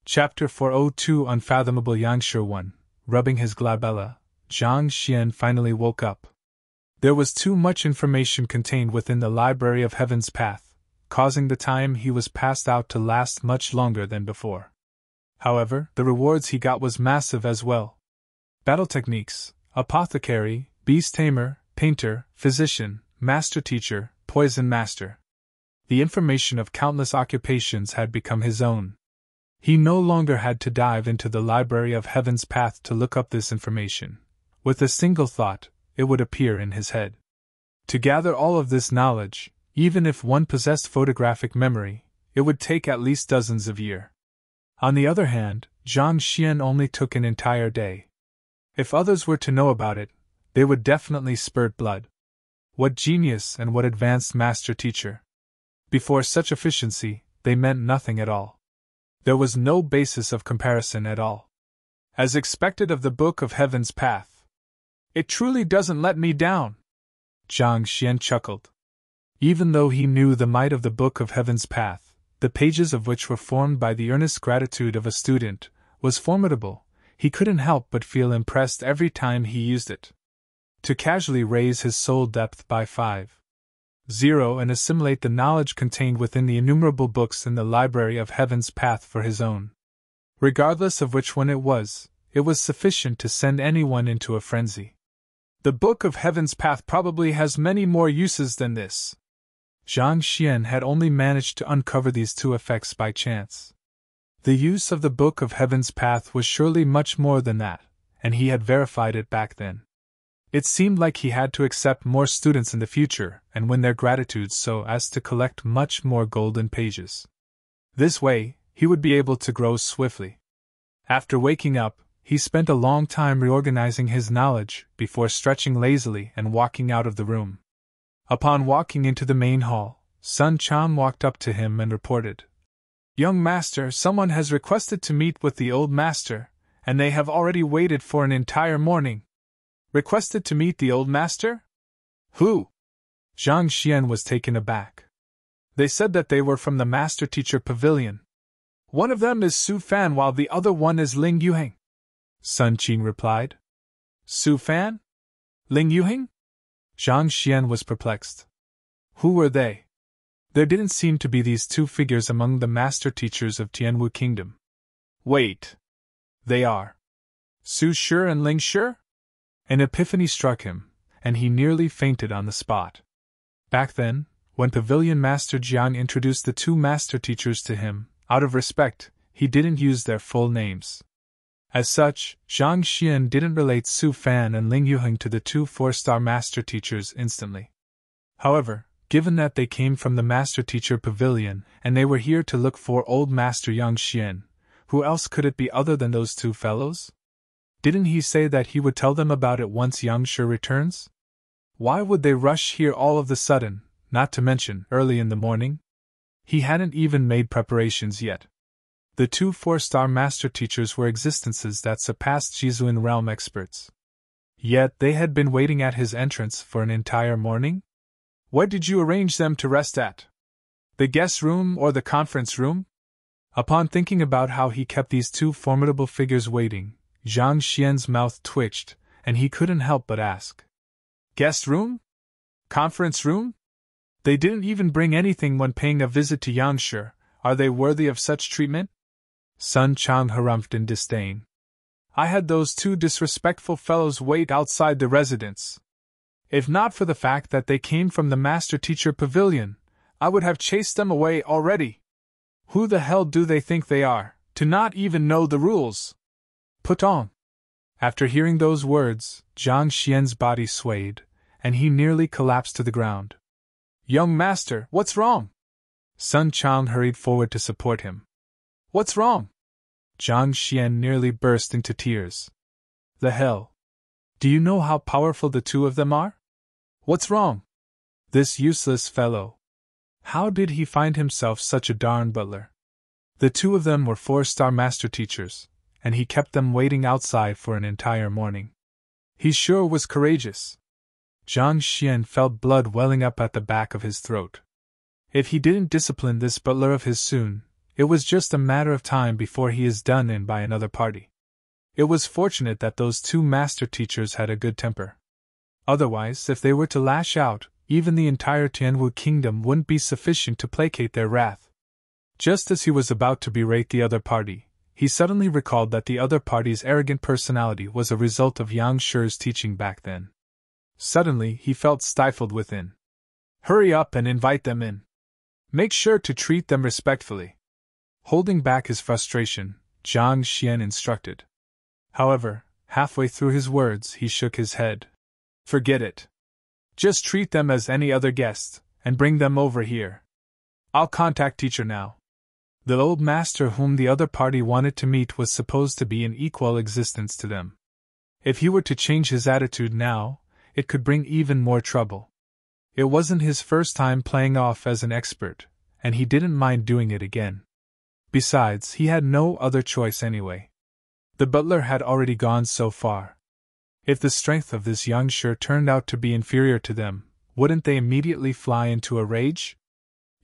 Chapter 402 Unfathomable Yangshu 1. Rubbing his glabella, Jiang Xian finally woke up. There was too much information contained within the Library of Heaven's Path, causing the time he was passed out to last much longer than before. However, the rewards he got was massive as well. Battle techniques, apothecary, beast tamer, painter, physician, master teacher, poison master. The information of countless occupations had become his own. He no longer had to dive into the Library of Heaven's Path to look up this information. With a single thought, it would appear in his head. To gather all of this knowledge, even if one possessed photographic memory, it would take at least dozens of years. On the other hand, Jiang Xian only took an entire day. If others were to know about it, they would definitely spurt blood. What genius and what advanced master teacher! Before such efficiency, they meant nothing at all. There was no basis of comparison at all. As expected of the Book of Heaven's Path. It truly doesn't let me down, Jiang Xian chuckled. Even though he knew the might of the Book of Heaven's Path, the pages of which were formed by the earnest gratitude of a student, was formidable, he couldn't help but feel impressed every time he used it. To casually raise his soul depth by 5.0 and assimilate the knowledge contained within the innumerable books in the Library of Heaven's Path for his own. Regardless of which one it was sufficient to send anyone into a frenzy. The Book of Heaven's Path probably has many more uses than this. Jiang Xian had only managed to uncover these two effects by chance. The use of the Book of Heaven's Path was surely much more than that, and he had verified it back then. It seemed like he had to accept more students in the future and win their gratitude so as to collect much more golden pages. This way, he would be able to grow swiftly. After waking up, he spent a long time reorganizing his knowledge before stretching lazily and walking out of the room. Upon walking into the main hall, Sun Quan walked up to him and reported, "Young master, someone has requested to meet with the old master, and they have already waited for an entire morning." Requested to meet the old master? Who? Jiang Xian was taken aback. They said that they were from the Master Teacher Pavilion. One of them is Su Fan while the other one is Ling Yuheng, Sun Qing replied. Su Fan? Ling Yuheng? Jiang Xian was perplexed. Who were they? There didn't seem to be these two figures among the master teachers of Tianwu Kingdom. Wait. They are Su Shi and Ling Shi? An epiphany struck him, and he nearly fainted on the spot. Back then, when Pavilion Master Jiang introduced the two master teachers to him, out of respect, he didn't use their full names. As such, Jiang Xian didn't relate Su Fan and Ling Yuheng to the two 4-star master teachers instantly. However, given that they came from the Master Teacher Pavilion and they were here to look for old Master Jiang Xian, who else could it be other than those two fellows? Didn't he say that he would tell them about it once Yangshu returns? Why would they rush here all of the sudden, not to mention early in the morning? He hadn't even made preparations yet. The two 4-star master teachers were existences that surpassed Jizuan realm experts. Yet they had been waiting at his entrance for an entire morning? Where did you arrange them to rest at? The guest room or the conference room? Upon thinking about how he kept these two formidable figures waiting, Jiang Xian's mouth twitched, and he couldn't help but ask. Guest room? Conference room? They didn't even bring anything when paying a visit to Yangshu. Are they worthy of such treatment? Sun Quan harumphed in disdain. I had those two disrespectful fellows wait outside the residence. If not for the fact that they came from the Master Teacher Pavilion, I would have chased them away already. Who the hell do they think they are, to not even know the rules? Put on. After hearing those words, Jiang Xian's body swayed, and he nearly collapsed to the ground. Young master, what's wrong? Sun Quan hurried forward to support him. What's wrong? Jiang Xian nearly burst into tears. The hell? Do you know how powerful the two of them are? What's wrong? This useless fellow. How did he find himself such a darn butler? The two of them were 4-star master teachers, and he kept them waiting outside for an entire morning. He sure was courageous. Jiang Xian felt blood welling up at the back of his throat. If he didn't discipline this butler of his soon, It was just a matter of time before he is done in by another party. It was fortunate that those two master teachers had a good temper. Otherwise, if they were to lash out, even the entire Tianwu kingdom wouldn't be sufficient to placate their wrath. Just as he was about to berate the other party, he suddenly recalled that the other party's arrogant personality was a result of Yang Shi's teaching back then. Suddenly, he felt stifled within. Hurry up and invite them in. Make sure to treat them respectfully. Holding back his frustration, Zhang Xian instructed. However, halfway through his words, he shook his head. Forget it. Just treat them as any other guest, and bring them over here. I'll contact teacher now. The old master whom the other party wanted to meet was supposed to be in equal existence to them. If he were to change his attitude now, it could bring even more trouble. It wasn't his first time playing off as an expert, and he didn't mind doing it again. Besides, he had no other choice anyway. The butler had already gone so far. If the strength of this Yang Shi turned out to be inferior to them, wouldn't they immediately fly into a rage?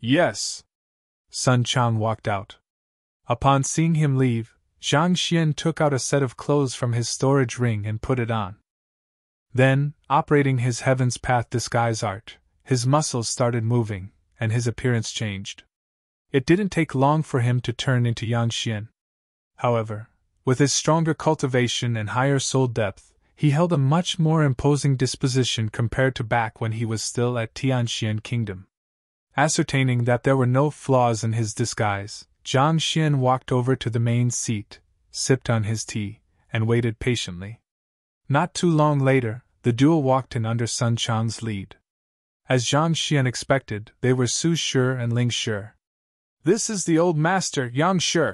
Yes. Sun Chang walked out. Upon seeing him leave, Zhang Xian took out a set of clothes from his storage ring and put it on. Then, operating his Heaven's Path disguise art, his muscles started moving, and his appearance changed. It didn't take long for him to turn into Yang Xian. However, with his stronger cultivation and higher soul depth, he held a much more imposing disposition compared to back when he was still at Tianxian Kingdom. Ascertaining that there were no flaws in his disguise, Zhang Xian walked over to the main seat, sipped on his tea, and waited patiently. Not too long later, the duo walked in under Sun Chang's lead. As Zhang Xian expected, they were Su Shi and Ling Shi. This is the old master, Yang Shi.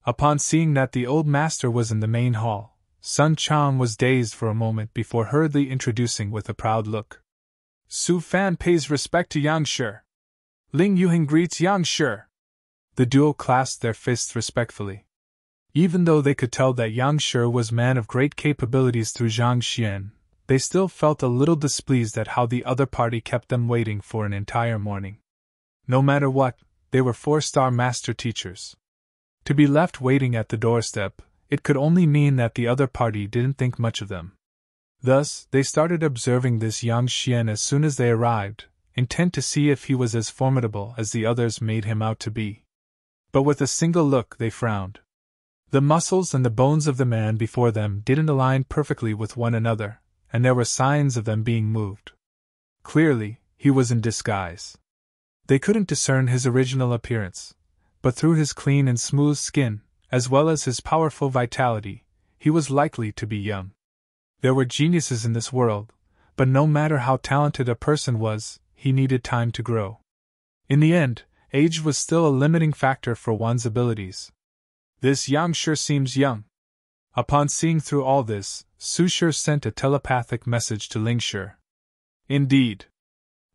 Upon seeing that the old master was in the main hall, Sun Chang was dazed for a moment before hurriedly introducing with a proud look. Su Fan pays respect to Yang Shi. Ling Yuheng greets Yang Shi. The duo clasped their fists respectfully. Even though they could tell that Yang Shi was man of great capabilities through Zhang Xian, they still felt a little displeased at how the other party kept them waiting for an entire morning. No matter what, they were 4-star master teachers. To be left waiting at the doorstep, it could only mean that the other party didn't think much of them. Thus, they started observing this Yang Xian as soon as they arrived, intent to see if he was as formidable as the others made him out to be. But with a single look they frowned. The muscles and the bones of the man before them didn't align perfectly with one another, and there were signs of them being moved. Clearly, he was in disguise. They couldn't discern his original appearance, but through his clean and smooth skin, as well as his powerful vitality, he was likely to be young. There were geniuses in this world, but no matter how talented a person was, he needed time to grow. In the end, age was still a limiting factor for one's abilities. This Yang Shi seems young. Upon seeing through all this, Su Shi sent a telepathic message to Ling Shi. Indeed.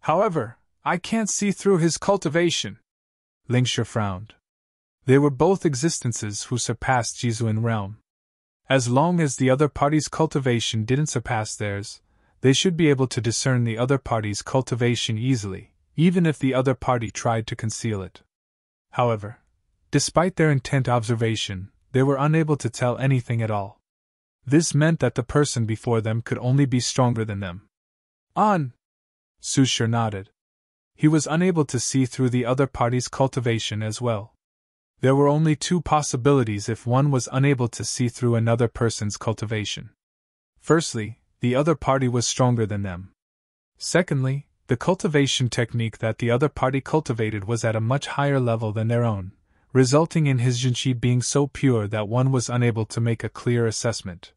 However, I can't see through his cultivation. Ling Shi frowned. They were both existences who surpassed Jizu in realm. As long as the other party's cultivation didn't surpass theirs, they should be able to discern the other party's cultivation easily, even if the other party tried to conceal it. However, despite their intent observation, they were unable to tell anything at all. This meant that the person before them could only be stronger than them. Su Shi nodded. He was unable to see through the other party's cultivation as well. There were only two possibilities if one was unable to see through another person's cultivation. Firstly, the other party was stronger than them. Secondly, the cultivation technique that the other party cultivated was at a much higher level than their own, resulting in his Jinqi being so pure that one was unable to make a clear assessment.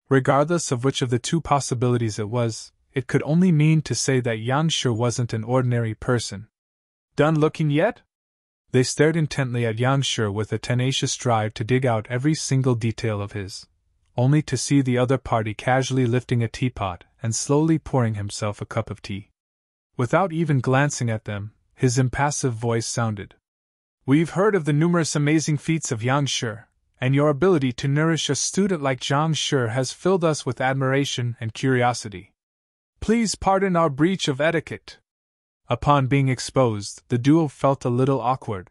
Regardless of which of the two possibilities it was, it could only mean to say that Yang Shi wasn't an ordinary person. Done looking yet? They stared intently at Yang Shi with a tenacious drive to dig out every single detail of his, only to see the other party casually lifting a teapot and slowly pouring himself a cup of tea. Without even glancing at them, his impassive voice sounded. We've heard of the numerous amazing feats of Yang Shi, and your ability to nourish a student like Zhang Shi has filled us with admiration and curiosity. Please pardon our breach of etiquette. Upon being exposed, the duo felt a little awkward.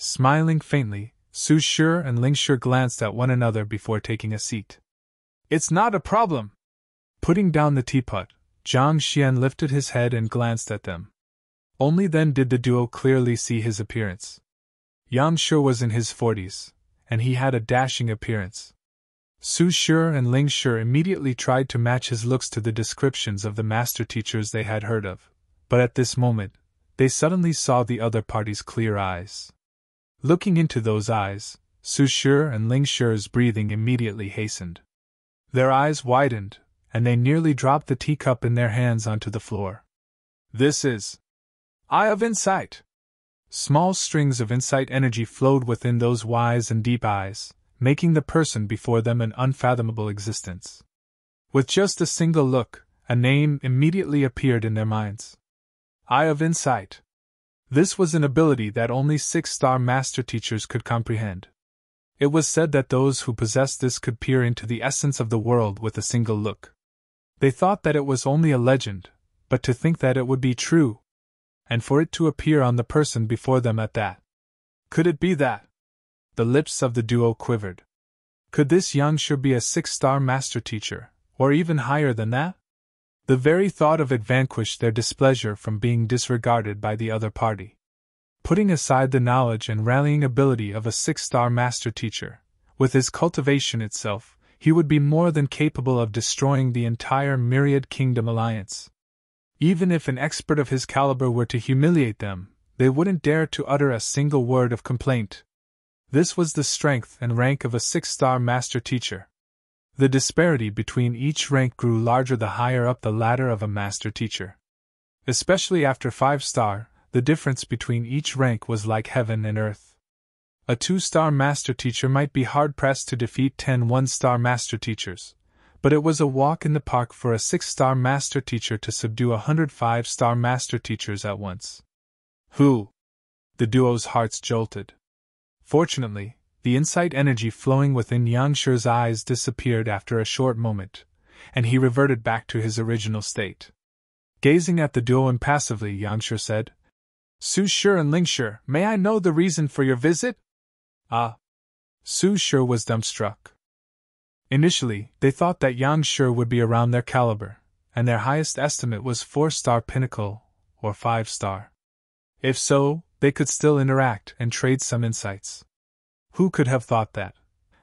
Smiling faintly, Su Shi and Ling Shi glanced at one another before taking a seat. It's not a problem. Putting down the teapot, Zhang Xian lifted his head and glanced at them. Only then did the duo clearly see his appearance. Yang Shi was in his 40s, and he had a dashing appearance. Su Shi and Ling Shi immediately tried to match his looks to the descriptions of the master teachers they had heard of, but at this moment, they suddenly saw the other party's clear eyes. Looking into those eyes, Su Shi and Ling Shi's breathing immediately hastened. Their eyes widened, and they nearly dropped the teacup in their hands onto the floor. This is Eye of Insight! Small strings of insight energy flowed within those wise and deep eyes, making the person before them an unfathomable existence. With just a single look, a name immediately appeared in their minds. Eye of Insight. This was an ability that only 6-star master teachers could comprehend. It was said that those who possessed this could peer into the essence of the world with a single look. They thought that it was only a legend, but to think that it would be true, and for it to appear on the person before them at that. Could it be that? The lips of the duo quivered. Could this Yang Shi be a 6-star master teacher, or even higher than that? The very thought of it vanquished their displeasure from being disregarded by the other party. Putting aside the knowledge and rallying ability of a 6-star master teacher, with his cultivation itself, he would be more than capable of destroying the entire Myriad Kingdom alliance. Even if an expert of his caliber were to humiliate them, they wouldn't dare to utter a single word of complaint. This was the strength and rank of a 6-star master teacher. The disparity between each rank grew larger the higher up the ladder of a master teacher. Especially after 5-star, the difference between each rank was like heaven and earth. A 2-star master teacher might be hard-pressed to defeat 10 1-star master teachers, but it was a walk in the park for a 6-star master teacher to subdue 100 5-star master teachers at once. Who? The duo's hearts jolted. Fortunately, the insight energy flowing within Yang Shi's eyes disappeared after a short moment, and he reverted back to his original state. Gazing at the duo impassively, Yang Shi said, Su Shi and Ling Shi, may I know the reason for your visit? Su Shi was dumbstruck. Initially, they thought that Yang Shi would be around their caliber, and their highest estimate was 4-star pinnacle, or 5-star. If so, they could still interact and trade some insights. Who could have thought that?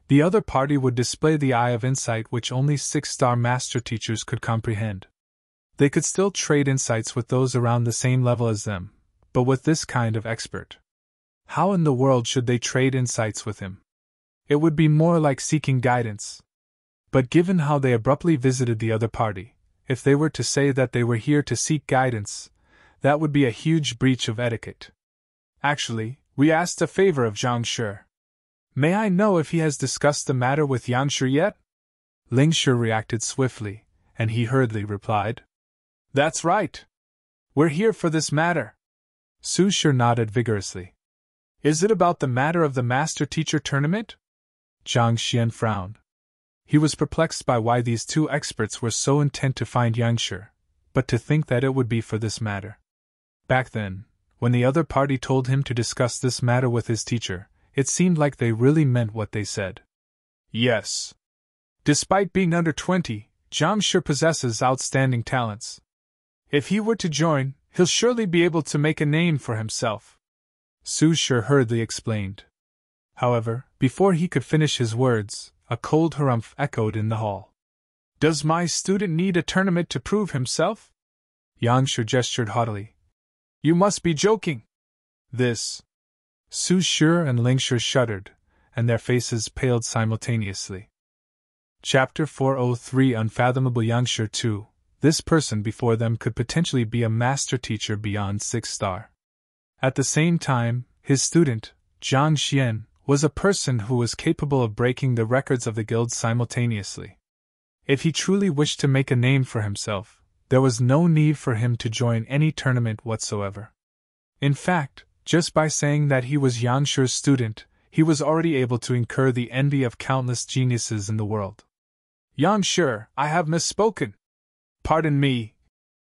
The other party would display the eye of insight which only 6-star master teachers could comprehend. They could still trade insights with those around the same level as them, but with this kind of expert. How in the world should they trade insights with him? It would be more like seeking guidance. But given how they abruptly visited the other party, if they were to say that they were here to seek guidance, that would be a huge breach of etiquette. Actually, we asked a favor of Zhang Shi. May I know if he has discussed the matter with Yang Shi yet? Ling Shi reacted swiftly, and he hurriedly replied. That's right. We're here for this matter. Su Shi nodded vigorously. Is it about the matter of the master-teacher tournament? Zhang Xian frowned. He was perplexed by why these two experts were so intent to find Yang Shi, but to think that it would be for this matter. Back then, when the other party told him to discuss this matter with his teacher, it seemed like they really meant what they said. Yes. Despite being under 20, Zhang Shi possesses outstanding talents. If he were to join, he'll surely be able to make a name for himself. Su Shi hurriedly explained. However, before he could finish his words, a cold harumph echoed in the hall. Does my student need a tournament to prove himself? Yang Shi gestured haughtily. You must be joking. This. Su Shi and Ling Shi shuddered, and their faces paled simultaneously. Chapter 403 Unfathomable Yang Shi 2. This person before them could potentially be a master teacher beyond 6-star. At the same time, his student, Zhang Xian, was a person who was capable of breaking the records of the guild simultaneously. If he truly wished to make a name for himself, there was no need for him to join any tournament whatsoever. In fact, just by saying that he was Yang Shi's student, he was already able to incur the envy of countless geniuses in the world. Yang Shi, I have misspoken. Pardon me.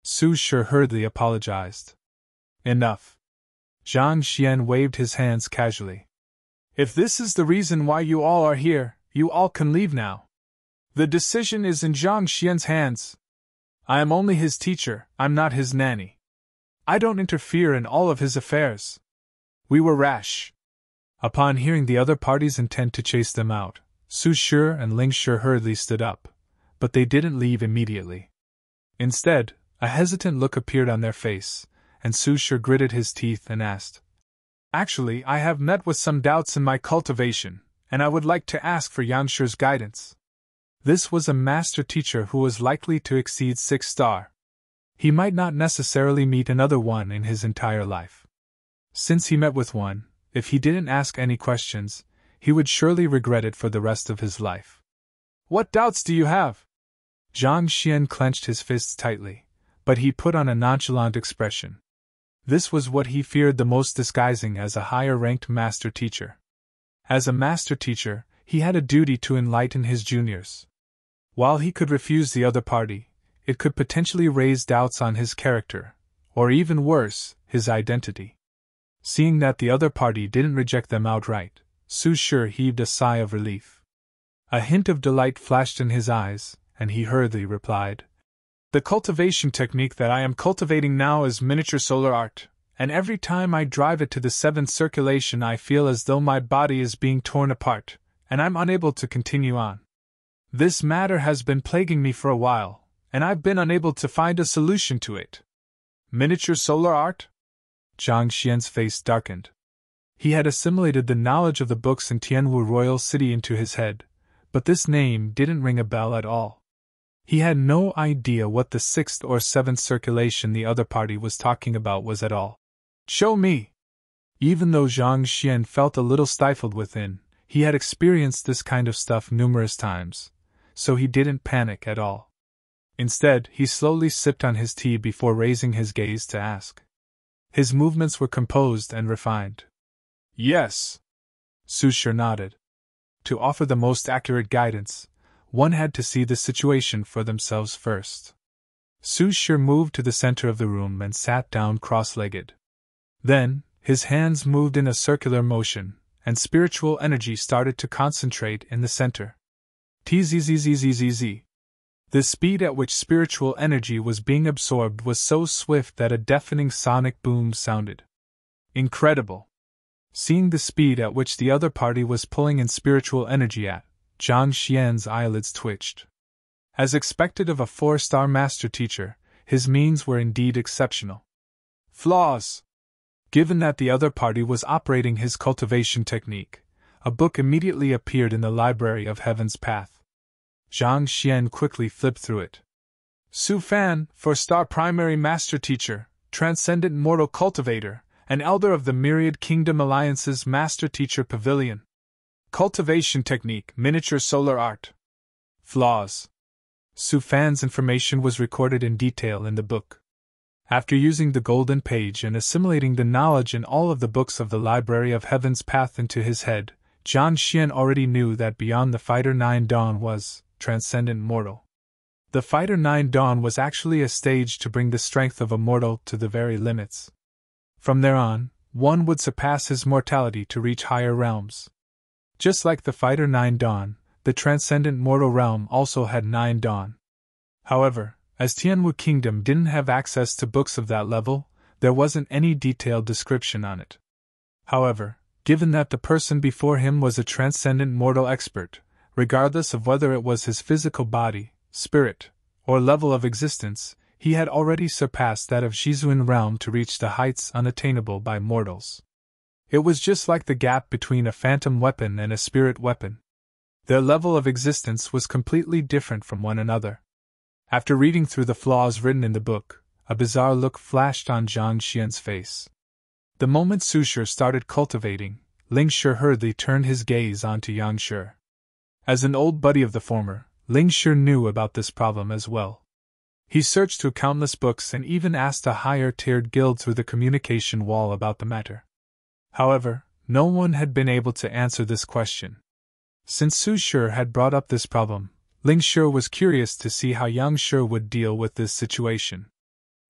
Su Shi hurriedly apologized. Enough. Zhang Xian waved his hands casually. If this is the reason why you all are here, you all can leave now. The decision is in Zhang Xian's hands. I am only his teacher, I'm not his nanny. I don't interfere in all of his affairs. We were rash. Upon hearing the other party's intent to chase them out, Su Shi and Ling Shi hurriedly stood up, but they didn't leave immediately. Instead, a hesitant look appeared on their face, and Su Shi gritted his teeth and asked, Actually, I have met with some doubts in my cultivation, and I would like to ask for Yang Shi's guidance. This was a master teacher who was likely to exceed 6-star. He might not necessarily meet another one in his entire life. Since he met with one, if he didn't ask any questions, he would surely regret it for the rest of his life. What doubts do you have? Zhang Xian clenched his fists tightly, but he put on a nonchalant expression. This was what he feared the most, disguising as a higher-ranked master teacher. As a master teacher, he had a duty to enlighten his juniors. While he could refuse the other party, it could potentially raise doubts on his character, or even worse, his identity. Seeing that the other party didn't reject them outright, Su Shi heaved a sigh of relief. A hint of delight flashed in his eyes, and he hurriedly replied, The cultivation technique that I am cultivating now is miniature solar art, and every time I drive it to the 7th circulation I feel as though my body is being torn apart, and I'm unable to continue on. This matter has been plaguing me for a while, and I've been unable to find a solution to it. Miniature solar art? Zhang Xian's face darkened. He had assimilated the knowledge of the books in Tianwu Royal City into his head, but this name didn't ring a bell at all. He had no idea what the 6th or 7th circulation the other party was talking about was at all. Show me! Even though Zhang Xian felt a little stifled within, he had experienced this kind of stuff numerous times, so he didn't panic at all. Instead, he slowly sipped on his tea before raising his gaze to ask. His movements were composed and refined. Yes. Su Shi nodded. To offer the most accurate guidance, one had to see the situation for themselves first. Su Shi moved to the center of the room and sat down cross-legged. Then, his hands moved in a circular motion, and spiritual energy started to concentrate in the center. Tzzzzzzz. The speed at which spiritual energy was being absorbed was so swift that a deafening sonic boom sounded. Incredible! Seeing the speed at which the other party was pulling in spiritual energy at, Zhang Xian's eyelids twitched. As expected of a 4-star master teacher, his means were indeed exceptional. Flaws! Given that the other party was operating his cultivation technique, a book immediately appeared in the Library of Heaven's Path. Zhang Xian quickly flipped through it. Su Fan, 4-star primary master teacher, transcendent mortal cultivator, and elder of the Myriad Kingdom Alliance's master teacher pavilion. Cultivation technique, miniature solar art. Flaws. Su Fan's information was recorded in detail in the book. After using the golden page and assimilating the knowledge in all of the books of the Library of Heaven's Path into his head, Zhang Xian already knew that beyond the Fighter 9 Dawn was transcendent mortal. The Fighter 9 Dawn was actually a stage to bring the strength of a mortal to the very limits. From there on, one would surpass his mortality to reach higher realms. Just like the Fighter 9 Dawn, the transcendent mortal realm also had 9 Dawn. However, as Tianwu Kingdom didn't have access to books of that level, there wasn't any detailed description on it. However, given that the person before him was a transcendent mortal expert, regardless of whether it was his physical body, spirit, or level of existence, he had already surpassed that of Shizuan realm to reach the heights unattainable by mortals. It was just like the gap between a phantom weapon and a spirit weapon. Their level of existence was completely different from one another. After reading through the flaws written in the book, a bizarre look flashed on Zhang Xian's face. The moment Su Shi started cultivating, Ling Shi hurriedly turned his gaze onto Yang Shi. As an old buddy of the former, Ling Shi knew about this problem as well. He searched through countless books and even asked a higher-tiered guild through the communication wall about the matter. However, no one had been able to answer this question. Since Su Shi had brought up this problem, Ling Shi was curious to see how Yang Shi would deal with this situation.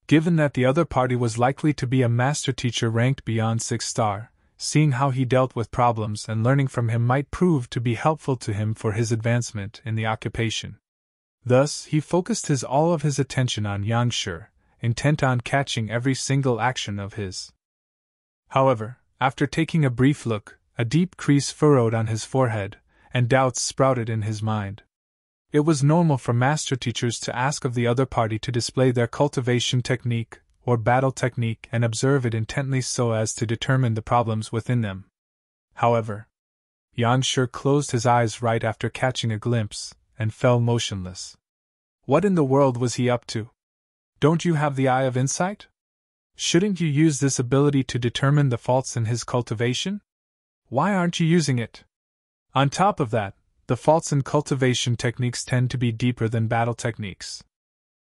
Given that the other party was likely to be a master teacher ranked beyond 6-star, seeing how he dealt with problems and learning from him might prove to be helpful to him for his advancement in the occupation. Thus, he focused all of his attention on Yang Shi, intent on catching every single action of his. However, after taking a brief look, a deep crease furrowed on his forehead, and doubts sprouted in his mind. It was normal for master teachers to ask of the other party to display their cultivation technique or battle technique and observe it intently so as to determine the problems within them. However, Yang Shi closed his eyes right after catching a glimpse and fell motionless. What in the world was he up to? Don't you have the eye of insight? Shouldn't you use this ability to determine the faults in his cultivation? Why aren't you using it? On top of that, the faults in cultivation techniques tend to be deeper than battle techniques.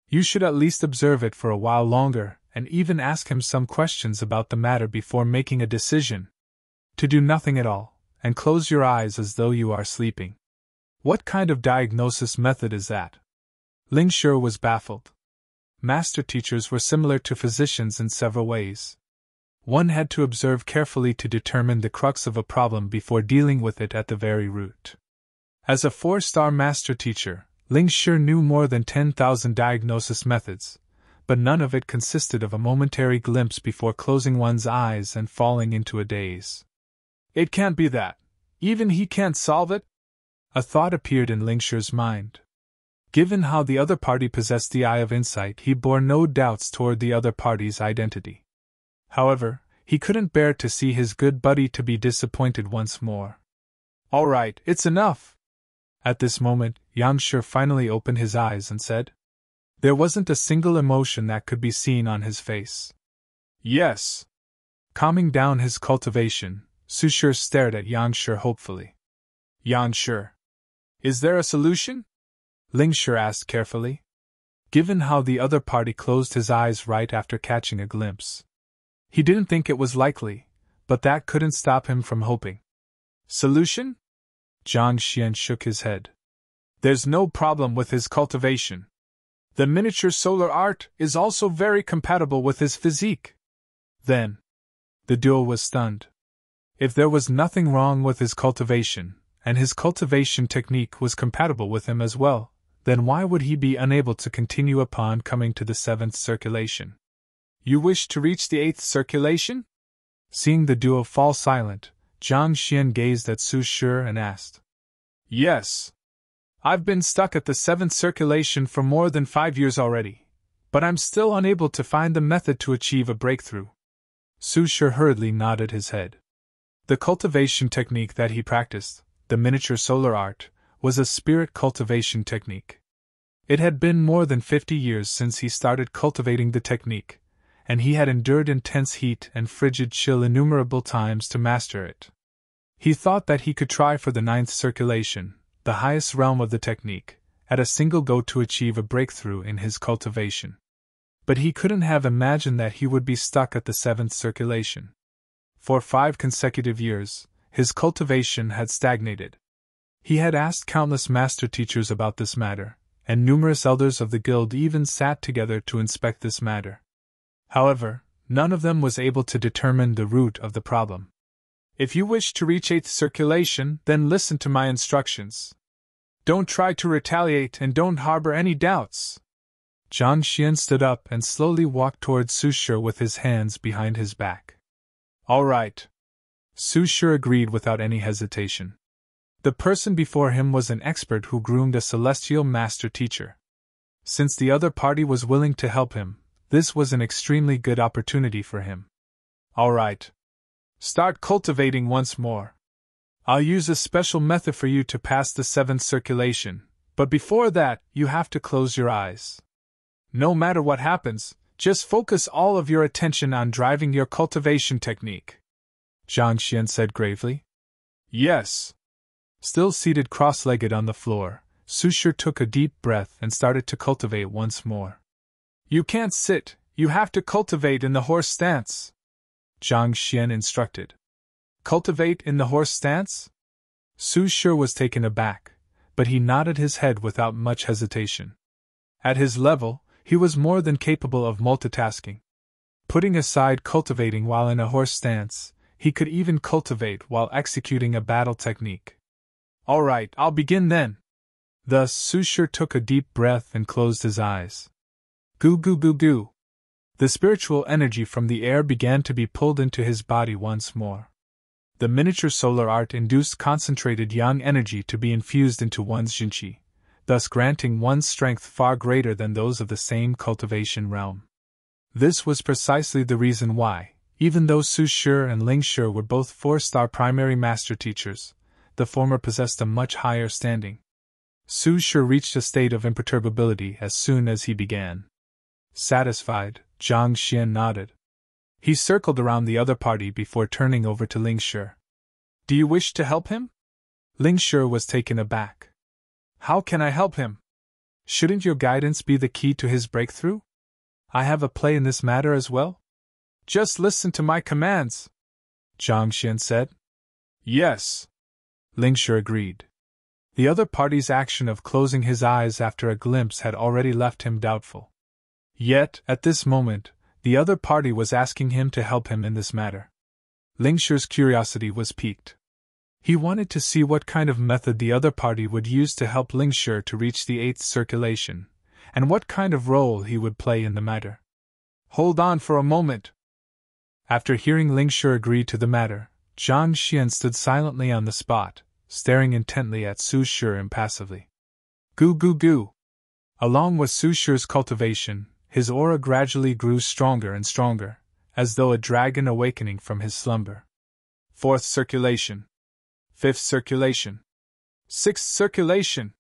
You should at least observe it for a while longer, and even ask him some questions about the matter before making a decision. To do nothing at all, and close your eyes as though you are sleeping. What kind of diagnosis method is that? Ling Shi was baffled. Master teachers were similar to physicians in several ways. One had to observe carefully to determine the crux of a problem before dealing with it at the very root. As a 4-star master teacher, Ling Shi knew more than 10,000 diagnosis methods, but none of it consisted of a momentary glimpse before closing one's eyes and falling into a daze. It can't be that. Even he can't solve it? A thought appeared in Ling Shi's mind. Given how the other party possessed the eye of insight, he bore no doubts toward the other party's identity. However, he couldn't bear to see his good buddy to be disappointed once more. All right, it's enough. At this moment, Yang Shi finally opened his eyes and said. There wasn't a single emotion that could be seen on his face. Yes. Calming down his cultivation, Su Shi stared at Yang Shi hopefully. Yang Shi. Is there a solution? Ling Shi asked carefully. Given how the other party closed his eyes right after catching a glimpse, he didn't think it was likely, but that couldn't stop him from hoping. Solution? Zhang Xian shook his head. There's no problem with his cultivation. The miniature solar art is also very compatible with his physique. Then, the duo was stunned. If there was nothing wrong with his cultivation, and his cultivation technique was compatible with him as well, then why would he be unable to continue upon coming to the 7th circulation? You wish to reach the 8th circulation? Seeing the duo fall silent, Zhang Xian gazed at Su Shi and asked. Yes. I've been stuck at the 7th circulation for more than 5 years already, but I'm still unable to find the method to achieve a breakthrough. Su Shi hurriedly nodded his head. The cultivation technique that he practiced, the miniature solar art, was a spirit cultivation technique. It had been more than 50 years since he started cultivating the technique, and he had endured intense heat and frigid chill innumerable times to master it. He thought that he could try for the 9th circulation, the highest realm of the technique, at a single go to achieve a breakthrough in his cultivation. But he couldn't have imagined that he would be stuck at the 7th circulation. For 5 consecutive years, his cultivation had stagnated. He had asked countless master teachers about this matter, and numerous elders of the guild even sat together to inspect this matter. However, none of them was able to determine the root of the problem. If you wish to reach 8th circulation, then listen to my instructions. Don't try to retaliate and don't harbor any doubts. Zhang Xian stood up and slowly walked towards Su Shi with his hands behind his back. All right. Su Shi agreed without any hesitation. The person before him was an expert who groomed a celestial master teacher. Since the other party was willing to help him, this was an extremely good opportunity for him. All right. Start cultivating once more. I'll use a special method for you to pass the 7th circulation, but before that, you have to close your eyes. No matter what happens, just focus all of your attention on driving your cultivation technique. Zhang Xian said gravely. Yes. Still seated cross-legged on the floor, Su Shi took a deep breath and started to cultivate once more. You can't sit, you have to cultivate in the horse stance, Zhang Xian instructed. Cultivate in the horse stance? Su Shi was taken aback, but he nodded his head without much hesitation. At his level, he was more than capable of multitasking. Putting aside cultivating while in a horse stance, he could even cultivate while executing a battle technique. All right, I'll begin then. Thus, Su Shi took a deep breath and closed his eyes. Goo goo goo goo. The spiritual energy from the air began to be pulled into his body once more. The miniature solar art induced concentrated yang energy to be infused into one's jinqi, thus granting one's strength far greater than those of the same cultivation realm. This was precisely the reason why, even though Su Shi and Ling Shi were both 4-star primary master teachers, the former possessed a much higher standing. Su Shi reached a state of imperturbability as soon as he began. Satisfied, Zhang Xian nodded. He circled around the other party before turning over to Ling Shi. Do you wish to help him? Ling Shi was taken aback. How can I help him? Shouldn't your guidance be the key to his breakthrough? I have a play in this matter as well? Just listen to my commands, Zhang Xian said. Yes, Ling Shi agreed. The other party's action of closing his eyes after a glimpse had already left him doubtful. Yet, at this moment, the other party was asking him to help him in this matter. Ling Shi's curiosity was piqued. He wanted to see what kind of method the other party would use to help Ling Shi to reach the 8th circulation, and what kind of role he would play in the matter. Hold on for a moment. After hearing Ling Shi agree to the matter, Zhang Xian stood silently on the spot, staring intently at Su Shi impassively. Goo goo goo. Along with Su Shi's cultivation, his aura gradually grew stronger and stronger, as though a dragon awakening from his slumber. 4th circulation. 5th circulation. 6th circulation.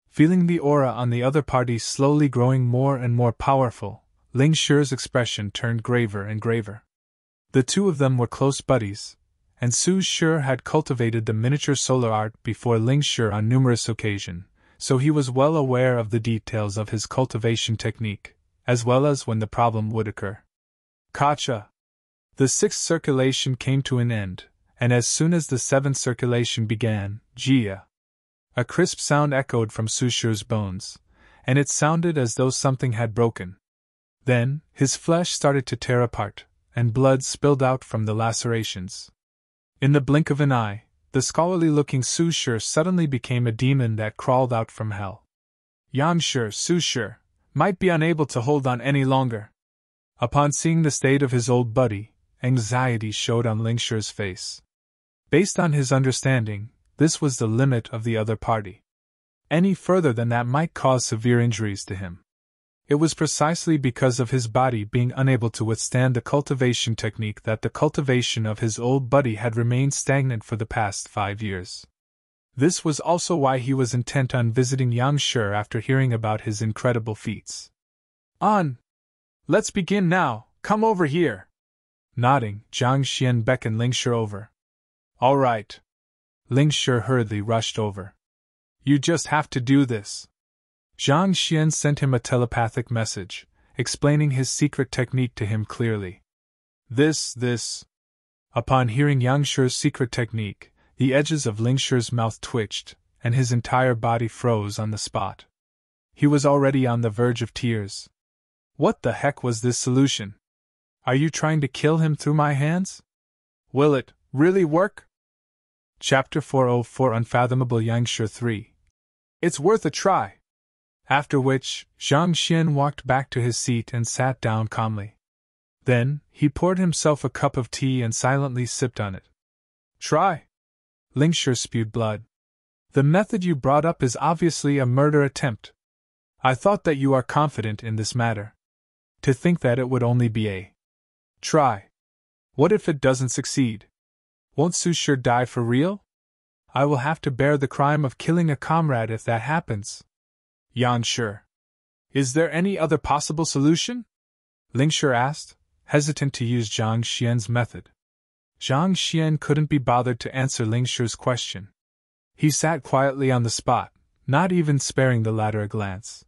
Feeling the aura on the other party slowly growing more and more powerful, Ling Shi's expression turned graver and graver. The two of them were close buddies, and Su Shi had cultivated the miniature solar art before Ling Shi on numerous occasions, so he was well aware of the details of his cultivation technique, as well as when the problem would occur. Kacha! The 6th circulation came to an end, and as soon as the 7th circulation began, Jia! A crisp sound echoed from Su Shi's bones, and it sounded as though something had broken. Then, his flesh started to tear apart, and blood spilled out from the lacerations. In the blink of an eye, the scholarly-looking Su Shi suddenly became a demon that crawled out from hell. Yang Shi, Su Shi, might be unable to hold on any longer. Upon seeing the state of his old buddy, anxiety showed on Ling Shi's face. Based on his understanding, this was the limit of the other party. Any further than that might cause severe injuries to him. It was precisely because of his body being unable to withstand the cultivation technique that the cultivation of his old buddy had remained stagnant for the past 5 years. This was also why he was intent on visiting Yang Shi after hearing about his incredible feats. On! Let's begin now, come over here! Nodding, Zhang Xian beckoned Ling Shi over. All right. Ling Shi hurriedly rushed over. You just have to do this. Zhang Xian sent him a telepathic message, explaining his secret technique to him clearly. This. Upon hearing Yang Shi's secret technique, the edges of Ling Shi's mouth twitched, and his entire body froze on the spot. He was already on the verge of tears. What the heck was this solution? Are you trying to kill him through my hands? Will it really work? Chapter 404 Unfathomable Yang Shi 3. It's worth a try. After which, Zhang Xian walked back to his seat and sat down calmly. Then, he poured himself a cup of tea and silently sipped on it. Try. Ling Shi spewed blood. The method you brought up is obviously a murder attempt. I thought that you are confident in this matter. To think that it would only be a try. What if it doesn't succeed? Won't Su Shi die for real? I will have to bear the crime of killing a comrade if that happens. Yang Shi. Is there any other possible solution? Ling Shi asked, hesitant to use Zhang Xian's method. Zhang Xian couldn't be bothered to answer Ling Shi's question. He sat quietly on the spot, not even sparing the latter a glance.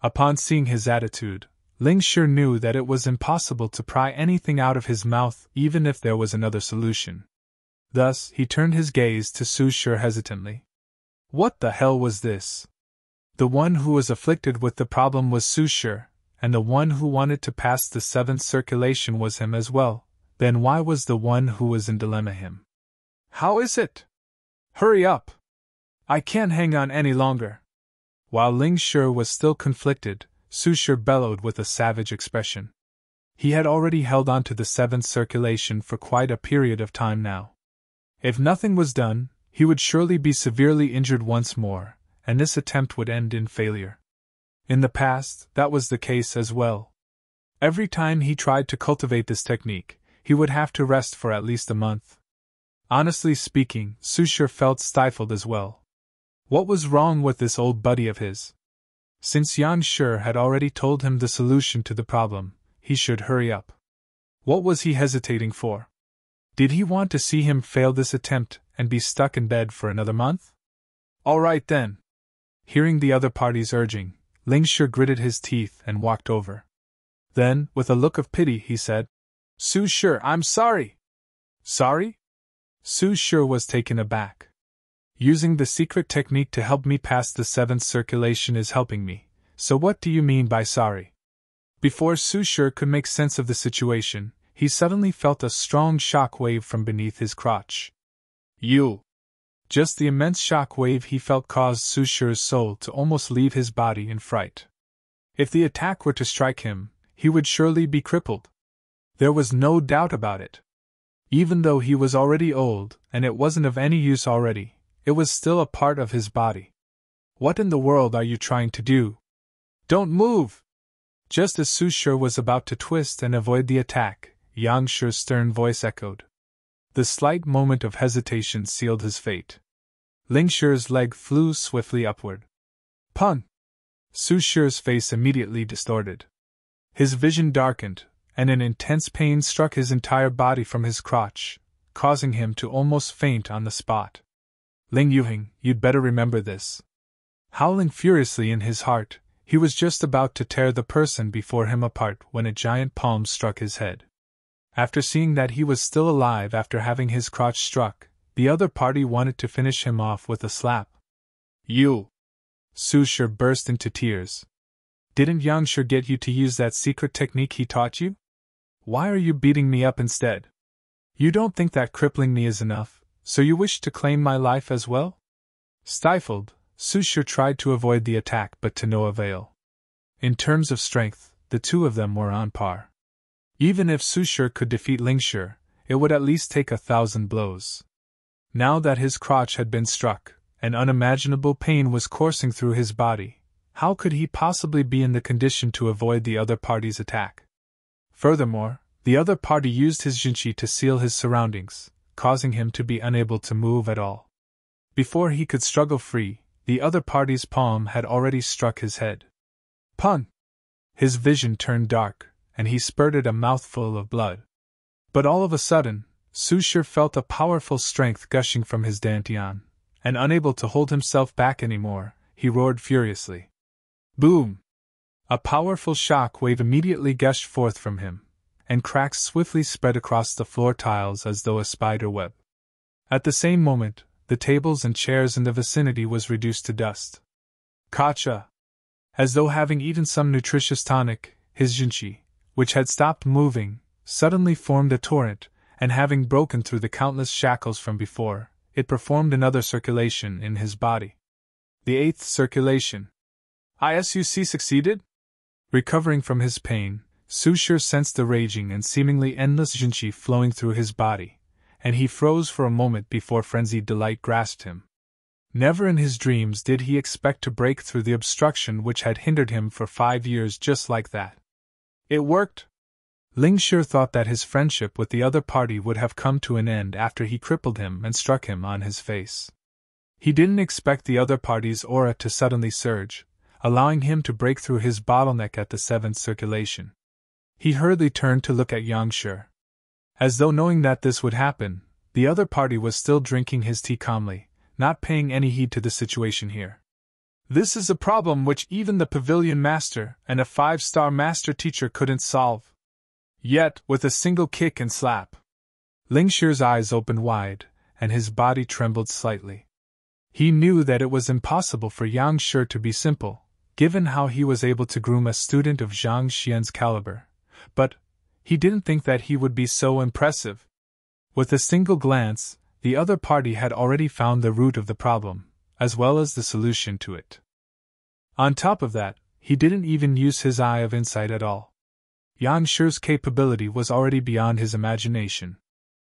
Upon seeing his attitude, Ling Shi knew that it was impossible to pry anything out of his mouth even if there was another solution. Thus, he turned his gaze to Su Shi hesitantly. What the hell was this? The one who was afflicted with the problem was Su Shi, and the one who wanted to pass the seventh circulation was him as well, then why was the one who was in dilemma him? How is it? Hurry up! I can't hang on any longer. While Ling Shi was still conflicted, Su Shi bellowed with a savage expression. He had already held on to the seventh circulation for quite a period of time now. If nothing was done, he would surely be severely injured once more, and this attempt would end in failure. In the past, that was the case as well. Every time he tried to cultivate this technique, he would have to rest for at least a month. Honestly speaking, Su Shi felt stifled as well. What was wrong with this old buddy of his? Since Yang Shi had already told him the solution to the problem, he should hurry up. What was he hesitating for? Did he want to see him fail this attempt and be stuck in bed for another month? All right then. Hearing the other party's urging, Ling Shi gritted his teeth and walked over. Then, with a look of pity, he said, Su Shi, I'm sorry. Sorry? Su Shi was taken aback. Using the secret technique to help me pass the seventh circulation is helping me, so what do you mean by sorry? Before Su Shi could make sense of the situation, he suddenly felt a strong shock wave from beneath his crotch. You! Just the immense shock wave he felt caused Su Shi's soul to almost leave his body in fright. If the attack were to strike him, he would surely be crippled. There was no doubt about it. Even though he was already old, and it wasn't of any use already, it was still a part of his body. What in the world are you trying to do? Don't move! Just as Su Shi was about to twist and avoid the attack, Yang Shi's stern voice echoed. The slight moment of hesitation sealed his fate. Ling Shi's leg flew swiftly upward. Pun! Su Shi's face immediately distorted. His vision darkened, and an intense pain struck his entire body from his crotch, causing him to almost faint on the spot. Ling Yuheng, you'd better remember this. Howling furiously in his heart, he was just about to tear the person before him apart when a giant palm struck his head. After seeing that he was still alive after having his crotch struck, the other party wanted to finish him off with a slap. You! Su Shi burst into tears. Didn't Yang Shi get you to use that secret technique he taught you? Why are you beating me up instead? You don't think that crippling me is enough, so you wish to claim my life as well? Stifled, Su Shi tried to avoid the attack but to no avail. In terms of strength, the two of them were on par. Even if Su Shi could defeat Ling Shi, it would at least take 1,000 blows. Now that his crotch had been struck, and unimaginable pain was coursing through his body, how could he possibly be in the condition to avoid the other party's attack? Furthermore, the other party used his jinqi to seal his surroundings, causing him to be unable to move at all. Before he could struggle free, the other party's palm had already struck his head. Pun! His vision turned dark, and he spurted a mouthful of blood. But all of a sudden, Su Shi felt a powerful strength gushing from his dantian, and unable to hold himself back anymore, he roared furiously. Boom! A powerful shock wave immediately gushed forth from him, and cracks swiftly spread across the floor tiles as though a spider web. At the same moment, the tables and chairs in the vicinity was reduced to dust. Kacha! As though having eaten some nutritious tonic, his jinqi, which had stopped moving, suddenly formed a torrent, and having broken through the countless shackles from before, it performed another circulation in his body. The 8th circulation. ISUC succeeded? Recovering from his pain, Su Shi sensed the raging and seemingly endless jinqi flowing through his body, and he froze for a moment before frenzied delight grasped him. Never in his dreams did he expect to break through the obstruction which had hindered him for 5 years just like that. It worked! Ling Shi thought that his friendship with the other party would have come to an end after he crippled him and struck him on his face. He didn't expect the other party's aura to suddenly surge, allowing him to break through his bottleneck at the 7th circulation. He hurriedly turned to look at Yang Shi. As though knowing that this would happen, the other party was still drinking his tea calmly, not paying any heed to the situation here. This is a problem which even the pavilion master and a 5-star master teacher couldn't solve. Yet, with a single kick and slap. Ling Shi's eyes opened wide, and his body trembled slightly. He knew that it was impossible for Yang Shi to be simple, given how he was able to groom a student of Zhang Xian's caliber, but he didn't think that he would be so impressive. With a single glance, the other party had already found the root of the problem, as well as the solution to it. On top of that, he didn't even use his eye of insight at all. Yang Shi's capability was already beyond his imagination.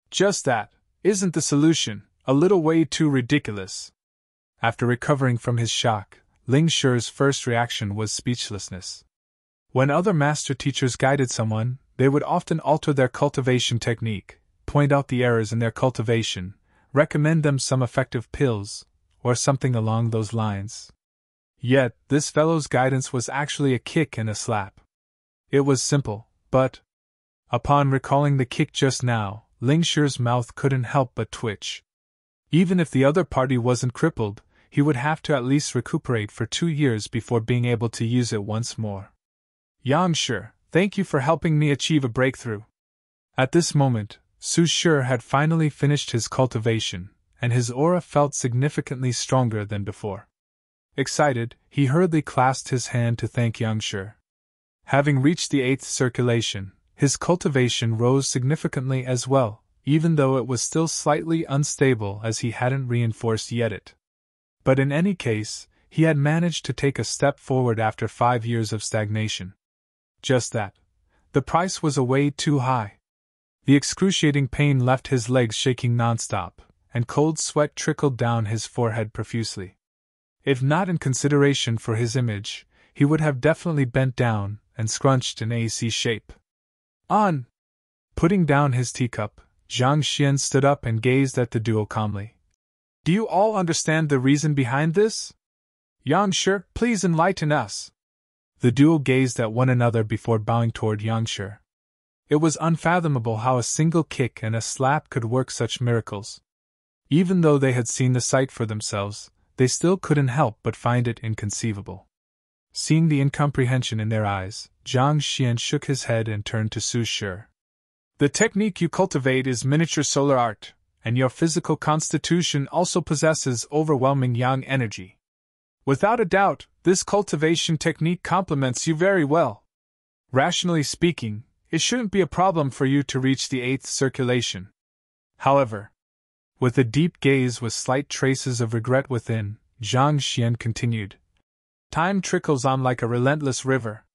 Just that, isn't the solution, a little way too ridiculous? After recovering from his shock, Ling Shi's first reaction was speechlessness. When other master teachers guided someone, they would often alter their cultivation technique, point out the errors in their cultivation, recommend them some effective pills, or something along those lines. Yet, this fellow's guidance was actually a kick and a slap. It was simple, but upon recalling the kick just now, Ling Shi's mouth couldn't help but twitch. Even if the other party wasn't crippled, he would have to at least recuperate for 2 years before being able to use it once more. Yang Shi, thank you for helping me achieve a breakthrough. At this moment, Su Shi had finally finished his cultivation, and his aura felt significantly stronger than before. Excited, he hurriedly clasped his hand to thank Yang Shi. Having reached the 8th circulation, his cultivation rose significantly as well, even though it was still slightly unstable as he hadn't reinforced yet it. But in any case, he had managed to take a step forward after 5 years of stagnation. Just that. The price was way too high. The excruciating pain left his legs shaking nonstop, and cold sweat trickled down his forehead profusely. If not in consideration for his image, he would have definitely bent down and scrunched in a C shape. On! Putting down his teacup, Zhang Xian stood up and gazed at the duo calmly. Do you all understand the reason behind this? Yang Shi, please enlighten us. The duo gazed at one another before bowing toward Yang Shi. It was unfathomable how a single kick and a slap could work such miracles. Even though they had seen the sight for themselves, they still couldn't help but find it inconceivable. Seeing the incomprehension in their eyes, Zhang Xian shook his head and turned to Su Shi. The technique you cultivate is miniature solar art, and your physical constitution also possesses overwhelming yang energy. Without a doubt, this cultivation technique complements you very well. Rationally speaking, it shouldn't be a problem for you to reach the 8th circulation. However, with a deep gaze with slight traces of regret within, Zhang Xian continued. Time trickles on like a relentless river.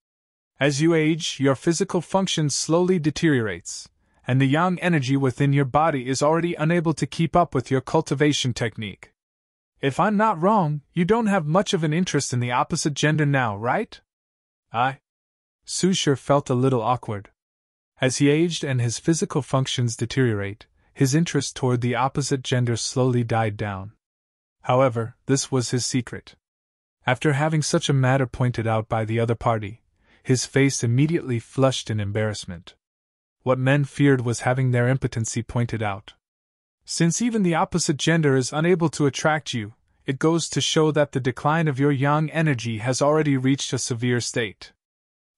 As you age, your physical function slowly deteriorates, and the yang energy within your body is already unable to keep up with your cultivation technique. If I'm not wrong, you don't have much of an interest in the opposite gender now, right? Su Shi felt a little awkward. As he aged and his physical functions deteriorate, his interest toward the opposite gender slowly died down. However, this was his secret. After having such a matter pointed out by the other party, his face immediately flushed in embarrassment. What men feared was having their impotency pointed out. Since even the opposite gender is unable to attract you, it goes to show that the decline of your yang energy has already reached a severe state.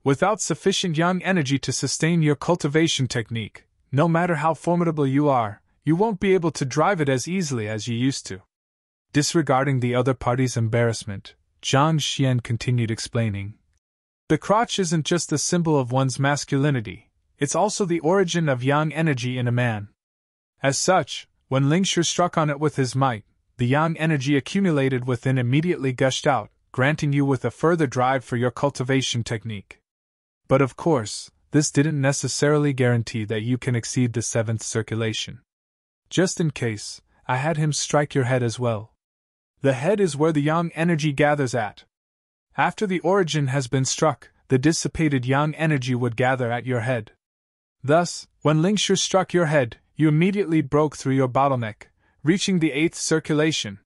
Without sufficient yang energy to sustain your cultivation technique, no matter how formidable you are, you won't be able to drive it as easily as you used to. Disregarding the other party's embarrassment, Zhang Xian continued explaining. The crotch isn't just a symbol of one's masculinity, it's also the origin of yang energy in a man. As such, when Ling Shi struck on it with his might, the yang energy accumulated within immediately gushed out, granting you with a further drive for your cultivation technique. But of course, this didn't necessarily guarantee that you can exceed the 7th circulation. Just in case, I had him strike your head as well. The head is where the yang energy gathers at. After the origin has been struck, the dissipated yang energy would gather at your head. Thus, when Ling Shi struck your head, you immediately broke through your bottleneck, reaching the 8th circulation.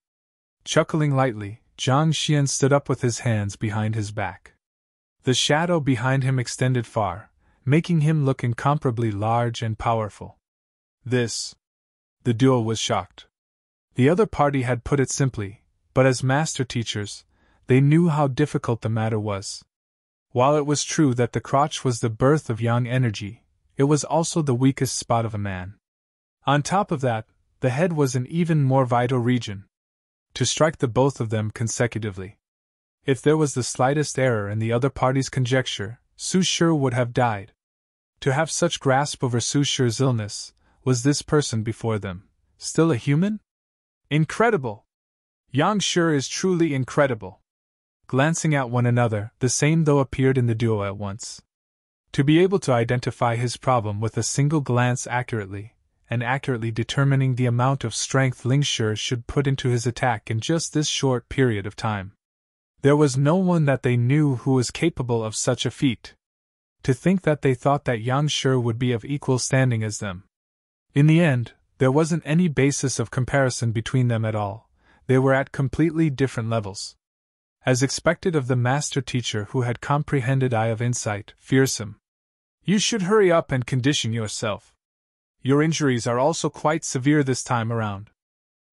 Chuckling lightly, Zhang Xian stood up with his hands behind his back. The shadow behind him extended far, making him look incomparably large and powerful. The duo was shocked. The other party had put it simply, but as master teachers, they knew how difficult the matter was. While it was true that the crotch was the birth of yang energy, it was also the weakest spot of a man. On top of that, the head was an even more vital region. To strike the both of them consecutively. If there was the slightest error in the other party's conjecture, Su Shi would have died. To have such grasp over Su Shi's illness, was this person before them still a human? Incredible! Yang Shi is truly incredible. Glancing at one another, the same though appeared in the duo at once. To be able to identify his problem with a single glance accurately, and accurately determining the amount of strength Ling Shi should put into his attack in just this short period of time. There was no one that they knew who was capable of such a feat. To think that they thought that Yang Shi would be of equal standing as them. In the end, there wasn't any basis of comparison between them at all. They were at completely different levels. As expected of the master teacher who had comprehended eye of insight, fearsome. You should hurry up and condition yourself. Your injuries are also quite severe this time around.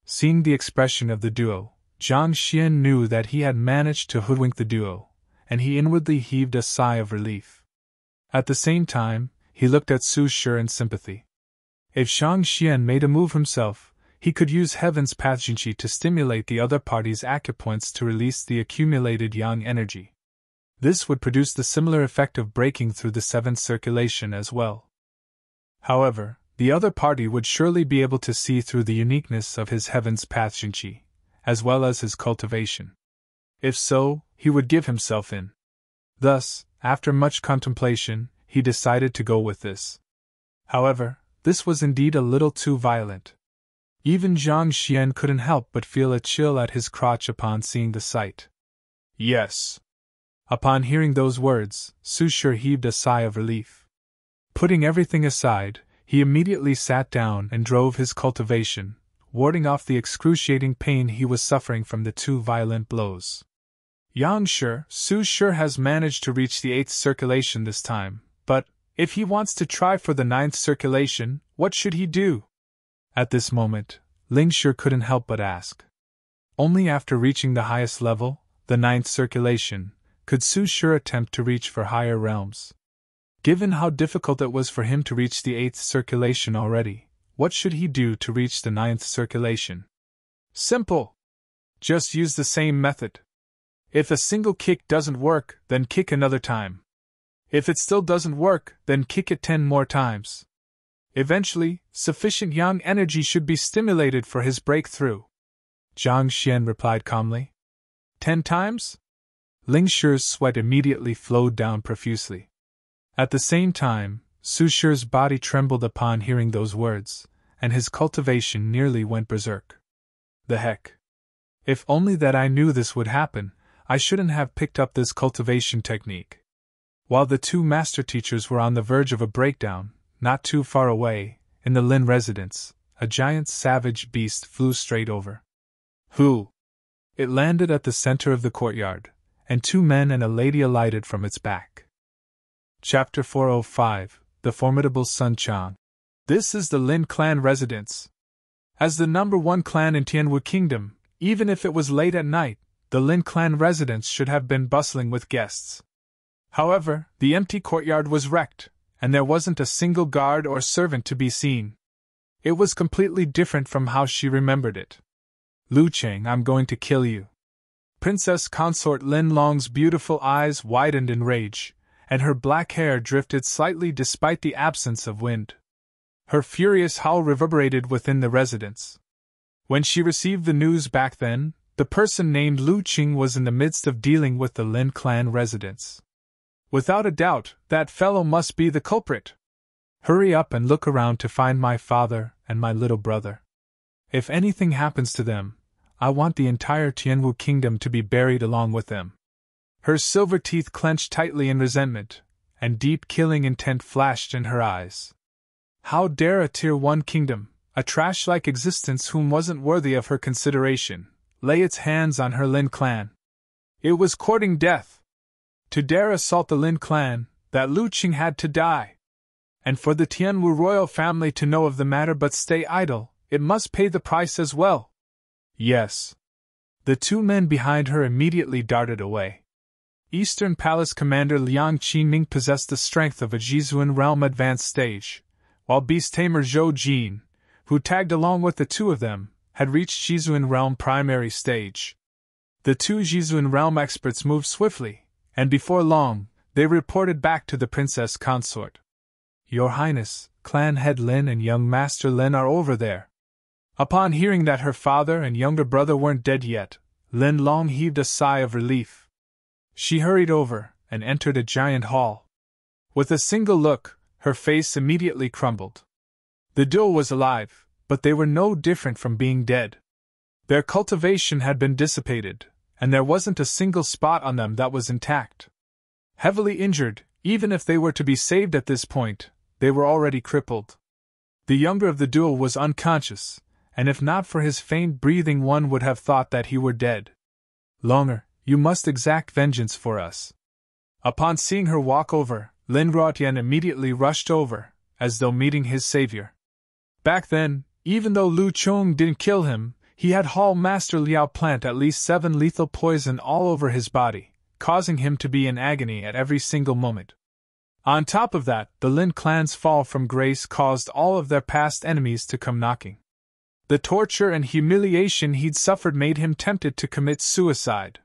Seeing the expression of the duo, Zhang Xian knew that he had managed to hoodwink the duo, and he inwardly heaved a sigh of relief. At the same time, he looked at Su Shi in sympathy. If Zhang Xian made a move himself, he could use Heaven's Path Jinqi to stimulate the other party's acupoints to release the accumulated yang energy. This would produce the similar effect of breaking through the seventh circulation as well. However, the other party would surely be able to see through the uniqueness of his Heaven's Path Jinqi, as well as his cultivation. If so, he would give himself in. Thus, after much contemplation, he decided to go with this. However, this was indeed a little too violent. Even Zhang Xian couldn't help but feel a chill at his crotch upon seeing the sight. Yes. Upon hearing those words, Su Shi heaved a sigh of relief. Putting everything aside, he immediately sat down and drove his cultivation, warding off the excruciating pain he was suffering from the two violent blows. Yang Shi, Su Shi has managed to reach the 8th circulation this time, but, if he wants to try for the 9th circulation, what should he do? At this moment, Ling Shi couldn't help but ask. Only after reaching the highest level, the 9th circulation, could Su Shi attempt to reach for higher realms. Given how difficult it was for him to reach the 8th circulation already, what should he do to reach the 9th circulation? Simple! Just use the same method. If a single kick doesn't work, then kick another time. If it still doesn't work, then kick it 10 more times. Eventually, sufficient yang energy should be stimulated for his breakthrough. Zhang Xian replied calmly. 10 times? Ling Shi's sweat immediately flowed down profusely. At the same time, Su Shi's body trembled upon hearing those words, and his cultivation nearly went berserk. The heck! If only that I knew this would happen, I shouldn't have picked up this cultivation technique. While the two master teachers were on the verge of a breakdown, not too far away, in the Lin residence, a giant savage beast flew straight over. Who? It landed at the center of the courtyard, and 2 men and a lady alighted from its back. Chapter 405, The Formidable Sun Chang. This is the Lin clan residence. As the #1 clan in Tianwu Kingdom, even if it was late at night, the Lin clan residence should have been bustling with guests. However, the empty courtyard was wrecked, and there wasn't a single guard or servant to be seen. It was completely different from how she remembered it. Lu Cheng, I'm going to kill you. Princess Consort Lin Long's beautiful eyes widened in rage, and her black hair drifted slightly despite the absence of wind. Her furious howl reverberated within the residence. When she received the news back then, the person named Lu Qing was in the midst of dealing with the Lin clan residence. Without a doubt, that fellow must be the culprit. Hurry up and look around to find my father and my little brother. If anything happens to them, I want the entire Tianwu kingdom to be buried along with them. Her silver teeth clenched tightly in resentment, and deep killing intent flashed in her eyes. How dare a Tier 1 kingdom, a trash-like existence whom wasn't worthy of her consideration, lay its hands on her Lin clan? It was courting death. To dare assault the Lin clan, that Lu Qing had to die. And for the Tianwu royal family to know of the matter but stay idle, it must pay the price as well. Yes. The 2 men behind her immediately darted away. Eastern Palace Commander Liang Qiming possessed the strength of a Jizuan realm advanced stage, while Beast Tamer Zhou Jin, who tagged along with the 2 of them, had reached Jizuan realm primary stage. The two Jizuan realm experts moved swiftly, and before long, they reported back to the princess consort. Your Highness, Clan Head Lin and young Master Lin are over there. Upon hearing that her father and younger brother weren't dead yet, Lin Long heaved a sigh of relief. She hurried over and entered a giant hall. With a single look, her face immediately crumbled. The duo was alive, but they were no different from being dead. Their cultivation had been dissipated, and there wasn't a single spot on them that was intact. Heavily injured, even if they were to be saved at this point, they were already crippled. The younger of the duo was unconscious, and if not for his faint breathing one would have thought that he were dead. Longer, you must exact vengeance for us. Upon seeing her walk over, Lin Ruotian immediately rushed over, as though meeting his savior. Back then, even though Lu Chong didn't kill him, he had Hall Master Liao plant at least 7 lethal poison all over his body, causing him to be in agony at every single moment. On top of that, the Lin clan's fall from grace caused all of their past enemies to come knocking. The torture and humiliation he'd suffered made him tempted to commit suicide.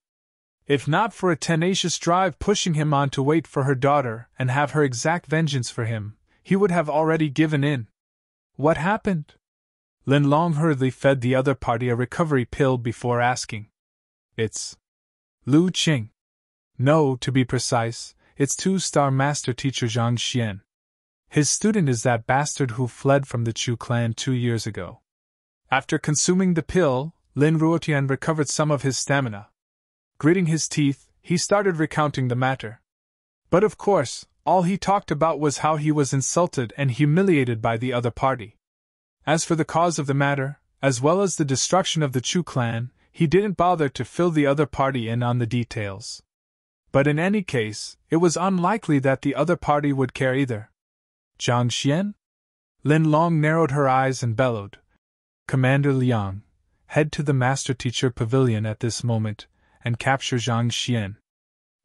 If not for a tenacious drive pushing him on to wait for her daughter and have her exact vengeance for him, he would have already given in. What happened? Lin Long hurriedly fed the other party a recovery pill before asking. It's Lu Qing. No, to be precise, it's 2-star master teacher Zhang Xian. His student is that bastard who fled from the Chu clan 2 years ago. After consuming the pill, Lin Ruotian recovered some of his stamina. Gritting his teeth, he started recounting the matter. But of course, all he talked about was how he was insulted and humiliated by the other party. As for the cause of the matter, as well as the destruction of the Chu clan, he didn't bother to fill the other party in on the details. But in any case, it was unlikely that the other party would care either. Zhang Xian? Lin Long narrowed her eyes and bellowed. Commander Liang, head to the Master Teacher Pavilion at this moment, and capture Zhang Xian.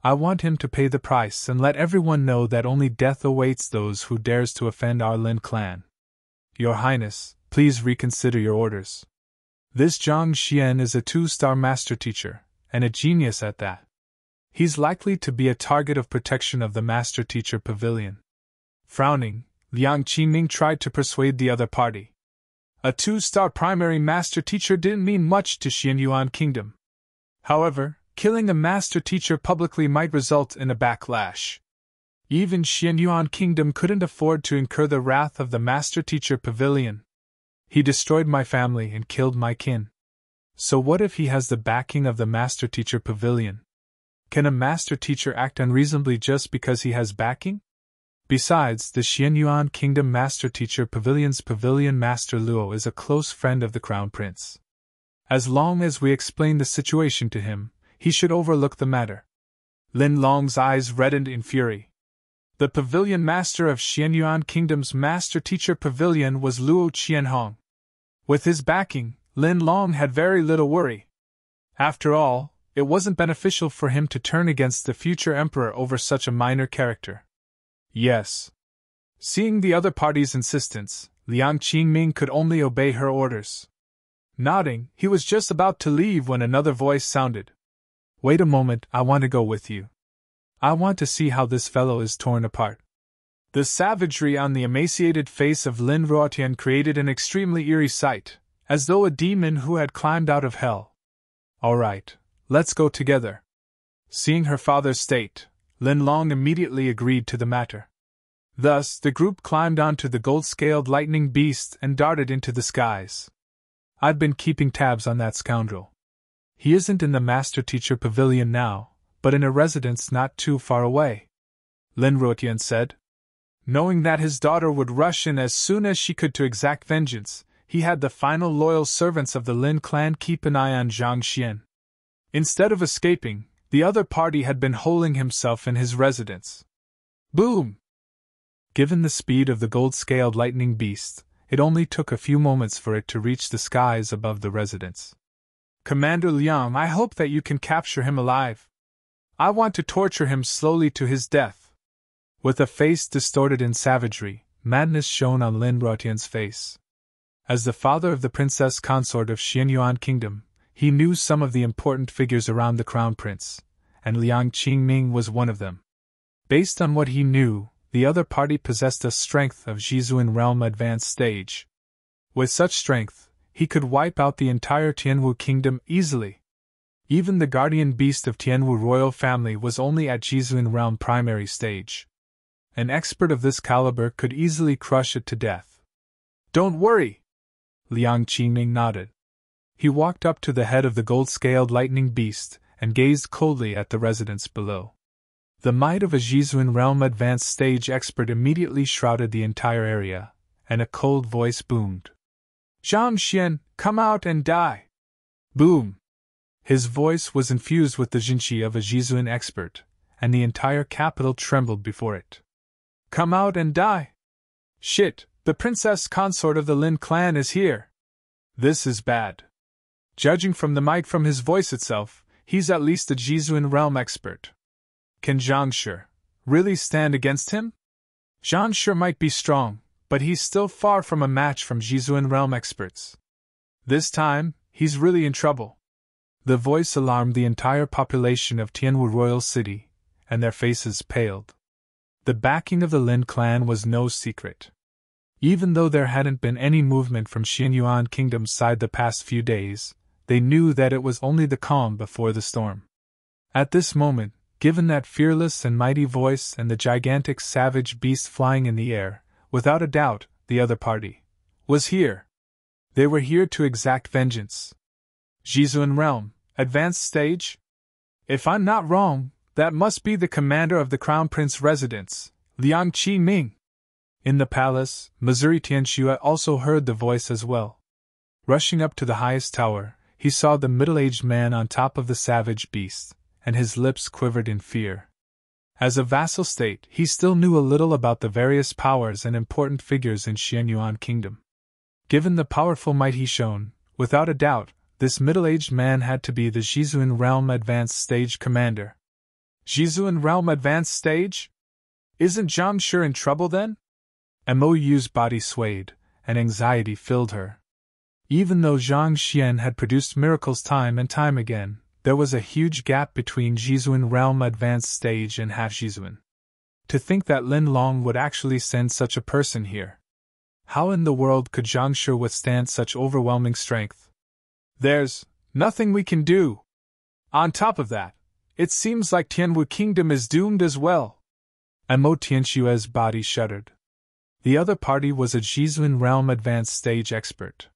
I want him to pay the price and let everyone know that only death awaits those who dares to offend our Lin clan. Your Highness, please reconsider your orders. This Zhang Xian is a 2-star master teacher, and a genius at that. He's likely to be a target of protection of the Master Teacher Pavilion. Frowning, Liang Qiming tried to persuade the other party. A 2-star primary master teacher didn't mean much to Xianyuan Kingdom. However, killing a master teacher publicly might result in a backlash. Even Xianyuan Kingdom couldn't afford to incur the wrath of the Master Teacher Pavilion. He destroyed my family and killed my kin. So what if he has the backing of the Master Teacher Pavilion? Can a master teacher act unreasonably just because he has backing? Besides, the Xianyuan Kingdom Master Teacher Pavilion's Pavilion Master Luo is a close friend of the Crown Prince. As long as we explain the situation to him, he should overlook the matter. Lin Long's eyes reddened in fury. The Pavilion Master of Xianyuan Kingdom's Master Teacher Pavilion was Luo Qianhong. With his backing, Lin Long had very little worry. After all, it wasn't beneficial for him to turn against the future emperor over such a minor character. Yes. Seeing the other party's insistence, Liang Qingming could only obey her orders. Nodding, he was just about to leave when another voice sounded. Wait a moment, I want to go with you. I want to see how this fellow is torn apart. The savagery on the emaciated face of Lin Ruotian created an extremely eerie sight, as though a demon who had climbed out of hell. All right, let's go together. Seeing her father's state, Lin Long immediately agreed to the matter. Thus, the group climbed onto the gold-scaled lightning beast and darted into the skies. I've been keeping tabs on that scoundrel. He isn't in the Master Teacher Pavilion now, but in a residence not too far away, Lin Ruotian said. Knowing that his daughter would rush in as soon as she could to exact vengeance, he had the final loyal servants of the Lin clan keep an eye on Zhang Xian. Instead of escaping, the other party had been holing himself in his residence. Boom! Given the speed of the gold-scaled lightning beast, it only took a few moments for it to reach the skies above the residence. Commander Liang, I hope that you can capture him alive. I want to torture him slowly to his death. With a face distorted in savagery, madness shone on Lin Ruotian's face. As the father of the princess consort of Xianyuan Kingdom, he knew some of the important figures around the crown prince, and Liang Qingming was one of them. Based on what he knew, the other party possessed a strength of Jizuan realm advanced stage. With such strength, he could wipe out the entire Tianwu kingdom easily. Even the guardian beast of Tianwu royal family was only at Jizuan realm primary stage. An expert of this caliber could easily crush it to death. Don't worry! Liang Qingming nodded. He walked up to the head of the gold-scaled lightning beast and gazed coldly at the residents below. The might of a Jizuan realm advanced stage expert immediately shrouded the entire area, and a cold voice boomed. Zhang Xian, come out and die! Boom! His voice was infused with the jinqi of a Jizuan expert, and the entire capital trembled before it. Come out and die! Shit, the princess consort of the Lin clan is here! This is bad. Judging from the might from his voice itself, he's at least a Jizuan realm expert. Can Zhang Shi really stand against him? Zhang Shi might be strong, but he's still far from a match from Jizuan realm experts. This time, he's really in trouble. The voice alarmed the entire population of Tianwu Royal City, and their faces paled. The backing of the Lin clan was no secret. Even though there hadn't been any movement from Xianyuan Kingdom's side the past few days, they knew that it was only the calm before the storm. At this moment, given that fearless and mighty voice and the gigantic savage beast flying in the air, without a doubt, the other party was here. They were here to exact vengeance. Jizuan realm, advanced stage? If I'm not wrong, that must be the commander of the Crown Prince residence, Liang Qingming. In the palace, Missouri Tianxue also heard the voice as well. Rushing up to the highest tower, he saw the middle-aged man on top of the savage beast, and his lips quivered in fear. As a vassal state, he still knew a little about the various powers and important figures in Xianyuan Kingdom. Given the powerful might he shown, without a doubt, this middle-aged man had to be the Jizuan Realm Advanced Stage commander. Jizuan Realm Advanced Stage? Isn't Zhang Shi in trouble then? Mouyu's body swayed, and anxiety filled her. Even though Zhang Xian had produced miracles time and time again, there was a huge gap between Jizuan Realm Advanced Stage and Half Jizuan. To think that Lin Long would actually send such a person here. How in the world could Zhang Shi withstand such overwhelming strength? There's nothing we can do. On top of that, it seems like Tianwu Kingdom is doomed as well. Mo Tianxue's body shuddered. The other party was a Jizuan Realm Advanced Stage expert.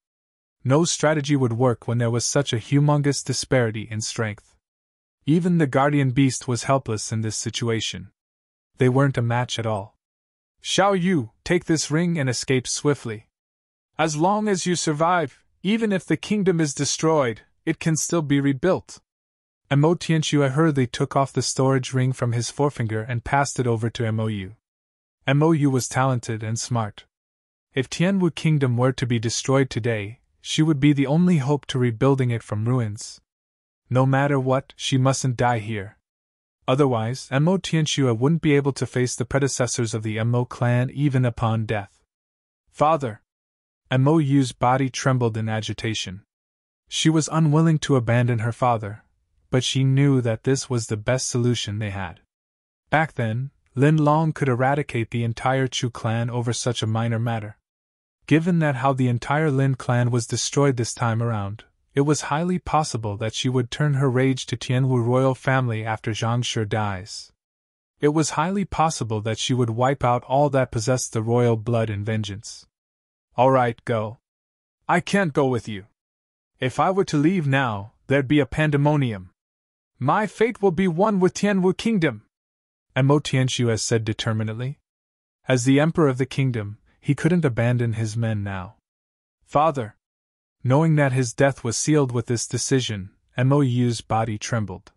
No strategy would work when there was such a humongous disparity in strength. Even the guardian beast was helpless in this situation. They weren't a match at all. Xiao Yu, take this ring and escape swiftly. As long as you survive, even if the kingdom is destroyed, it can still be rebuilt. Mo Tianxue hurriedly took off the storage ring from his forefinger and passed it over to Mou. Mou was talented and smart. If Tianwu Kingdom were to be destroyed today, she would be the only hope to rebuilding it from ruins. No matter what, she mustn't die here. Otherwise, Mo Tianxue wouldn't be able to face the predecessors of the Mo clan even upon death. Father! Mou's body trembled in agitation. She was unwilling to abandon her father, but she knew that this was the best solution they had. Back then, Lin Long could eradicate the entire Chu clan over such a minor matter. Given that how the entire Lin clan was destroyed this time around, it was highly possible that she would turn her rage to Tianwu royal family after Zhang Shi dies. It was highly possible that she would wipe out all that possessed the royal blood in vengeance. All right, go. I can't go with you. If I were to leave now, there'd be a pandemonium. My fate will be one with Tianwu Kingdom, Mo Tianxue said determinedly. As the emperor of the kingdom, he couldn't abandon his men now. Father! Knowing that his death was sealed with this decision, Mou's body trembled.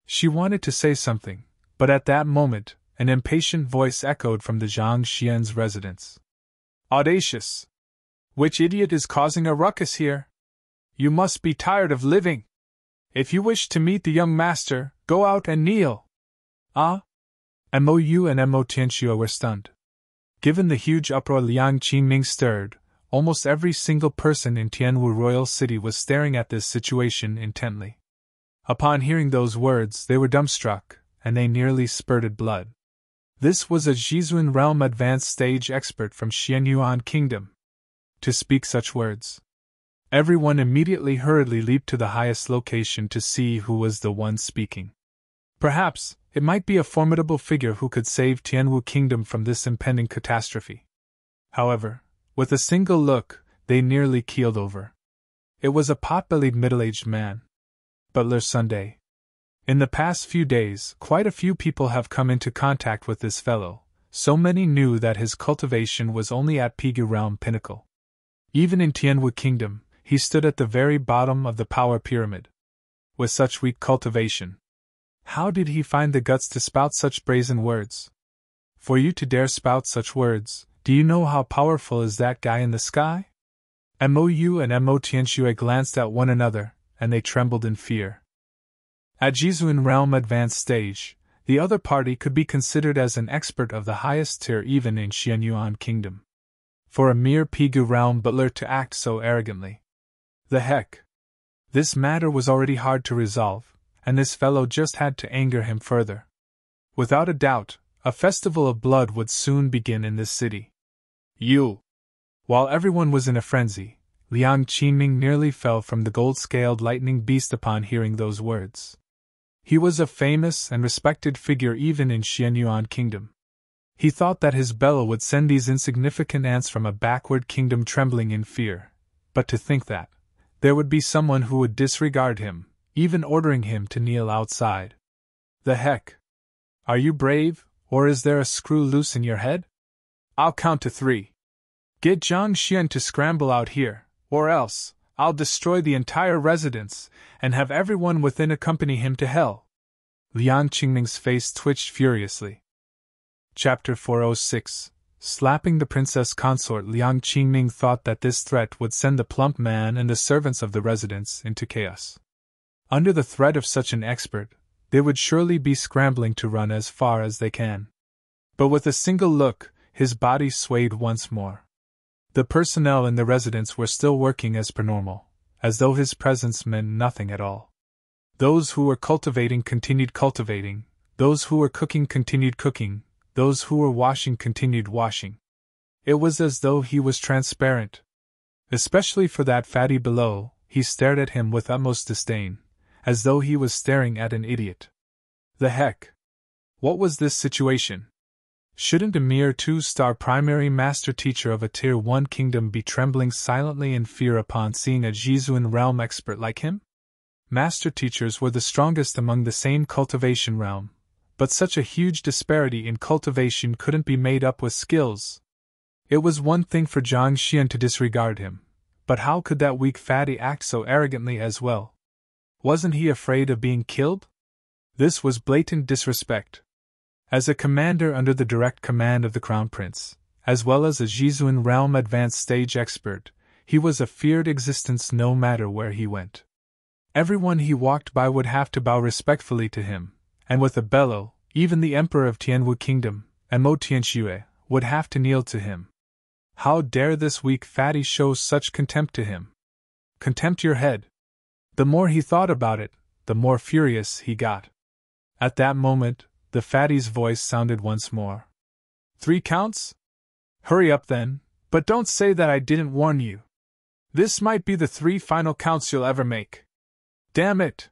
She wanted to say something, but at that moment, an impatient voice echoed from the Zhang Xian's residence. Audacious! Which idiot is causing a ruckus here? You must be tired of living. If you wish to meet the young master, go out and kneel. Ah? Mou and Mo Tianxue were stunned. Given the huge uproar Liang Qingming stirred, almost every single person in Tianwu Royal City was staring at this situation intently. Upon hearing those words, they were dumbstruck, and they nearly spurted blood. This was a Zhizun realm advanced stage expert from Xianyuan Kingdom. To speak such words. Everyone immediately hurriedly leaped to the highest location to see who was the one speaking. Perhaps, it might be a formidable figure who could save Tianwu Kingdom from this impending catastrophe. However, with a single look, they nearly keeled over. It was a pot-bellied middle-aged man. Butler Sunday. In the past few days, quite a few people have come into contact with this fellow, so many knew that his cultivation was only at Pigu realm pinnacle. Even in Tianwu Kingdom, he stood at the very bottom of the power pyramid. With such weak cultivation, how did he find the guts to spout such brazen words? For you to dare spout such words, do you know how powerful is that guy in the sky? Mou and Mo Tianxue glanced at one another, and they trembled in fear. At Zhizun realm advanced stage, the other party could be considered as an expert of the highest tier even in Xianyuan Kingdom. For a mere Pigu realm butler to act so arrogantly. The heck! This matter was already hard to resolve, and this fellow just had to anger him further. Without a doubt, a festival of blood would soon begin in this city. While everyone was in a frenzy, Liang Qingming nearly fell from the gold-scaled lightning beast upon hearing those words. He was a famous and respected figure even in Xianyuan Kingdom. He thought that his bellow would send these insignificant ants from a backward kingdom trembling in fear, but to think that there would be someone who would disregard him, even ordering him to kneel outside. The heck? Are you brave, or is there a screw loose in your head? I'll count to 3. Get Zhang Xian to scramble out here, or else I'll destroy the entire residence and have everyone within accompany him to hell. Liang Qingming's face twitched furiously. Chapter 406. Slapping the princess consort. Liang Qingming thought that this threat would send the plump man and the servants of the residence into chaos. Under the threat of such an expert, they would surely be scrambling to run as far as they can. But with a single look, his body swayed once more. The personnel in the residence were still working as per normal, as though his presence meant nothing at all. Those who were cultivating continued cultivating, those who were cooking continued cooking, those who were washing continued washing. It was as though he was transparent. Especially for that fatty below, he stared at him with utmost disdain, as though he was staring at an idiot. The heck? What was this situation? Shouldn't a mere 2-star primary master teacher of a Tier 1 kingdom be trembling silently in fear upon seeing a Zhizun realm expert like him? Master teachers were the strongest among the same cultivation realm, but such a huge disparity in cultivation couldn't be made up with skills. It was one thing for Zhang Xian to disregard him, but how could that weak fatty act so arrogantly as well? Wasn't he afraid of being killed? This was blatant disrespect. As a commander under the direct command of the Crown Prince, as well as a Zhizun realm advanced stage expert, he was a feared existence no matter where he went. Everyone he walked by would have to bow respectfully to him, and with a bellow, even the Emperor of Tianwu Kingdom, Mo Tianxue, would have to kneel to him. How dare this weak fatty show such contempt to him? Contempt your head. The more he thought about it, the more furious he got. At that moment, the fatty's voice sounded once more. 3 counts? Hurry up then, but don't say that I didn't warn you. This might be the 3 final counts you'll ever make. Damn it!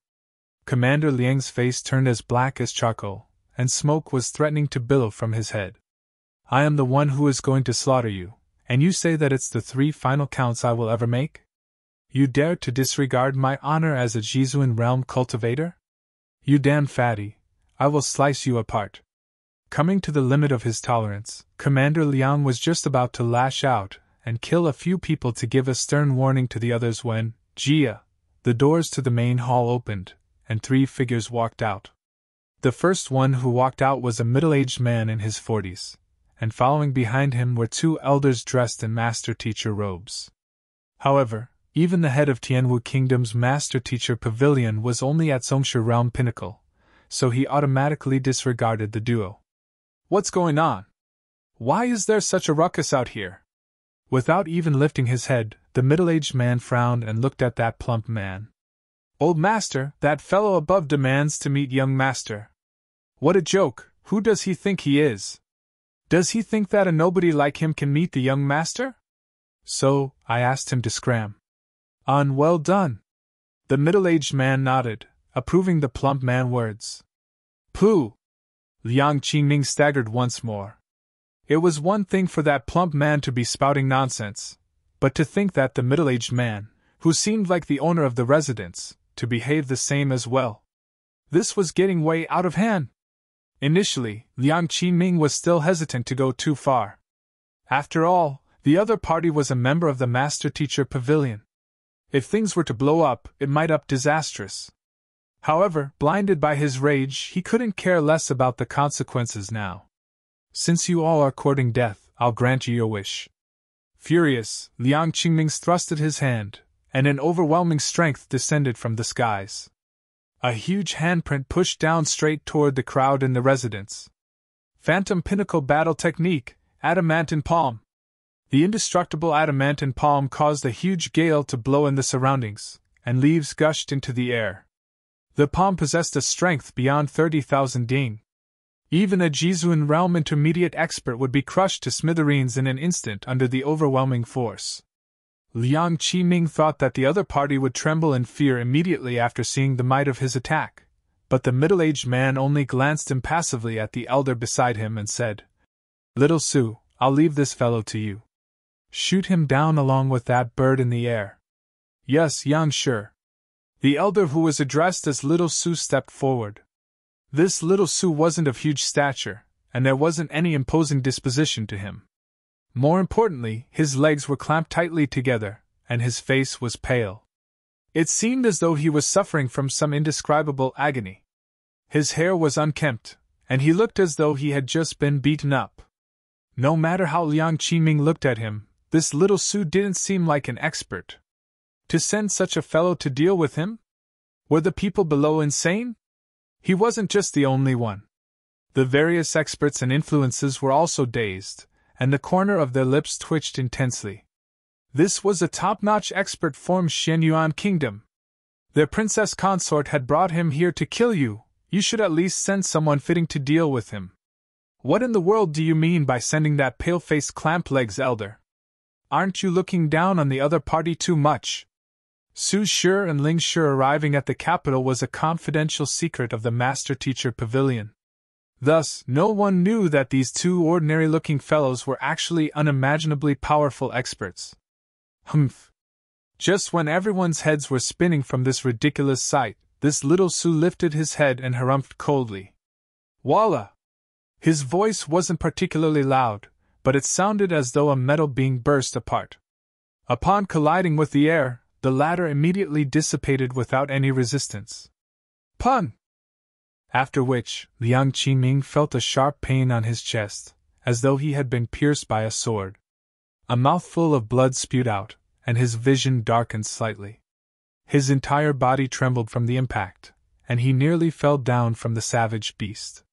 Commander Liang's face turned as black as charcoal, and smoke was threatening to billow from his head. I am the one who is going to slaughter you, and you say that it's the 3 final counts I will ever make? You dare to disregard my honor as a Zhizun realm cultivator? You damn fatty, I will slice you apart. Coming to the limit of his tolerance, Commander Liang was just about to lash out and kill a few people to give a stern warning to the others when, Jia, the doors to the main hall opened, and 3 figures walked out. The first one who walked out was a middle-aged man in his 40s, and following behind him were 2 elders dressed in master teacher robes. However, even the head of Tianwu Kingdom's master teacher pavilion was only at Zongshe realm pinnacle, so he automatically disregarded the duo. What's going on? Why is there such a ruckus out here? Without even lifting his head, the middle-aged man frowned and looked at that plump man. Old master, that fellow above demands to meet young master. What a joke, who does he think he is? Does he think that a nobody like him can meet the young master? So, I asked him to scram. Well done. The middle-aged man nodded, approving the plump man's words. Pooh! Liang Qingming staggered once more. It was one thing for that plump man to be spouting nonsense, but to think that the middle-aged man, who seemed like the owner of the residence, to behave the same as well. This was getting way out of hand. Initially, Liang Qingming was still hesitant to go too far. After all, the other party was a member of the Master-Teacher Pavilion. If things were to blow up, it might up disastrous. However, blinded by his rage, he couldn't care less about the consequences now. Since you all are courting death, I'll grant you your wish. Furious, Liang Qingming thrusted his hand, and an overwhelming strength descended from the skies. A huge handprint pushed down straight toward the crowd in the residence. Phantom Pinnacle Battle Technique, Adamantine Palm. The indestructible adamantine palm caused a huge gale to blow in the surroundings, and leaves gushed into the air. The palm possessed a strength beyond 30,000 ding. Even a Jizuan realm intermediate expert would be crushed to smithereens in an instant under the overwhelming force. Liang Qiming thought that the other party would tremble in fear immediately after seeing the might of his attack, but the middle-aged man only glanced impassively at the elder beside him and said, "Little Su, I'll leave this fellow to you. Shoot him down along with that bird in the air." "Yes, Yang Shi." The elder who was addressed as Little Su stepped forward. This Little Su wasn't of huge stature, and there wasn't any imposing disposition to him. More importantly, his legs were clamped tightly together, and his face was pale. It seemed as though he was suffering from some indescribable agony. His hair was unkempt, and he looked as though he had just been beaten up. No matter how Liang Qiming looked at him, this Little Su didn't seem like an expert. To send such a fellow to deal with him? Were the people below insane? He wasn't just the only one. The various experts and influences were also dazed, and the corner of their lips twitched intensely. This was a top-notch expert from Xianyuan Kingdom. Their princess consort had brought him here to kill you. You should at least send someone fitting to deal with him. What in the world do you mean by sending that pale-faced clamp-legs elder? Aren't you looking down on the other party too much? Su Shi and Ling Shi arriving at the capital was a confidential secret of the Master-Teacher Pavilion. Thus, no one knew that these two ordinary-looking fellows were actually unimaginably powerful experts. Humph! Just when everyone's heads were spinning from this ridiculous sight, this Little Su lifted his head and harumphed coldly. "Walla!" His voice wasn't particularly loud, but it sounded as though a metal being burst apart. Upon colliding with the air, the latter immediately dissipated without any resistance. Pun! After which, Liang Qiming felt a sharp pain on his chest, as though he had been pierced by a sword. A mouthful of blood spewed out, and his vision darkened slightly. His entire body trembled from the impact, and he nearly fell down from the savage beast.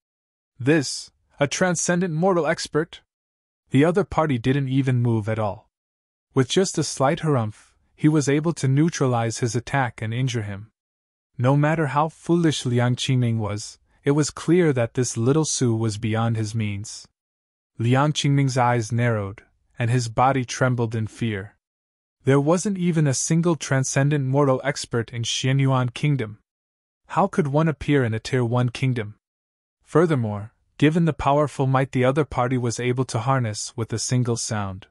This, a transcendent mortal expert? The other party didn't even move at all. With just a slight harumph, he was able to neutralize his attack and injure him. No matter how foolish Liang Qingming was, it was clear that this Little Su was beyond his means. Liang Qingming's eyes narrowed, and his body trembled in fear. There wasn't even a single transcendent mortal expert in Xianyuan Kingdom. How could one appear in a Tier 1 kingdom? Furthermore, given the powerful might the other party was able to harness with a single sound.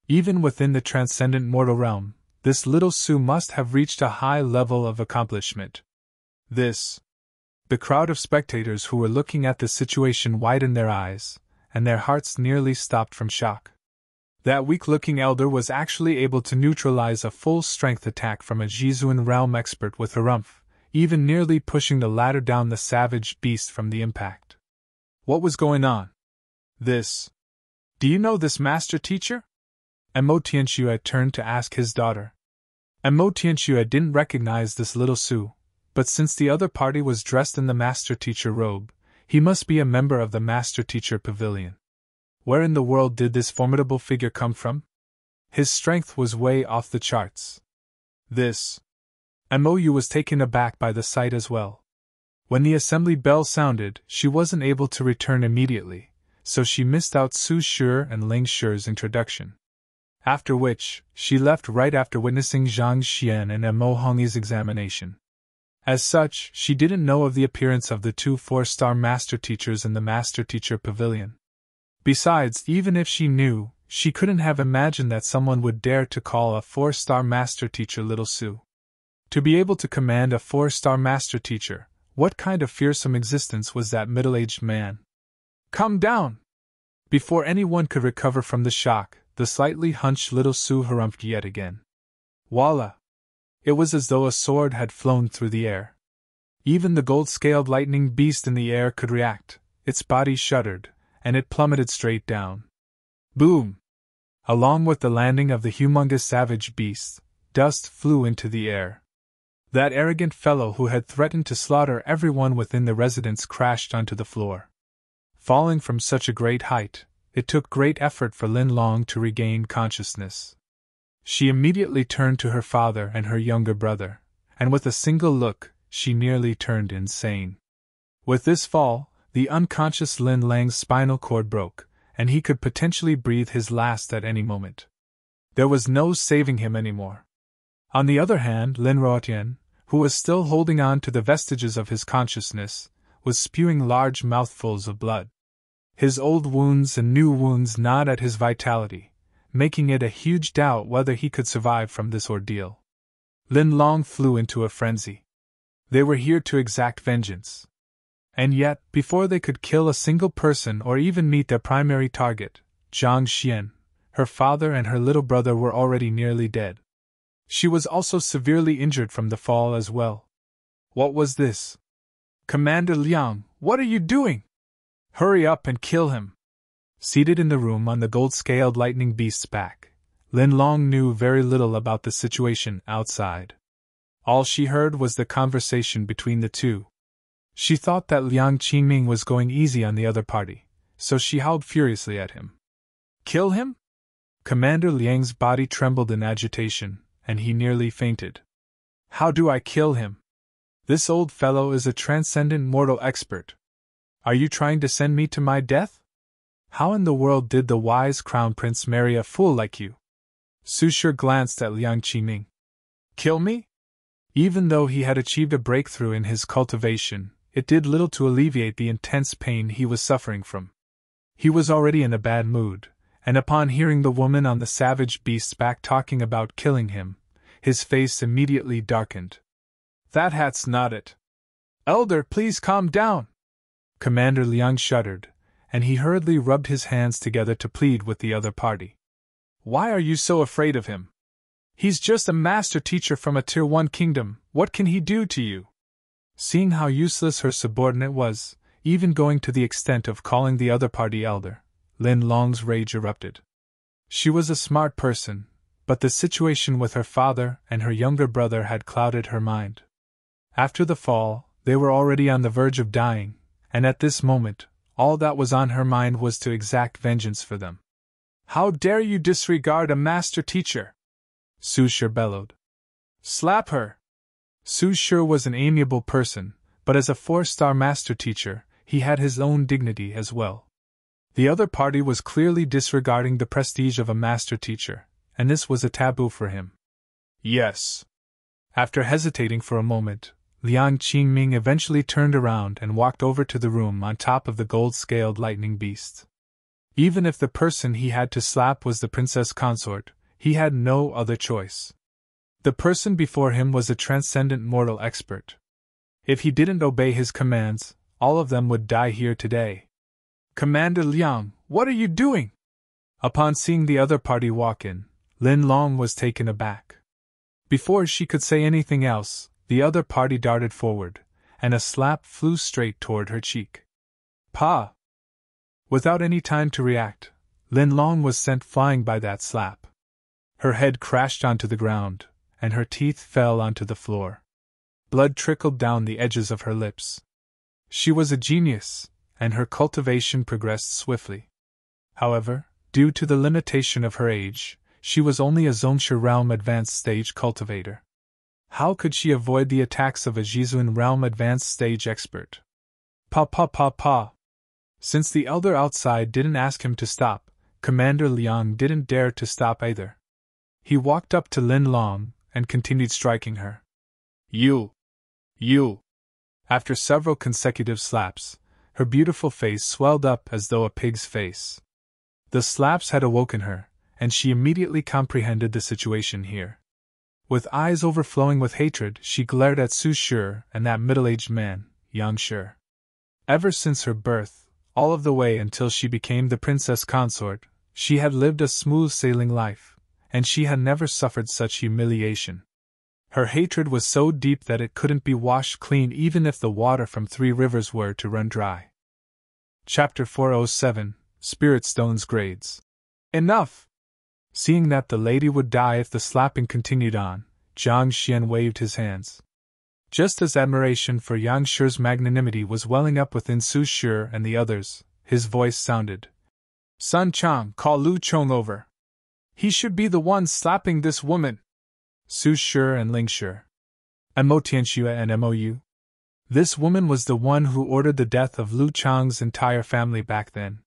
Even within the transcendent mortal realm, this Little Su must have reached a high level of accomplishment. The crowd of spectators who were looking at the situation widened their eyes, and their hearts nearly stopped from shock. That weak-looking elder was actually able to neutralize a full-strength attack from a Jizuan realm expert with harumph, even nearly pushing the latter down the savage beast from the impact. What was going on? Do you know this master teacher? Mo Tianxue turned to ask his daughter. Mo Tianxue didn't recognize this Little Su, but since the other party was dressed in the master-teacher robe, he must be a member of the Master-Teacher Pavilion. Where in the world did this formidable figure come from? His strength was way off the charts. This MOU was taken aback by the sight as well. When the assembly bell sounded, she wasn't able to return immediately, so she missed out Su Shi and Ling Shi's introduction. After which, she left right after witnessing Zhang Xian and Mo Hongyi's examination. As such, she didn't know of the appearance of the two 4-star master teachers in the master teacher pavilion. Besides, even if she knew, she couldn't have imagined that someone would dare to call a 4-star master teacher Little Su. To be able to command a 4-star master teacher, what kind of fearsome existence was that middle-aged man? Calm down! Before anyone could recover from the shock, the slightly hunched Little Su harumphed yet again. Voila! It was as though a sword had flown through the air. Even the gold-scaled lightning beast in the air could react. Its body shuddered, and it plummeted straight down. Boom! Along with the landing of the humongous savage beast, dust flew into the air. That arrogant fellow who had threatened to slaughter everyone within the residence crashed onto the floor. Falling from such a great height, it took great effort for Lin Long to regain consciousness. She immediately turned to her father and her younger brother, and with a single look, she nearly turned insane. With this fall, the unconscious Lin Lang's spinal cord broke, and he could potentially breathe his last at any moment. There was no saving him anymore. On the other hand, Lin Ruotian, who was still holding on to the vestiges of his consciousness, was spewing large mouthfuls of blood. His old wounds and new wounds gnawed at his vitality, making it a huge doubt whether he could survive from this ordeal. Lin Long flew into a frenzy. They were here to exact vengeance. And yet, before they could kill a single person or even meet their primary target, Zhang Xian, her father and her little brother were already nearly dead. She was also severely injured from the fall as well. What was this? Commander Liang, what are you doing? Hurry up and kill him! Seated in the room on the gold-scaled lightning beast's back, Lin Long knew very little about the situation outside. All she heard was the conversation between the two. She thought that Liang Qingming was going easy on the other party, so she howled furiously at him. Kill him? Commander Liang's body trembled in agitation, and he nearly fainted. How do I kill him? This old fellow is a transcendent mortal expert. Are you trying to send me to my death? How in the world did the wise crown prince marry a fool like you? Su Shi glanced at Liang Qingming. Kill me? Even though he had achieved a breakthrough in his cultivation, it did little to alleviate the intense pain he was suffering from. He was already in a bad mood, and upon hearing the woman on the savage beast's back talking about killing him, his face immediately darkened. That hat's not it. Elder, please calm down! Commander Liang shuddered, and he hurriedly rubbed his hands together to plead with the other party. Why are you so afraid of him? He's just a master teacher from a Tier 1 kingdom, what can he do to you? Seeing how useless her subordinate was, even going to the extent of calling the other party elder, Lin Long's rage erupted. She was a smart person, but the situation with her father and her younger brother had clouded her mind. After the fall, they were already on the verge of dying, and at this moment, all that was on her mind was to exact vengeance for them. How dare you disregard a master teacher? Su Shi bellowed. Slap her! Su Shi was an amiable person, but as a 4-star master teacher, he had his own dignity as well. The other party was clearly disregarding the prestige of a master teacher, and this was a taboo for him. Yes. After hesitating for a moment, Liang Qingming eventually turned around and walked over to the room on top of the gold-scaled lightning beast. Even if the person he had to slap was the princess consort, he had no other choice. The person before him was a transcendent mortal expert. If he didn't obey his commands, all of them would die here today. Commander Liang, what are you doing? Upon seeing the other party walk in, Lin Long was taken aback. Before she could say anything else, the other party darted forward, and a slap flew straight toward her cheek. Pa! Without any time to react, Lin Long was sent flying by that slap. Her head crashed onto the ground, and her teeth fell onto the floor. Blood trickled down the edges of her lips. She was a genius, and her cultivation progressed swiftly. However, due to the limitation of her age, she was only a Zhongshu realm advanced stage cultivator. How could she avoid the attacks of a Jizuan realm advanced stage expert? Pa. Since the elder outside didn't ask him to stop, Commander Liang didn't dare to stop either. He walked up to Lin Long and continued striking her. You! After several consecutive slaps, her beautiful face swelled up as though a pig's face. The slaps had awoken her, and she immediately comprehended the situation here. With eyes overflowing with hatred, she glared at Su Shi and that middle-aged man, Yang Shi. Ever since her birth, all of the way until she became the princess consort, she had lived a smooth-sailing life, and she had never suffered such humiliation. Her hatred was so deep that it couldn't be washed clean even if the water from 3 rivers were to run dry. Chapter 407, Spirit Stones Grades. Enough! Seeing that the lady would die if the slapping continued on, Jiang Xian waved his hands. Just as admiration for Yang Shi's magnanimity was welling up within Su Shi and the others, his voice sounded. Sun Chang, call Lu Chong over. He should be the one slapping this woman. Su Shi and Ling Shi. Mo Tianxue and Mou. This woman was the one who ordered the death of Lu Chang's entire family back then.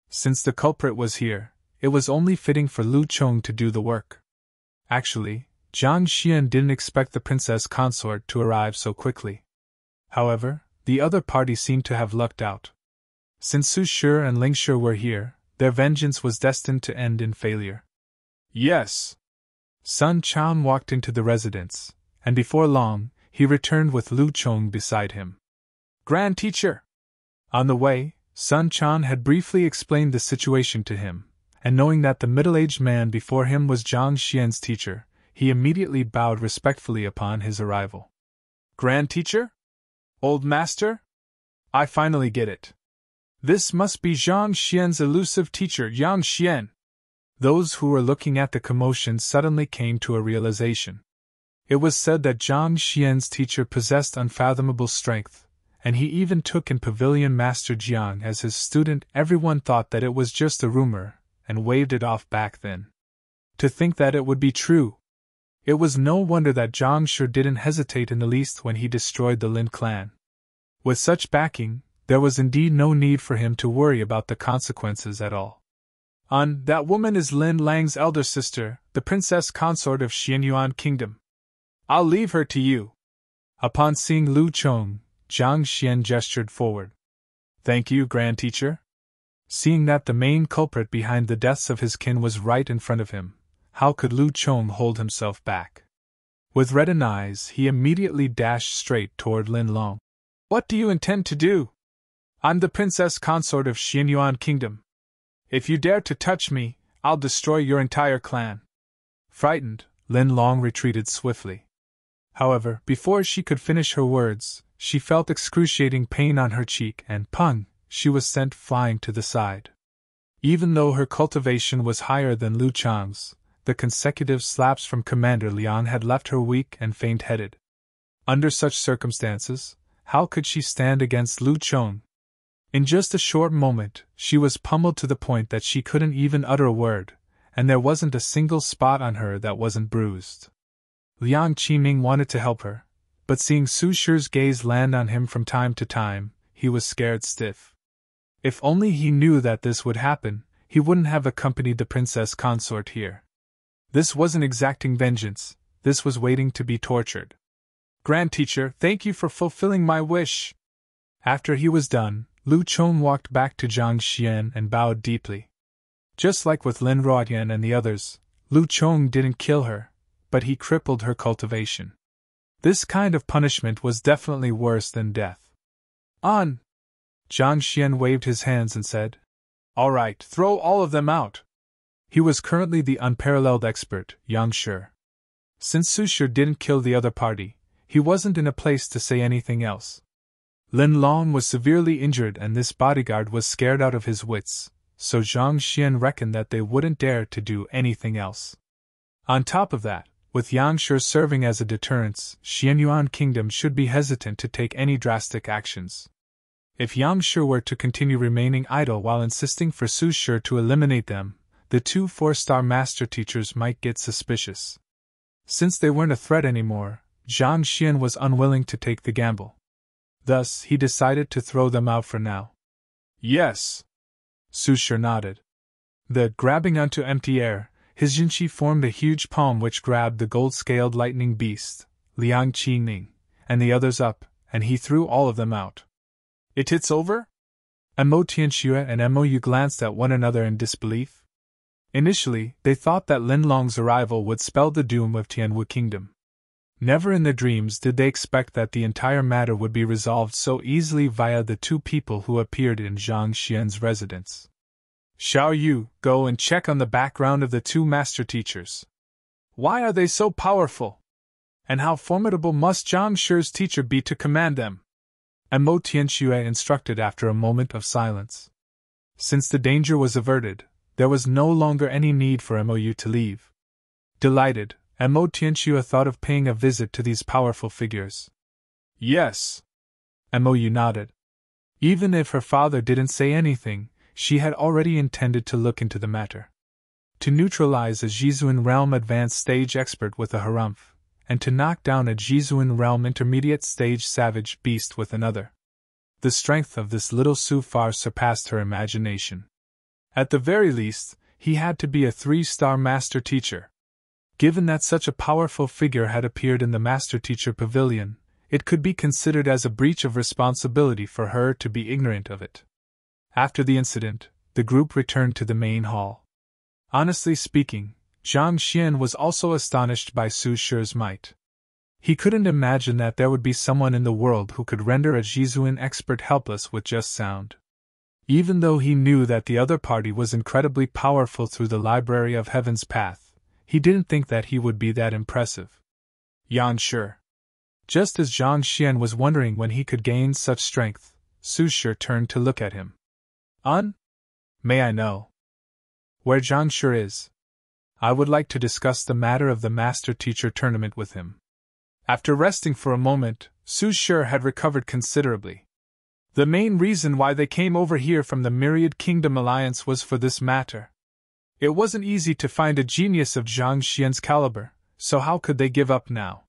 Since the culprit was here, it was only fitting for Lu Chong to do the work. Actually, Jiang Xian didn't expect the princess consort to arrive so quickly. However, the other party seemed to have lucked out. Since Su Shi and Ling Shi were here, their vengeance was destined to end in failure. Yes! Sun Quan walked into the residence, and before long, he returned with Lu Chong beside him. Grand Teacher! On the way, Sun Quan had briefly explained the situation to him, and knowing that the middle-aged man before him was Jiang Xian's teacher, he immediately bowed respectfully upon his arrival. Grand Teacher? Old Master? I finally get it. This must be Jiang Xian's elusive teacher, Yang Xian. Those who were looking at the commotion suddenly came to a realization. It was said that Jiang Xian's teacher possessed unfathomable strength, and he even took in Pavilion Master Jiang as his student. Everyone thought that it was just a rumor, and waved it off back then. To think that it would be true! It was no wonder that Jiang Shi didn't hesitate in the least when he destroyed the Lin clan. With such backing, there was indeed no need for him to worry about the consequences at all. That woman is Lin Lang's elder sister, the princess consort of Xianyuan Kingdom. I'll leave her to you. Upon seeing Lu Chong, Jiang Xian gestured forward. Thank you, Grand Teacher. Seeing that the main culprit behind the deaths of his kin was right in front of him, how could Lu Chong hold himself back? With reddened eyes, he immediately dashed straight toward Lin Long. What do you intend to do? I'm the princess consort of Xianyuan Kingdom. If you dare to touch me, I'll destroy your entire clan. Frightened, Lin Long retreated swiftly. However, before she could finish her words, she felt excruciating pain on her cheek and, pung, she was sent flying to the side. Even though her cultivation was higher than Lu Chang's, the consecutive slaps from Commander Liang had left her weak and faint-headed. Under such circumstances, how could she stand against Lu Chong? In just a short moment, she was pummeled to the point that she couldn't even utter a word, and there wasn't a single spot on her that wasn't bruised. Liang Qiming wanted to help her, but seeing Su Shi's gaze land on him from time to time, he was scared stiff. If only he knew that this would happen, he wouldn't have accompanied the princess consort here. This wasn't exacting vengeance, this was waiting to be tortured. Grand Teacher, thank you for fulfilling my wish. After he was done, Lu Chong walked back to Jiang Xian and bowed deeply. Just like with Lin Ruotian and the others, Lu Chong didn't kill her, but he crippled her cultivation. This kind of punishment was definitely worse than death. On! Jiang Xian waved his hands and said, All right, throw all of them out. He was currently the unparalleled expert, Yang Shi. Since Su Shi didn't kill the other party, he wasn't in a place to say anything else. Lin Long was severely injured and this bodyguard was scared out of his wits, so Jiang Xian reckoned that they wouldn't dare to do anything else. On top of that, with Yang Shi serving as a deterrence, Xianyuan Kingdom should be hesitant to take any drastic actions. If Yang Shi were to continue remaining idle while insisting for Su Shi to eliminate them, the two 4-star master teachers might get suspicious. Since they weren't a threat anymore, Zhang Xian was unwilling to take the gamble. Thus, he decided to throw them out for now. Yes. Su Shi nodded. Grabbing onto empty air, his Yunqi formed a huge palm which grabbed the gold-scaled lightning beast, Liang Qi-ning, and the others up, and he threw all of them out. It's over? Mo Tianxue and Mo Yu glanced at one another in disbelief. Initially, they thought that Lin Long's arrival would spell the doom of Tianwu Kingdom. Never in their dreams did they expect that the entire matter would be resolved so easily via the two people who appeared in Zhang Xian's residence. Xiao Yu, go and check on the background of the two master teachers. Why are they so powerful? And how formidable must Zhang Shi's teacher be to command them? Mo Tianxue instructed after a moment of silence. Since the danger was averted, there was no longer any need for Mo Yu to leave. Delighted, Mo Tianxue thought of paying a visit to these powerful figures. Yes. Mo Yu nodded. Even if her father didn't say anything, she had already intended to look into the matter. To neutralize a Jizuan realm advanced stage expert with a harumph, and to knock down a Jizuan realm intermediate stage savage beast with another. The strength of this little Su far surpassed her imagination. At the very least, he had to be a 3-star master teacher. Given that such a powerful figure had appeared in the master teacher pavilion, it could be considered as a breach of responsibility for her to be ignorant of it. After the incident, the group returned to the main hall. Honestly speaking, Zhang Xian was also astonished by Su Shi's might. He couldn't imagine that there would be someone in the world who could render a Jizuan expert helpless with just sound. Even though he knew that the other party was incredibly powerful through the Library of Heaven's Path, he didn't think that he would be that impressive. Yan Shi. Just as Zhang Xian was wondering when he could gain such strength, Su Shi turned to look at him. May I know where Zhang Shi is? I would like to discuss the matter of the master-teacher tournament with him. After resting for a moment, Su Shi had recovered considerably. The main reason why they came over here from the Myriad Kingdom Alliance was for this matter. It wasn't easy to find a genius of Zhang Xian's caliber, so how could they give up now?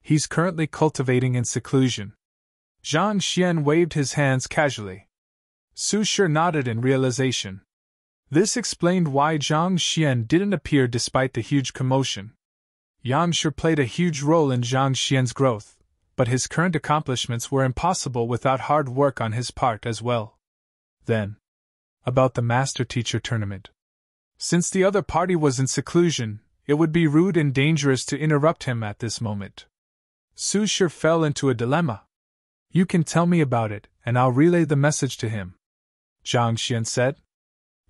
He's currently cultivating in seclusion. Zhang Xian waved his hands casually. Su Shi nodded in realization. This explained why Zhang Xian didn't appear despite the huge commotion. Yang Shi played a huge role in Zhang Xian's growth, but his current accomplishments were impossible without hard work on his part as well. Then, about the master-teacher tournament. Since the other party was in seclusion, it would be rude and dangerous to interrupt him at this moment. Su Shi fell into a dilemma. You can tell me about it, and I'll relay the message to him, Zhang Xian said.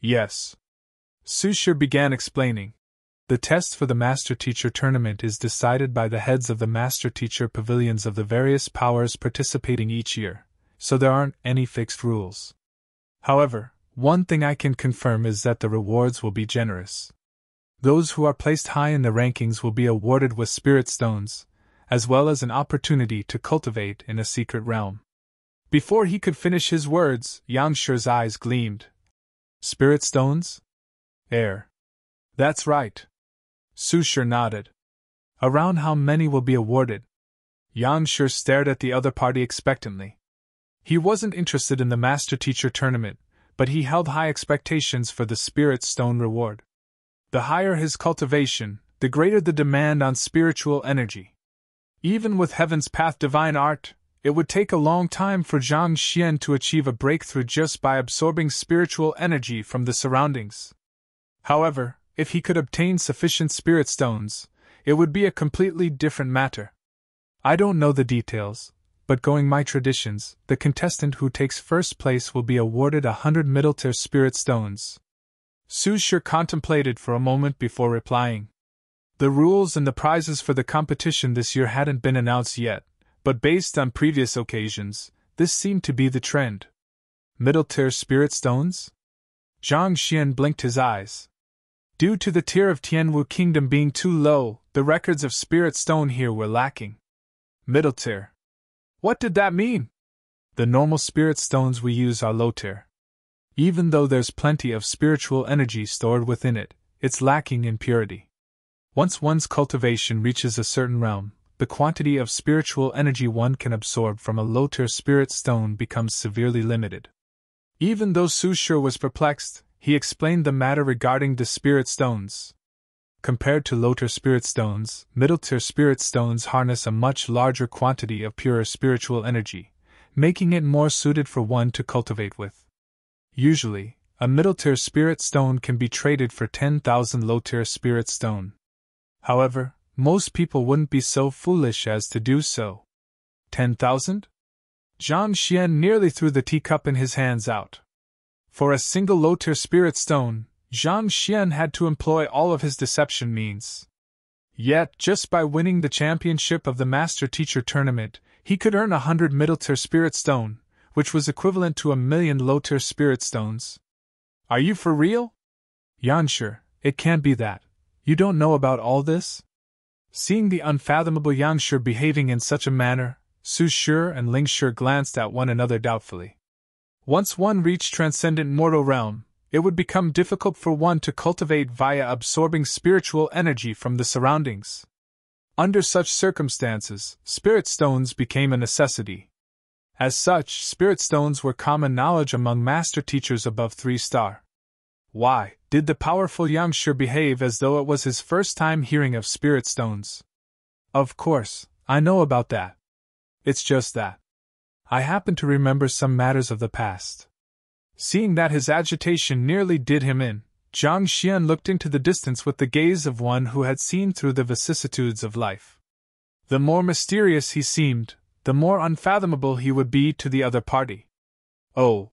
Yes. Su Shi began explaining. The test for the master-teacher tournament is decided by the heads of the master-teacher pavilions of the various powers participating each year, so there aren't any fixed rules. However, one thing I can confirm is that the rewards will be generous. Those who are placed high in the rankings will be awarded with spirit stones, as well as an opportunity to cultivate in a secret realm. Before he could finish his words, Yang Shi's eyes gleamed. Spirit stones? That's right. Su Shi nodded. Around how many will be awarded? Yang Shi stared at the other party expectantly. He wasn't interested in the master-teacher tournament, but he held high expectations for the spirit stone reward. The higher his cultivation, the greater the demand on spiritual energy. Even with Heaven's Path divine art, it would take a long time for Zhang Xian to achieve a breakthrough just by absorbing spiritual energy from the surroundings. However, if he could obtain sufficient spirit stones, it would be a completely different matter. I don't know the details, but going my traditions, the contestant who takes first place will be awarded 100 middle-tier spirit stones. Su Shi contemplated for a moment before replying. The rules and the prizes for the competition this year hadn't been announced yet, but based on previous occasions, this seemed to be the trend. Middle-tier spirit stones? Zhang Xian blinked his eyes. Due to the tier of Tianwu Kingdom being too low, the records of spirit stone here were lacking. Middle tier. What did that mean? The normal spirit stones we use are low tier. Even though there's plenty of spiritual energy stored within it, it's lacking in purity. Once one's cultivation reaches a certain realm, the quantity of spiritual energy one can absorb from a low-tier spirit stone becomes severely limited. Even though Su Shi was perplexed, he explained the matter regarding the spirit stones. Compared to low-tier spirit stones, middle-tier spirit stones harness a much larger quantity of pure spiritual energy, making it more suited for one to cultivate with. Usually, a middle-tier spirit stone can be traded for 10,000 low-tier spirit stone. However, most people wouldn't be so foolish as to do so. 10,000? Zhang Xian nearly threw the teacup in his hands out. For a single low-tier spirit stone, Zhang Xian had to employ all of his deception means. Yet, just by winning the championship of the Master Teacher Tournament, he could earn 100 middle-tier spirit stone, which was equivalent to 1,000,000 low-tier spirit stones. Are you for real? Yanshi, it can't be that. You don't know about all this? Seeing the unfathomable Yanshi behaving in such a manner, Su Shi and Ling Shi glanced at one another doubtfully. Once one reached transcendent mortal realm, it would become difficult for one to cultivate via absorbing spiritual energy from the surroundings. Under such circumstances, spirit stones became a necessity. As such, spirit stones were common knowledge among master teachers above 3-star. Why did the powerful Yanshi behave as though it was his first time hearing of spirit stones? Of course, I know about that. It's just that I happen to remember some matters of the past. Seeing that his agitation nearly did him in, Zhang Xian looked into the distance with the gaze of one who had seen through the vicissitudes of life. The more mysterious he seemed, the more unfathomable he would be to the other party. Oh!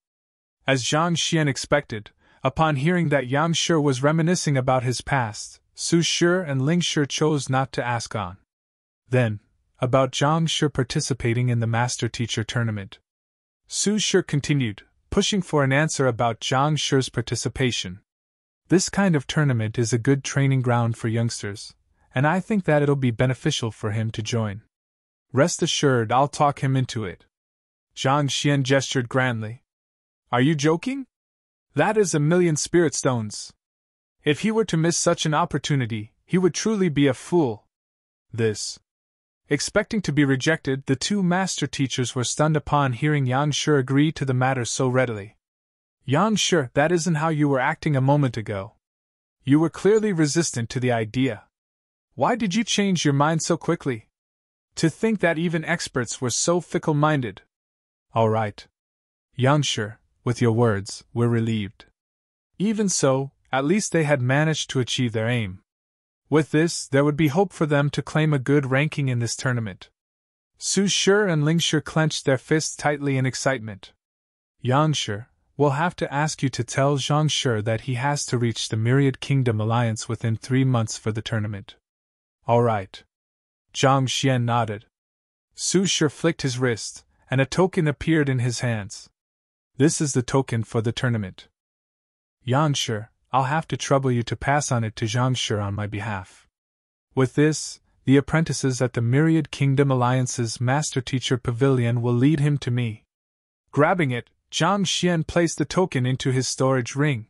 As Zhang Xian expected, upon hearing that Yang Shi was reminiscing about his past, Su Shi and Ling Shi chose not to ask on. Then, about Zhang Shi participating in the Master Teacher Tournament. Su Shi continued, pushing for an answer about Zhang Shi's participation. This kind of tournament is a good training ground for youngsters, and I think that it'll be beneficial for him to join. Rest assured I'll talk him into it. Zhang Xian gestured grandly. Are you joking? That is 1,000,000 spirit stones. If he were to miss such an opportunity, he would truly be a fool. This. Expecting to be rejected, the two master teachers were stunned upon hearing Yang Shi agree to the matter so readily. Yang Shi, that isn't how you were acting a moment ago. You were clearly resistant to the idea. Why did you change your mind so quickly? To think that even experts were so fickle-minded. All right. Yang Shi, with your words, we're relieved. Even so, at least they had managed to achieve their aim. With this, there would be hope for them to claim a good ranking in this tournament. Su Shi and Ling Shi clenched their fists tightly in excitement. Yang Shi, we'll have to ask you to tell Zhang Shi that he has to reach the Myriad Kingdom Alliance within 3 months for the tournament. All right. Zhang Xian nodded. Su Shi flicked his wrist, and a token appeared in his hands. This is the token for the tournament. Yang Shi, I'll have to trouble you to pass on it to Zhang Shi on my behalf. With this, the apprentices at the Myriad Kingdom Alliance's Master Teacher Pavilion will lead him to me. Grabbing it, Zhang Xian placed the token into his storage ring.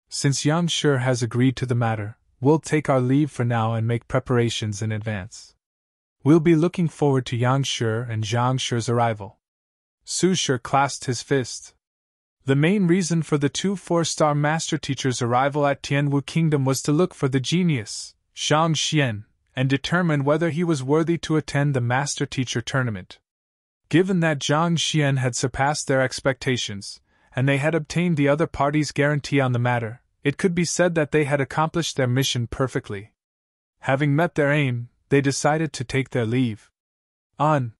Since Yang Shi has agreed to the matter, we'll take our leave for now and make preparations in advance. We'll be looking forward to Yang Shi and Zhang Shi's arrival. Su Shi clasped his fist. The main reason for the 2 4-star master teachers' arrival at Tianwu Kingdom was to look for the genius, Zhang Xian, and determine whether he was worthy to attend the Master Teacher Tournament. Given that Zhang Xian had surpassed their expectations, and they had obtained the other party's guarantee on the matter, it could be said that they had accomplished their mission perfectly. Having met their aim, they decided to take their leave. On.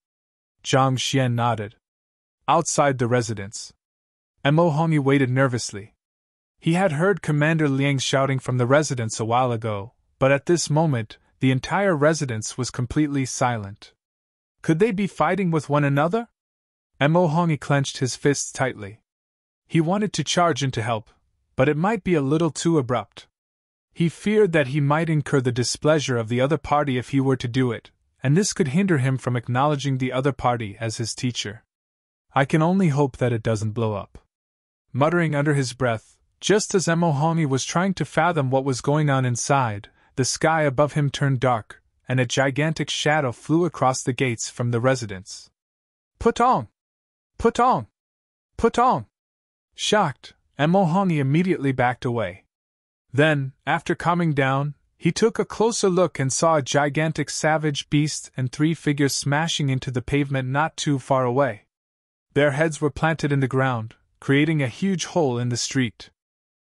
Zhang Xian nodded. Outside the residence, Mo Hongyi waited nervously. He had heard Commander Liang shouting from the residence a while ago, but at this moment, the entire residence was completely silent. Could they be fighting with one another? Mo Hongyi clenched his fists tightly. He wanted to charge in to help, but it might be a little too abrupt. He feared that he might incur the displeasure of the other party if he were to do it, and this could hinder him from acknowledging the other party as his teacher. I can only hope that it doesn't blow up. muttering under his breath. Just as Emohongi was trying to fathom what was going on inside, the sky above him turned dark, and a gigantic shadow flew across the gates from the residence. Putong! Putong! Putong! Shocked, Emohongi immediately backed away. Then, after calming down, he took a closer look and saw a gigantic savage beast and 3 figures smashing into the pavement not too far away. Their heads were planted in the ground, creating a huge hole in the street.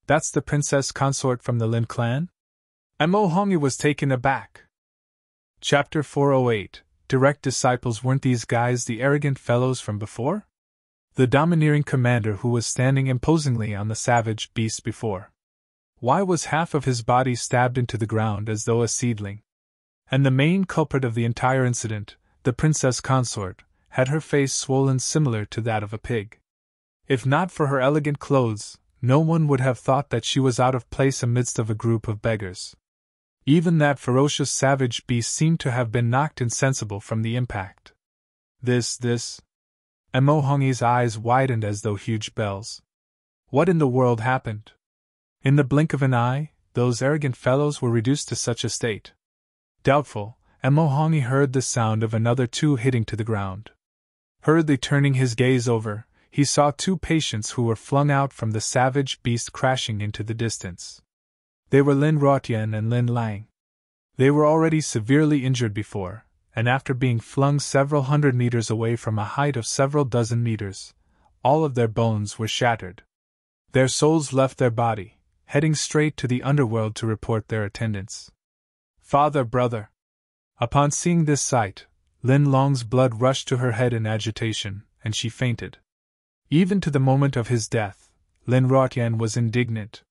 That's the princess consort from the Lin clan? Emohongi was taken aback. Chapter 408. Direct disciples. Weren't these guys the arrogant fellows from before? The domineering commander who was standing imposingly on the savage beast before. Why was half of his body stabbed into the ground as though a seedling? And the main culprit of the entire incident, the princess consort, had her face swollen similar to that of a pig. If not for her elegant clothes, no one would have thought that she was out of place amidst of a group of beggars. Even that ferocious savage beast seemed to have been knocked insensible from the impact. This. Emohongi's eyes widened as though huge bells. What in the world happened? In the blink of an eye, those arrogant fellows were reduced to such a state. Doubtful, Emohongi heard the sound of another 2 hitting to the ground. Hurriedly turning his gaze over, he saw 2 patients who were flung out from the savage beast crashing into the distance. They were Lin Ruotian and Lin Lang. They were already severely injured before, and after being flung several hundred meters away from a height of several dozen meters, all of their bones were shattered. Their souls left their body, heading straight to the underworld to report their attendance. Father, brother! Upon seeing this sight, Lin Long's blood rushed to her head in agitation, and she fainted. Even to the moment of his death, Lin Ruotian was indignant.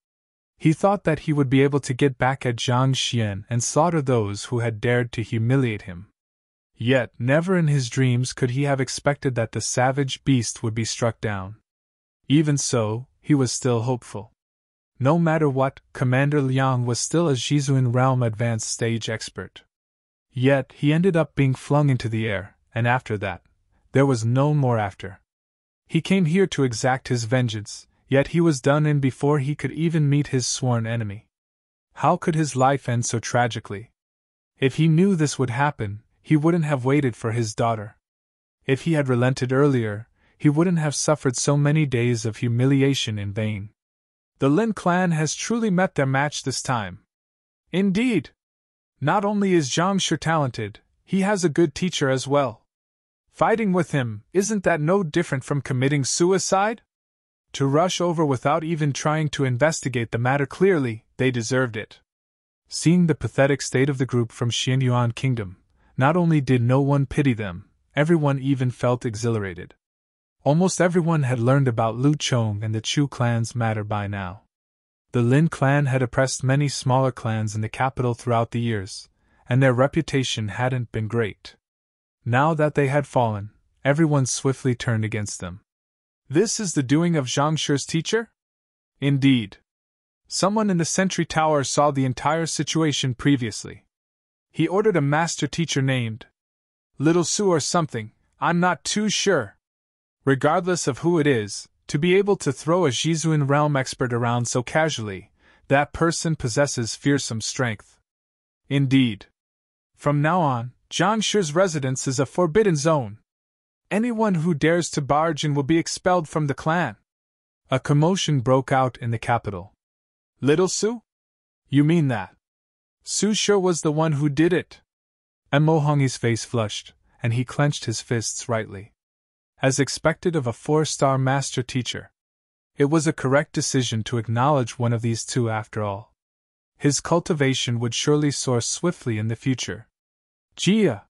He thought that he would be able to get back at Zhang Xian and slaughter those who had dared to humiliate him. Yet never in his dreams could he have expected that the savage beast would be struck down. Even so, he was still hopeful. No matter what, Commander Liang was still a Zhizuan realm advanced stage expert. Yet he ended up being flung into the air, and after that, there was no more after. He came here to exact his vengeance, yet he was done in before he could even meet his sworn enemy. How could his life end so tragically? If he knew this would happen, he wouldn't have waited for his daughter. If he had relented earlier, he wouldn't have suffered so many days of humiliation in vain. The Lin clan has truly met their match this time. Indeed! Not only is Zhang Shi talented, he has a good teacher as well. Fighting with him, isn't that no different from committing suicide? To rush over without even trying to investigate the matter clearly, they deserved it. Seeing the pathetic state of the group from Xianyuan Kingdom, not only did no one pity them, everyone even felt exhilarated. Almost everyone had learned about Lu Chong and the Chu clan's matter by now. The Lin clan had oppressed many smaller clans in the capital throughout the years, and their reputation hadn't been great. Now that they had fallen, everyone swiftly turned against them. This is the doing of Zhang Shi's teacher? Indeed. Someone in the sentry tower saw the entire situation previously. He ordered a master teacher named Little Su or something, I'm not too sure. Regardless of who it is, to be able to throw a Zhizuan realm expert around so casually, that person possesses fearsome strength. Indeed. From now on, Zhang Shi's residence is a forbidden zone. Anyone who dares to barge in will be expelled from the clan. A commotion broke out in the capital. Little Su? You mean that Su Shi was the one who did it? Emohongi's face flushed, and he clenched his fists rightly. As expected of a 4-star master teacher, it was a correct decision to acknowledge one of these two after all. His cultivation would surely soar swiftly in the future. Jia!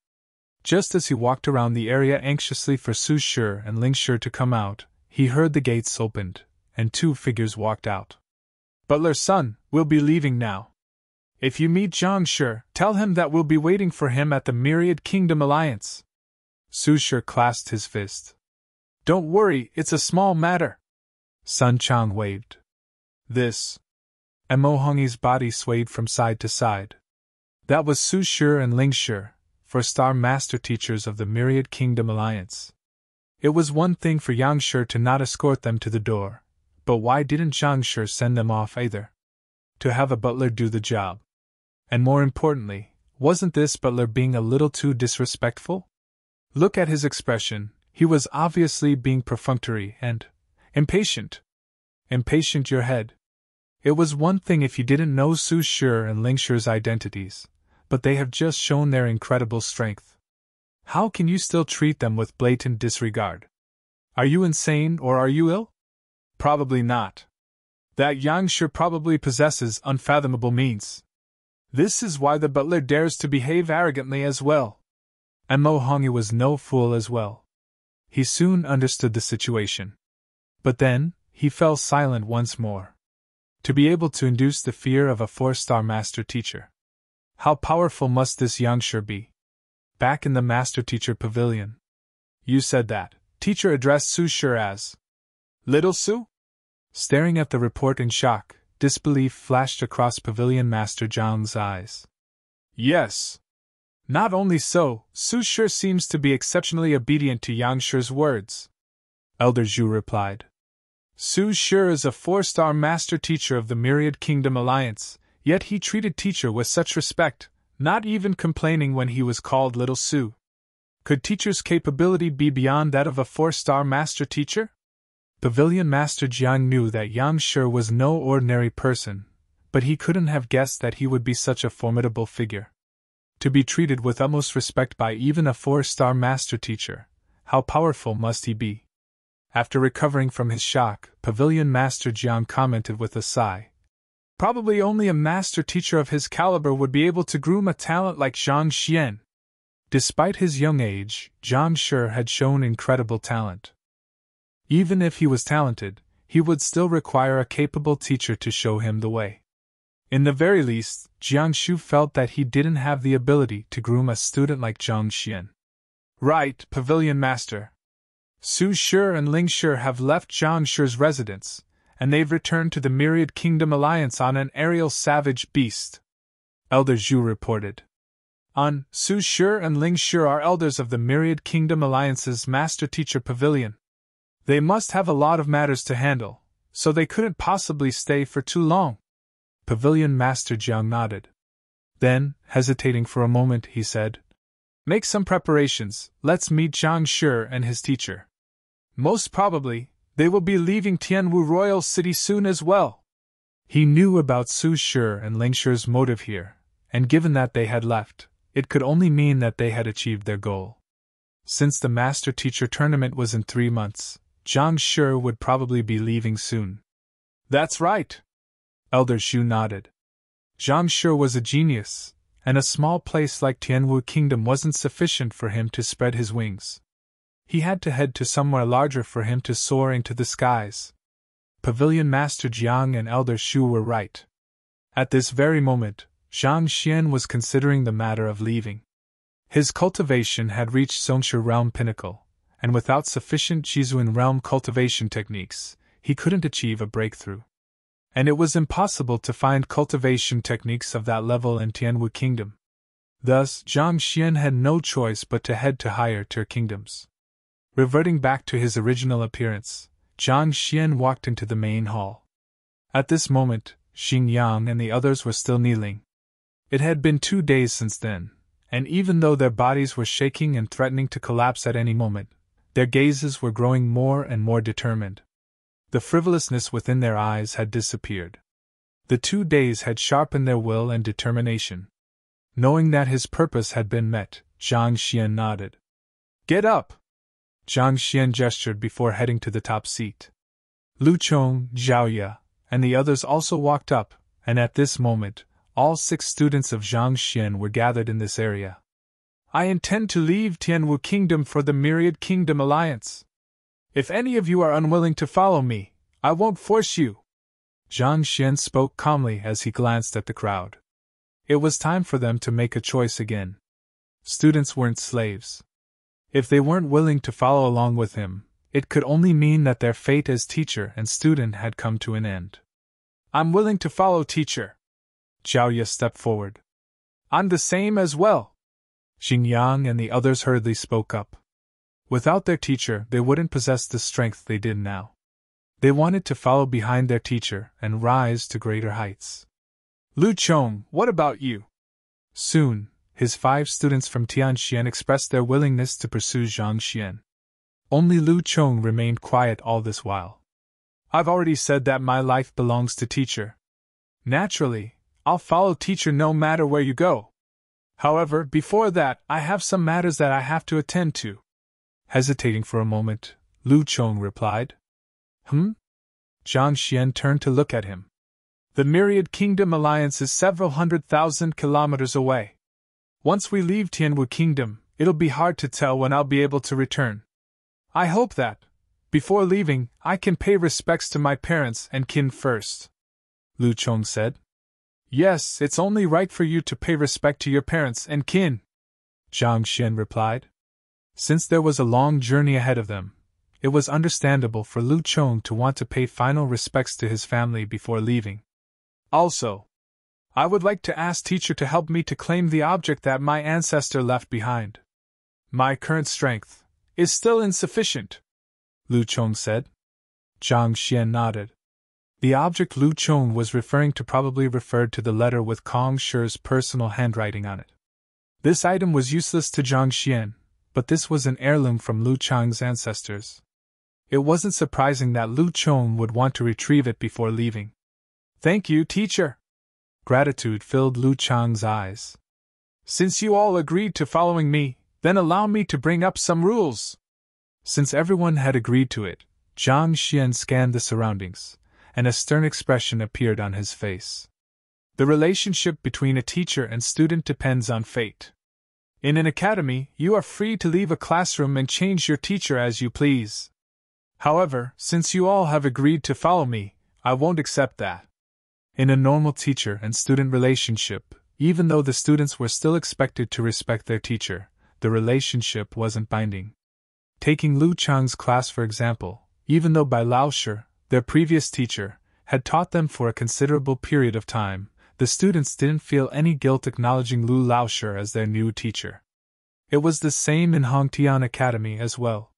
Just as he walked around the area anxiously for Su Shi and Ling Shi to come out, he heard the gates opened, and 2 figures walked out. Butler's son, we'll be leaving now. If you meet Zhang Shi, tell him that we'll be waiting for him at the Myriad Kingdom Alliance. Su Shi clasped his fist. Don't worry, it's a small matter. Sun Chang waved. This. Emohongi's body swayed from side to side. That was Su Shi and Ling Shi, 4-star master teachers of the Myriad Kingdom Alliance. It was one thing for Yang Shi to not escort them to the door, But why didn't Zhang Shi send them off either? To have a butler do the job. And more importantly, wasn't this butler being a little too disrespectful? Look at his expression, he was obviously being perfunctory and impatient. Impatient your head. It was one thing if you didn't know Su Shi and Ling Shi's identities, but they have just shown their incredible strength. How can you still treat them with blatant disregard? Are you insane or are you ill? Probably not. That Yang Shi probably possesses unfathomable means. This is why the butler dares to behave arrogantly as well. And Mo Hongyu was no fool as well. He soon understood the situation. But then, he fell silent once more. To be able to induce the fear of a 4-star master teacher. How powerful must this Yang Shi be? Back in the master teacher pavilion. You said that. Teacher addressed Su Shi as Little Su? Staring at the report in shock, disbelief flashed across Pavilion Master Zhang's eyes. Yes. Not only so, Su Shi seems to be exceptionally obedient to Yang Shi's words. Elder Zhu replied. Su Shi is a 4-star master teacher of the Myriad Kingdom Alliance, yet he treated teacher with such respect, not even complaining when he was called Little Su. Could teacher's capability be beyond that of a 4-star master teacher? Pavilion Master Jiang knew that Yang Shi was no ordinary person, but he couldn't have guessed that he would be such a formidable figure. To be treated with utmost respect by even a 4-star master teacher, how powerful must he be? After recovering from his shock, Pavilion Master Jiang commented with a sigh. Probably only a master teacher of his caliber would be able to groom a talent like Zhang Xian. Despite his young age, Zhang Shi had shown incredible talent. Even if he was talented, he would still require a capable teacher to show him the way. In the very least, Jiang Shu felt that he didn't have the ability to groom a student like Zhang Xian. Right, Pavilion Master. Su Shi and Ling Shi have left Zhang Shi's residence, and they've returned to the Myriad Kingdom Alliance on an aerial savage beast. Elder Zhu reported. Su Shi and Ling Shi are elders of the Myriad Kingdom Alliance's Master Teacher Pavilion. They must have a lot of matters to handle, so they couldn't possibly stay for too long. Pavilion Master Jiang nodded. Then, hesitating for a moment, he said, Make some preparations, let's meet Zhang Shi and his teacher. Most probably, they will be leaving Tianwu Royal City soon as well. He knew about Su Shi and Ling Shi's motive here, and given that they had left, it could only mean that they had achieved their goal. Since the Master Teacher tournament was in 3 months, Zhang Shi would probably be leaving soon. That's right. Elder Shu nodded. Zhang Shi was a genius, and a small place like Tianwu Kingdom wasn't sufficient for him to spread his wings. He had to head to somewhere larger for him to soar into the skies. Pavilion Master Jiang and Elder Shu were right. At this very moment, Zhang Xian was considering the matter of leaving. His cultivation had reached Songshu Realm pinnacle, and without sufficient Jizuan Realm cultivation techniques, he couldn't achieve a breakthrough. And it was impossible to find cultivation techniques of that level in Tianwu Kingdom. Thus, Zhang Xian had no choice but to head to higher-tier kingdoms. Reverting back to his original appearance, Zhang Xian walked into the main hall. At this moment, Xing Yang and the others were still kneeling. It had been 2 days since then, and even though their bodies were shaking and threatening to collapse at any moment, their gazes were growing more and more determined. The frivolousness within their eyes had disappeared. The 2 days had sharpened their will and determination. Knowing that his purpose had been met, Zhang Xian nodded. Get up! Zhang Xian gestured before heading to the top seat. Lu Chong, Zhao Ye, and the others also walked up, and at this moment, all 6 students of Zhang Xian were gathered in this area. I intend to leave Tianwu Kingdom for the Myriad Kingdom Alliance. If any of you are unwilling to follow me, I won't force you. Zhang Xian spoke calmly as he glanced at the crowd. It was time for them to make a choice again. Students weren't slaves. If they weren't willing to follow along with him, it could only mean that their fate as teacher and student had come to an end. I'm willing to follow teacher. Zhao Ye stepped forward. I'm the same as well. Xing Yang and the others hurriedly spoke up. Without their teacher, they wouldn't possess the strength they did now. They wanted to follow behind their teacher and rise to greater heights. Lu Chong, what about you? Soon, his 5 students from Tianxian expressed their willingness to pursue Zhang Xian. Only Lu Chong remained quiet all this while. I've already said that my life belongs to teacher. Naturally, I'll follow teacher no matter where you go. However, before that, I have some matters that I have to attend to. Hesitating for a moment, Lu Chong replied. Zhang Xian turned to look at him. The Myriad Kingdom Alliance is several 100,000 kilometers away. Once we leave Tianwu Kingdom, it'll be hard to tell when I'll be able to return. I hope that, before leaving, I can pay respects to my parents and kin first. Lu Chong said. Yes, it's only right for you to pay respect to your parents and kin, Zhang Xian replied. Since there was a long journey ahead of them, it was understandable for Lu Chong to want to pay final respects to his family before leaving. Also, I would like to ask teacher to help me to claim the object that my ancestor left behind. My current strength is still insufficient, Lu Chong said. Zhang Xian nodded. The object Lu Chong was referring to probably referred to the letter with Kong Shi's personal handwriting on it. This item was useless to Zhang Xian, but this was an heirloom from Lu Chong's ancestors. It wasn't surprising that Lu Chong would want to retrieve it before leaving. Thank you, teacher. Gratitude filled Lu Chong's eyes. Since you all agreed to following me, then allow me to bring up some rules. Since everyone had agreed to it, Zhang Xian scanned the surroundings, and a stern expression appeared on his face. The relationship between a teacher and student depends on fate. In an academy, you are free to leave a classroom and change your teacher as you please. However, since you all have agreed to follow me, I won't accept that. In a normal teacher and student relationship, even though the students were still expected to respect their teacher, the relationship wasn't binding. Taking Lu Chong's class for example, even though Bai Laoshi, their previous teacher, had taught them for a considerable period of time, the students didn't feel any guilt acknowledging Lu Laoshi as their new teacher. It was the same in Hongtian Academy as well.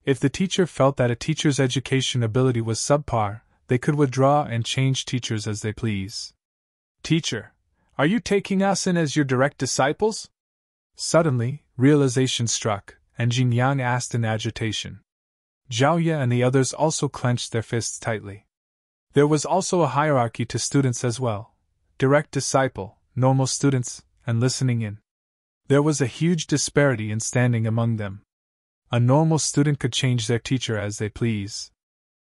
If the teacher felt that a teacher's education ability was subpar, they could withdraw and change teachers as they please. Teacher, are you taking us in as your direct disciples? Suddenly, realization struck, and Jin Yang asked in agitation. Zhao Ye and the others also clenched their fists tightly. There was also a hierarchy to students as well: direct disciple, normal students, and listening in. There was a huge disparity in standing among them. A normal student could change their teacher as they please.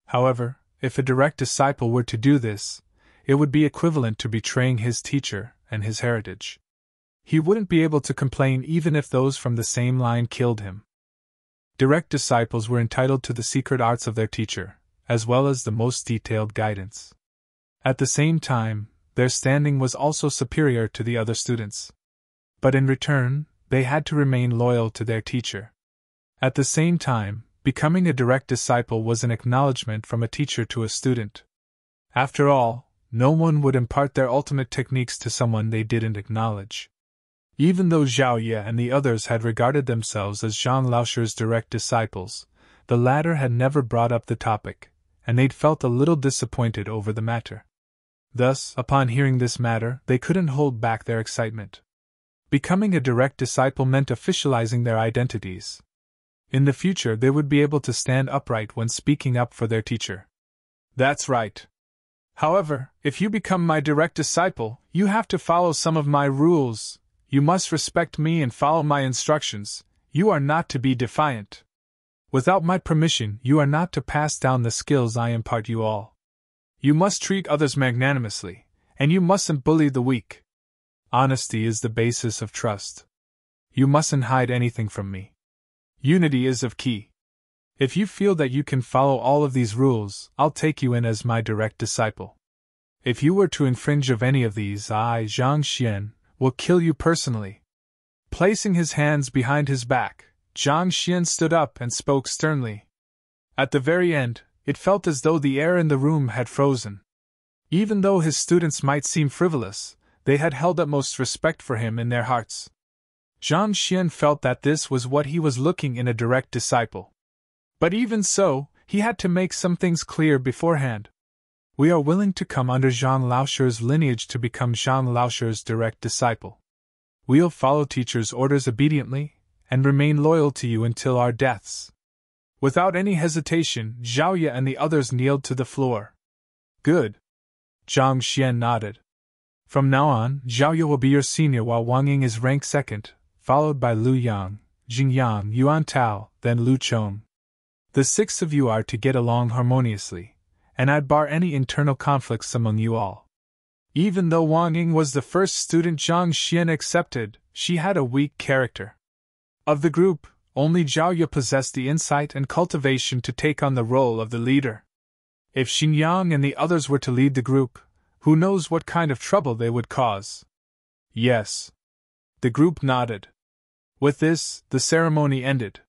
However, if a direct disciple were to do this, it would be equivalent to betraying his teacher and his heritage. He wouldn't be able to complain even if those from the same line killed him. Direct disciples were entitled to the secret arts of their teacher, as well as the most detailed guidance. At the same time, their standing was also superior to the other students. But in return, they had to remain loyal to their teacher. At the same time, becoming a direct disciple was an acknowledgement from a teacher to a student. After all, no one would impart their ultimate techniques to someone they didn't acknowledge. Even though Zhao Ye and the others had regarded themselves as Zhang Laoshi's direct disciples, the latter had never brought up the topic, and they'd felt a little disappointed over the matter. Thus, upon hearing this matter, they couldn't hold back their excitement. Becoming a direct disciple meant officializing their identities. In the future, they would be able to stand upright when speaking up for their teacher. That's right. However, if you become my direct disciple, you have to follow some of my rules. You must respect me and follow my instructions. You are not to be defiant. Without my permission, you are not to pass down the skills I impart you all. You must treat others magnanimously, and you mustn't bully the weak. Honesty is the basis of trust. You mustn't hide anything from me. Unity is of key. If you feel that you can follow all of these rules, I'll take you in as my direct disciple. If you were to infringe of any of these, I, Zhang Xian, will kill you personally. Placing his hands behind his back, Zhang Xian stood up and spoke sternly. At the very end, it felt as though the air in the room had frozen. Even though his students might seem frivolous, they had held utmost respect for him in their hearts. Zhang Xian felt that this was what he was looking in a direct disciple. But even so, he had to make some things clear beforehand. We are willing to come under Jean Lauscher's lineage to become Jean Lauscher's direct disciple. We'll follow teacher's orders obediently, and remain loyal to you until our deaths. Without any hesitation, Zhao Ye and the others kneeled to the floor. Good. Zhang Xian nodded. From now on, Zhao Ye will be your senior while Wang Ying is ranked second, followed by Lu Yang, Jing Yang, Yuan Tao, then Lu Chong. The 6 of you are to get along harmoniously, and I'd bar any internal conflicts among you all. Even though Wang Ying was the first student Zhang Xian accepted, she had a weak character. Of the group, only Zhao Ye possessed the insight and cultivation to take on the role of the leader. If Xin Yang and the others were to lead the group, who knows what kind of trouble they would cause? Yes. The group nodded. With this, the ceremony ended.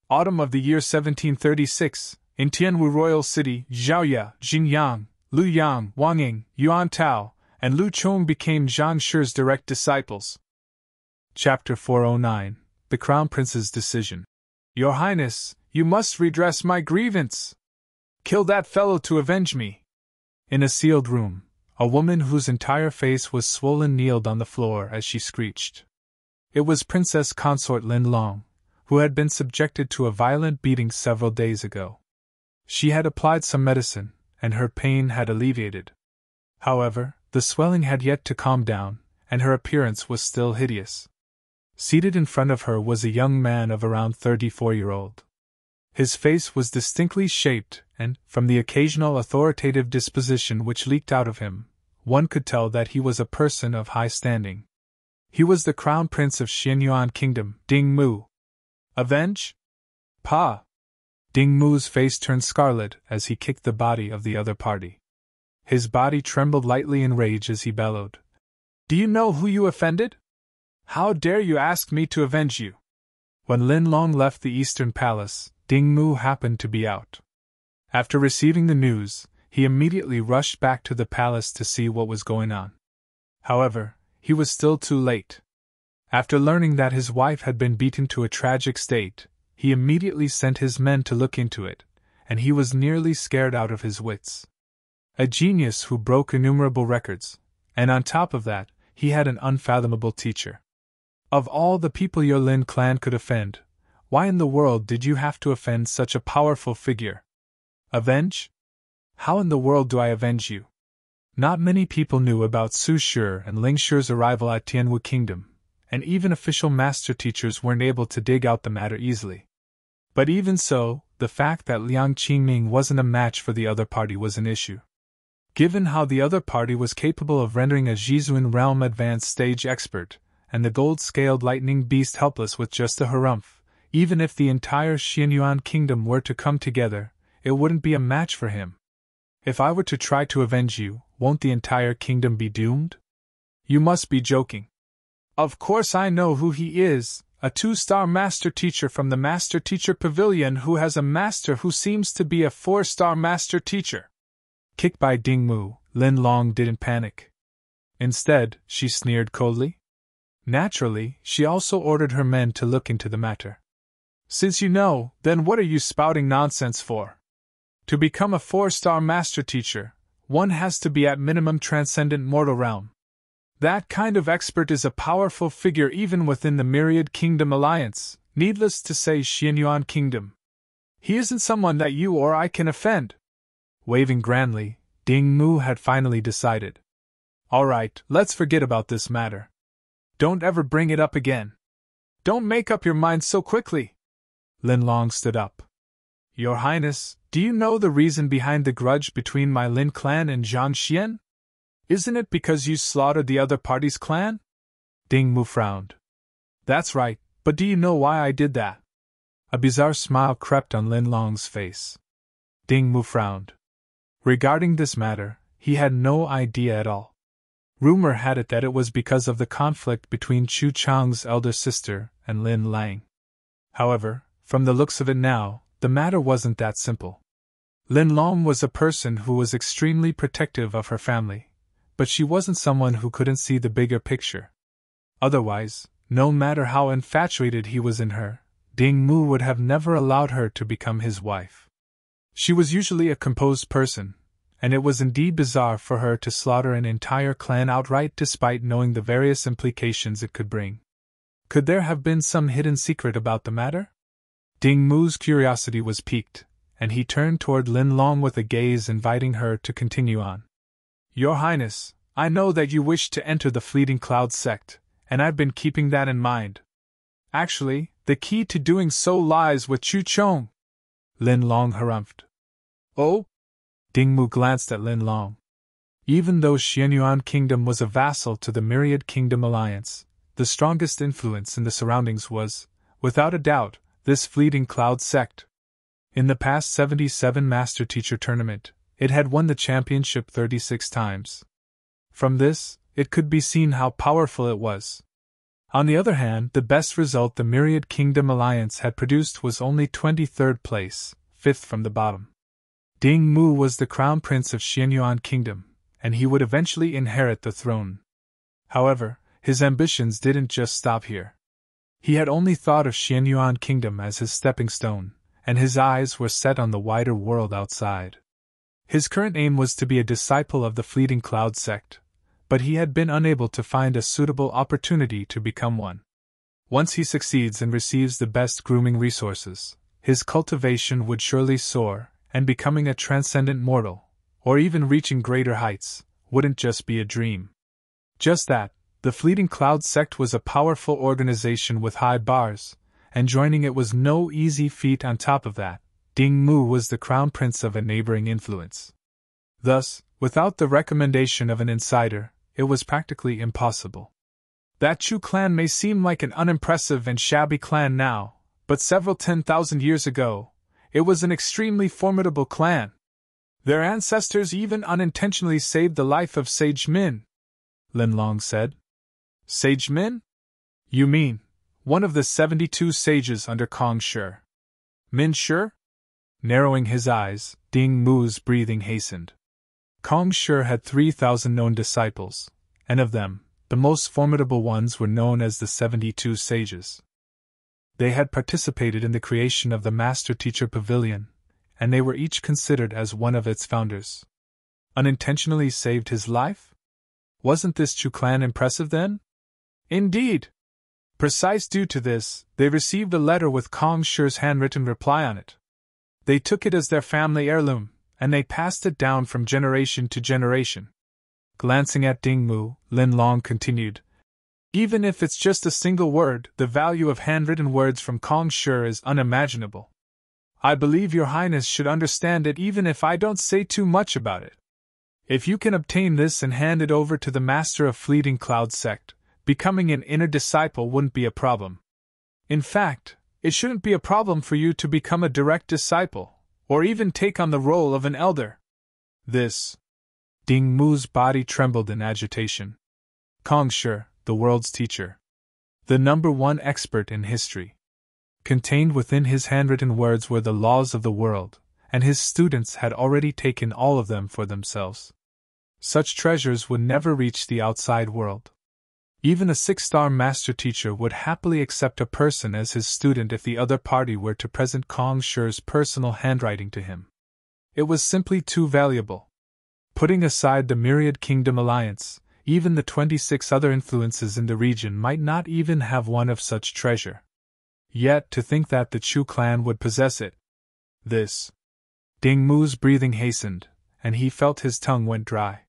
Autumn of the year 1736, in Tianwu Royal City, Zhao Ye, Jin Yang, Lu Yang, Wang Ying, Yuan Tao, and Lu Chong became Zhang Shi's direct disciples. Chapter 409. The Crown Prince's Decision. Your Highness, you must redress my grievance. Kill that fellow to avenge me. In a sealed room, a woman whose entire face was swollen kneeled on the floor as she screeched. It was Princess Consort Lin Long, who had been subjected to a violent beating several days ago. She had applied some medicine, and her pain had alleviated. However, the swelling had yet to calm down, and her appearance was still hideous. Seated in front of her was a young man of around 34-year-old. His face was distinctly shaped, and, from the occasional authoritative disposition which leaked out of him, one could tell that he was a person of high standing. He was the Crown Prince of Xianyuan Kingdom, Ding Mu. Avenge? Pa! Ding Mu's face turned scarlet as he kicked the body of the other party. His body trembled lightly in rage as he bellowed. Do you know who you offended? How dare you ask me to avenge you? When Lin Long left the Eastern Palace, Ding Mu happened to be out. After receiving the news, he immediately rushed back to the palace to see what was going on. However, he was still too late. After learning that his wife had been beaten to a tragic state, he immediately sent his men to look into it, and he was nearly scared out of his wits. A genius who broke innumerable records, and on top of that, he had an unfathomable teacher. Of all the people your Lin clan could offend, why in the world did you have to offend such a powerful figure? Avenge? How in the world do I avenge you? Not many people knew about Su Shi and Ling Shi's arrival at Tianwu Kingdom, and even official master teachers weren't able to dig out the matter easily. But even so, the fact that Liang Qingming wasn't a match for the other party was an issue. Given how the other party was capable of rendering a Zhizuan realm advanced stage expert, and the gold-scaled lightning beast helpless with just a harumph, even if the entire Xianyuan kingdom were to come together, it wouldn't be a match for him. If I were to try to avenge you, won't the entire kingdom be doomed? You must be joking. Of course I know who he is, a 2-star master teacher from the Master Teacher Pavilion who has a master who seems to be a 4-star master teacher. Kicked by Ding Mu, Lin Long didn't panic. Instead, she sneered coldly. Naturally, she also ordered her men to look into the matter. Since you know, then what are you spouting nonsense for? To become a 4-star master teacher, one has to be at minimum transcendent mortal realm. That kind of expert is a powerful figure even within the Myriad Kingdom Alliance, needless to say Xianyuan Kingdom. He isn't someone that you or I can offend. Waving grandly, Ding Mu had finally decided. All right, let's forget about this matter. Don't ever bring it up again. Don't make up your mind so quickly. Lin Long stood up. Your Highness, do you know the reason behind the grudge between my Lin clan and Zhang Xian? Isn't it because you slaughtered the other party's clan? Ding Mu frowned. That's right, but do you know why I did that? A bizarre smile crept on Lin Long's face. Ding Mu frowned. Regarding this matter, he had no idea at all. Rumor had it that it was because of the conflict between Chu Chang's elder sister and Lin Lang. However, from the looks of it now, the matter wasn't that simple. Lin Long was a person who was extremely protective of her family, but she wasn't someone who couldn't see the bigger picture. Otherwise, no matter how infatuated he was in her, Ding Mu would have never allowed her to become his wife. She was usually a composed person, and it was indeed bizarre for her to slaughter an entire clan outright despite knowing the various implications it could bring. Could there have been some hidden secret about the matter? Ding Mu's curiosity was piqued, and he turned toward Lin Long with a gaze inviting her to continue on. Your Highness, I know that you wish to enter the Fleeting Cloud sect, and I've been keeping that in mind. Actually, the key to doing so lies with Chu Chong. Lin Long harumphed. Oh? Ding Mu glanced at Lin Long. Even though Xianyuan Kingdom was a vassal to the Myriad Kingdom alliance, the strongest influence in the surroundings was, without a doubt, this Fleeting Cloud sect. In the past 77 Master Teacher Tournament, it had won the championship 36 times. From this, it could be seen how powerful it was. On the other hand, the best result the Myriad Kingdom alliance had produced was only 23rd place, 5th from the bottom. Ding Mu was the crown prince of Xianyuan Kingdom, and he would eventually inherit the throne. However, his ambitions didn't just stop here. He had only thought of Xianyuan Kingdom as his stepping stone, and his eyes were set on the wider world outside. His current aim was to be a disciple of the Fleeting Cloud sect, but he had been unable to find a suitable opportunity to become one. Once he succeeds and receives the best grooming resources, his cultivation would surely soar, and becoming a transcendent mortal, or even reaching greater heights, wouldn't just be a dream. Just that, the Fleeting Cloud sect was a powerful organization with high bars, and joining it was no easy feat. On top of that, Ding Mu was the crown prince of a neighboring influence. Thus, without the recommendation of an insider, it was practically impossible. That Chu clan may seem like an unimpressive and shabby clan now, but several 10,000 years ago, it was an extremely formidable clan. Their ancestors even unintentionally saved the life of Sage Min, Lin Long said. Sage Min? You mean, one of the 72 sages under Kong Shi? Min Shi? Narrowing his eyes, Ding Mu's breathing hastened. Kong Shi had 3,000 known disciples, and of them, the most formidable ones were known as the 72 sages. They had participated in the creation of the Master Teacher Pavilion, and they were each considered as one of its founders. Unintentionally saved his life? Wasn't this Chu clan impressive then? Indeed! Precise due to this, they received a letter with Kong Shi's handwritten reply on it. They took it as their family heirloom, and they passed it down from generation to generation. Glancing at Ding Mu, Lin Long continued, Even if it's just a single word, the value of handwritten words from Kong Shi is unimaginable. I believe your Highness should understand it even if I don't say too much about it. If you can obtain this and hand it over to the Master of Fleeting Cloud sect, becoming an inner disciple wouldn't be a problem. In fact, it shouldn't be a problem for you to become a direct disciple, or even take on the role of an elder. This. Ding Mu's body trembled in agitation. Kong Shi, the world's teacher. The #1 expert in history. Contained within his handwritten words were the laws of the world, and his students had already taken all of them for themselves. Such treasures would never reach the outside world. Even a 6-star master teacher would happily accept a person as his student if the other party were to present Kong Shi's personal handwriting to him. It was simply too valuable. Putting aside the Myriad Kingdom alliance, even the 26 other influences in the region might not even have one of such treasure. Yet to think that the Chu clan would possess it. This. Ding Mu's breathing hastened, and he felt his tongue went dry.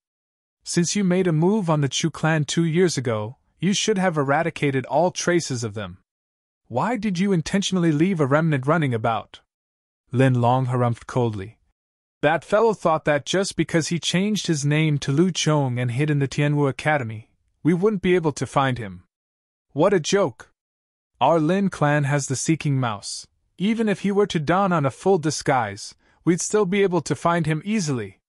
Since you made a move on the Chu clan 2 years ago, you should have eradicated all traces of them. Why did you intentionally leave a remnant running about? Lin Long harumphed coldly. That fellow thought that just because he changed his name to Lu Chong and hid in the Tianwu Academy, we wouldn't be able to find him. What a joke! Our Lin clan has the Seeking Mouse. Even if he were to don on a full disguise, we'd still be able to find him easily.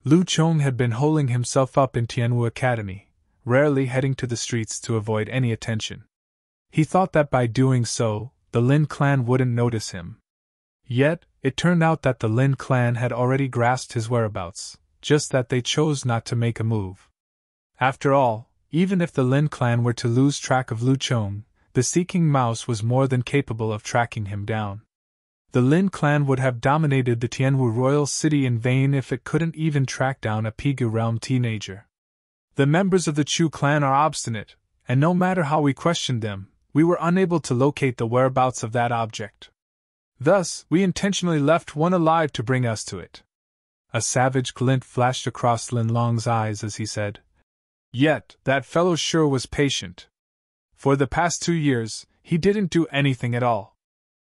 Lu Chong had been holding himself up in Tianwu Academy, rarely heading to the streets to avoid any attention. He thought that by doing so, the Lin clan wouldn't notice him. Yet, it turned out that the Lin clan had already grasped his whereabouts, just that they chose not to make a move. After all, even if the Lin clan were to lose track of Lu Chong, the Seeking Mouse was more than capable of tracking him down. The Lin clan would have dominated the Tianwu royal city in vain if it couldn't even track down a Pigu realm teenager. The members of the Chu clan are obstinate, and no matter how we questioned them, we were unable to locate the whereabouts of that object. Thus, we intentionally left one alive to bring us to it. A savage glint flashed across Lin Long's eyes as he said, "Yet, that fellow sure was patient. For the past 2 years, he didn't do anything at all.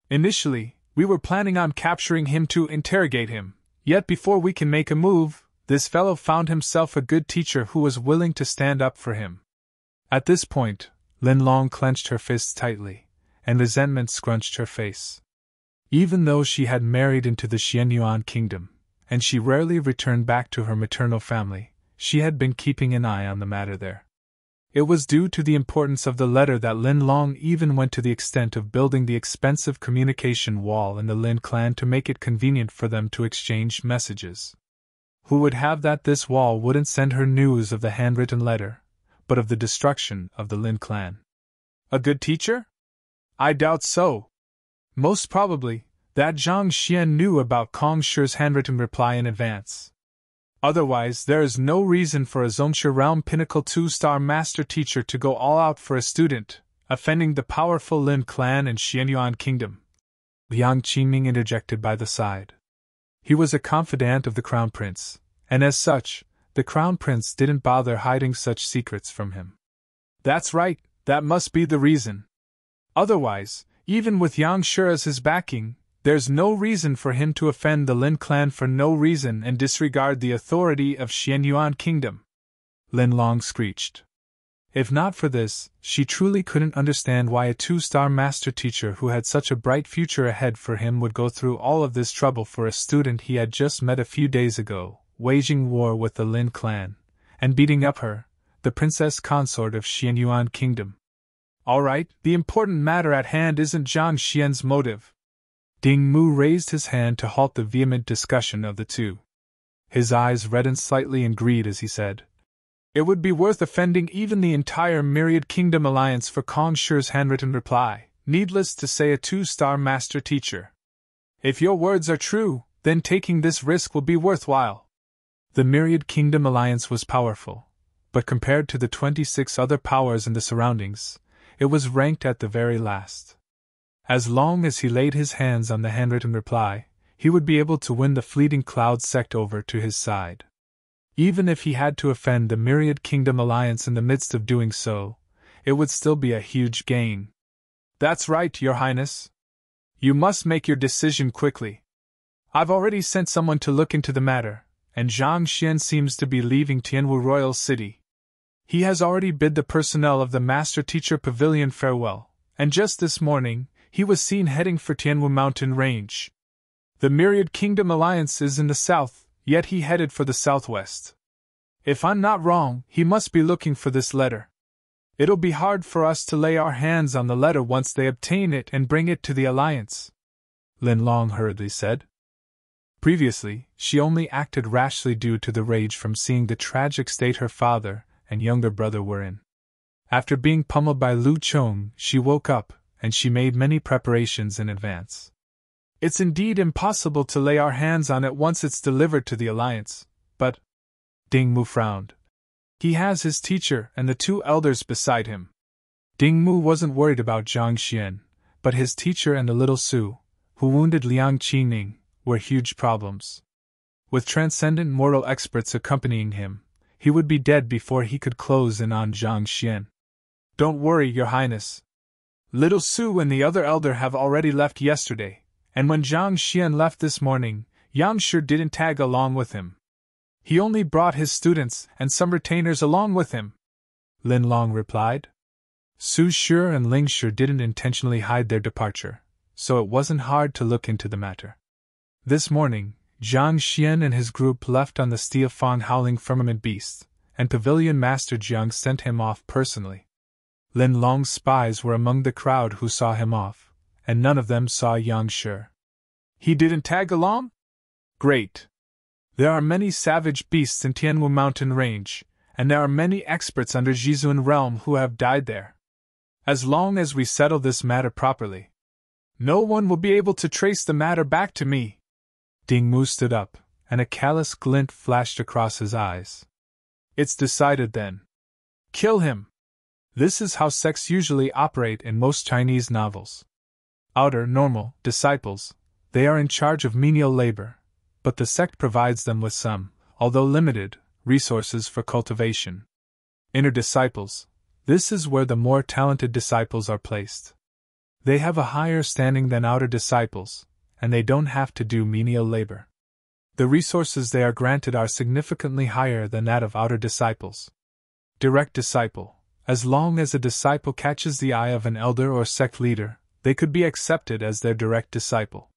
Initially, we were planning on capturing him to interrogate him, yet before we can make a move, this fellow found himself a good teacher who was willing to stand up for him." At this point, Lin Long clenched her fists tightly, and resentment scrunched her face. Even though she had married into the Xianyuan kingdom, and she rarely returned back to her maternal family, she had been keeping an eye on the matter there. It was due to the importance of the letter that Lin Long even went to the extent of building the expensive communication wall in the Lin clan to make it convenient for them to exchange messages. Who would have that this wall wouldn't send her news of the handwritten letter, but of the destruction of the Lin clan? A good teacher? I doubt so. Most probably, that Zhang Xian knew about Kong Shi's handwritten reply in advance. Otherwise, there is no reason for a Zhongsha Realm Pinnacle 2-star master teacher to go all out for a student, offending the powerful Lin clan and Xianyuan kingdom. Liang Qingming interjected by the side. He was a confidant of the Crown Prince, and as such, the Crown Prince didn't bother hiding such secrets from him. That's right, that must be the reason. Otherwise, even with Yang Shi as his backing, there's no reason for him to offend the Lin clan for no reason and disregard the authority of Xianyuan kingdom. Lin Long screeched. If not for this, she truly couldn't understand why a 2-star master teacher who had such a bright future ahead for him would go through all of this trouble for a student he had just met a few days ago, waging war with the Lin clan, and beating up her, the princess consort of Xianyuan kingdom. All right, the important matter at hand isn't Zhang Xian's motive. Ding Mu raised his hand to halt the vehement discussion of the two. His eyes reddened slightly in greed as he said, "It would be worth offending even the entire Myriad Kingdom Alliance for Kong Shi's handwritten reply, needless to say a 2-star master teacher. If your words are true, then taking this risk will be worthwhile." The Myriad Kingdom Alliance was powerful, but compared to the 26 other powers in the surroundings, it was ranked at the very last. As long as he laid his hands on the handwritten reply, he would be able to win the fleeting Cloud sect over to his side. Even if he had to offend the Myriad Kingdom Alliance in the midst of doing so, it would still be a huge gain. That's right, Your Highness. You must make your decision quickly. I've already sent someone to look into the matter, and Zhang Xian seems to be leaving Tianwu Royal City. He has already bid the personnel of the Master Teacher Pavilion farewell, and just this morning, he was seen heading for Tianwu Mountain Range. The Myriad Kingdom Alliance is in the south, yet he headed for the southwest. If I'm not wrong, he must be looking for this letter. It'll be hard for us to lay our hands on the letter once they obtain it and bring it to the Alliance," Lin Long hurriedly said. Previously, she only acted rashly due to the rage from seeing the tragic state her father and younger brother were in. After being pummeled by Lu Chong, she woke up, and she made many preparations in advance. It's indeed impossible to lay our hands on it once it's delivered to the Alliance, but… Ding Mu frowned. He has his teacher and the 2 elders beside him. Ding Mu wasn't worried about Zhang Xian, but his teacher and the little Su, who wounded Liang Qingming, were huge problems. With transcendent mortal experts accompanying him, he would be dead before he could close in on Zhang Xian. Don't worry, Your Highness. Little Su and the other elder have already left yesterday, and when Zhang Xian left this morning, Yang Shi didn't tag along with him. He only brought his students and some retainers along with him," Lin Long replied. Su Shi and Ling Shi didn't intentionally hide their departure, so it wasn't hard to look into the matter. This morning, Zhang Xian and his group left on the Steel Fang Howling Firmament Beast, and Pavilion Master Jiang sent him off personally. Lin Long's spies were among the crowd who saw him off, and none of them saw Yang Shi. He didn't tag along? Great. There are many savage beasts in Tianwu Mountain Range, and there are many experts under Jizuan Realm who have died there. As long as we settle this matter properly. No one will be able to trace the matter back to me. Ding Mu stood up, and a callous glint flashed across his eyes. It's decided then. Kill him. This is how sects usually operate in most Chinese novels. Outer, normal, disciples, they are in charge of menial labor, but the sect provides them with some, although limited, resources for cultivation. Inner disciples, this is where the more talented disciples are placed. They have a higher standing than outer disciples, and they don't have to do menial labor. The resources they are granted are significantly higher than that of outer disciples. Direct disciple, as long as a disciple catches the eye of an elder or sect leader, they could be accepted as their direct disciple.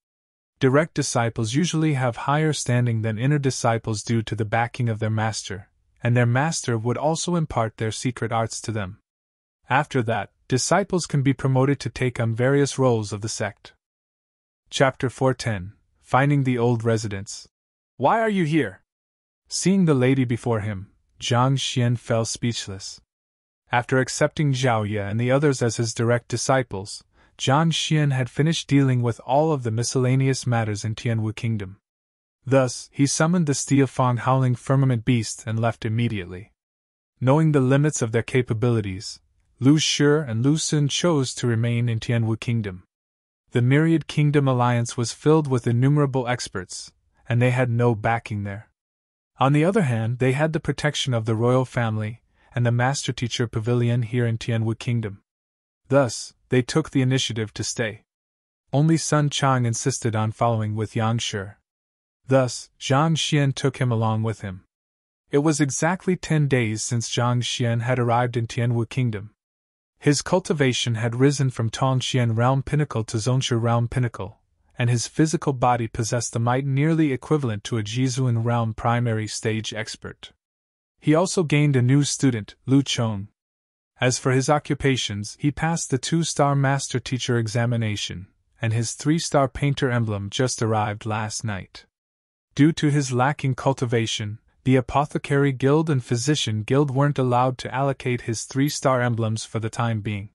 Direct disciples usually have higher standing than inner disciples due to the backing of their master, and their master would also impart their secret arts to them. After that, disciples can be promoted to take on various roles of the sect. Chapter 410 Finding the Old Residents. Why are you here? Seeing the lady before him, Zhang Xian fell speechless. After accepting Zhao Ye and the others as his direct disciples, Zhang Xian had finished dealing with all of the miscellaneous matters in Tianwu Kingdom. Thus, he summoned the Steel Fang Howling Firmament Beast and left immediately. Knowing the limits of their capabilities, Lu Shi and Lu Sun chose to remain in Tianwu Kingdom. The Myriad Kingdom Alliance was filled with innumerable experts, and they had no backing there. On the other hand, they had the protection of the royal family and the Master Teacher Pavilion here in Tianwu Kingdom. Thus, they took the initiative to stay. Only Sun Chang insisted on following with Yang Shi. Thus, Zhang Xian took him along with him. It was exactly 10 days since Zhang Xian had arrived in Tianwu Kingdom. His cultivation had risen from Tongxian Realm Pinnacle to Zhongshu Realm Pinnacle, and his physical body possessed a might nearly equivalent to a Jizuan Realm Primary Stage expert. He also gained a new student, Lu Chong. As for his occupations, he passed the 2-star Master Teacher examination, and his 3-star Painter emblem just arrived last night. Due to his lacking cultivation, the Apothecary Guild and Physician Guild weren't allowed to allocate his 3-star emblems for the time being.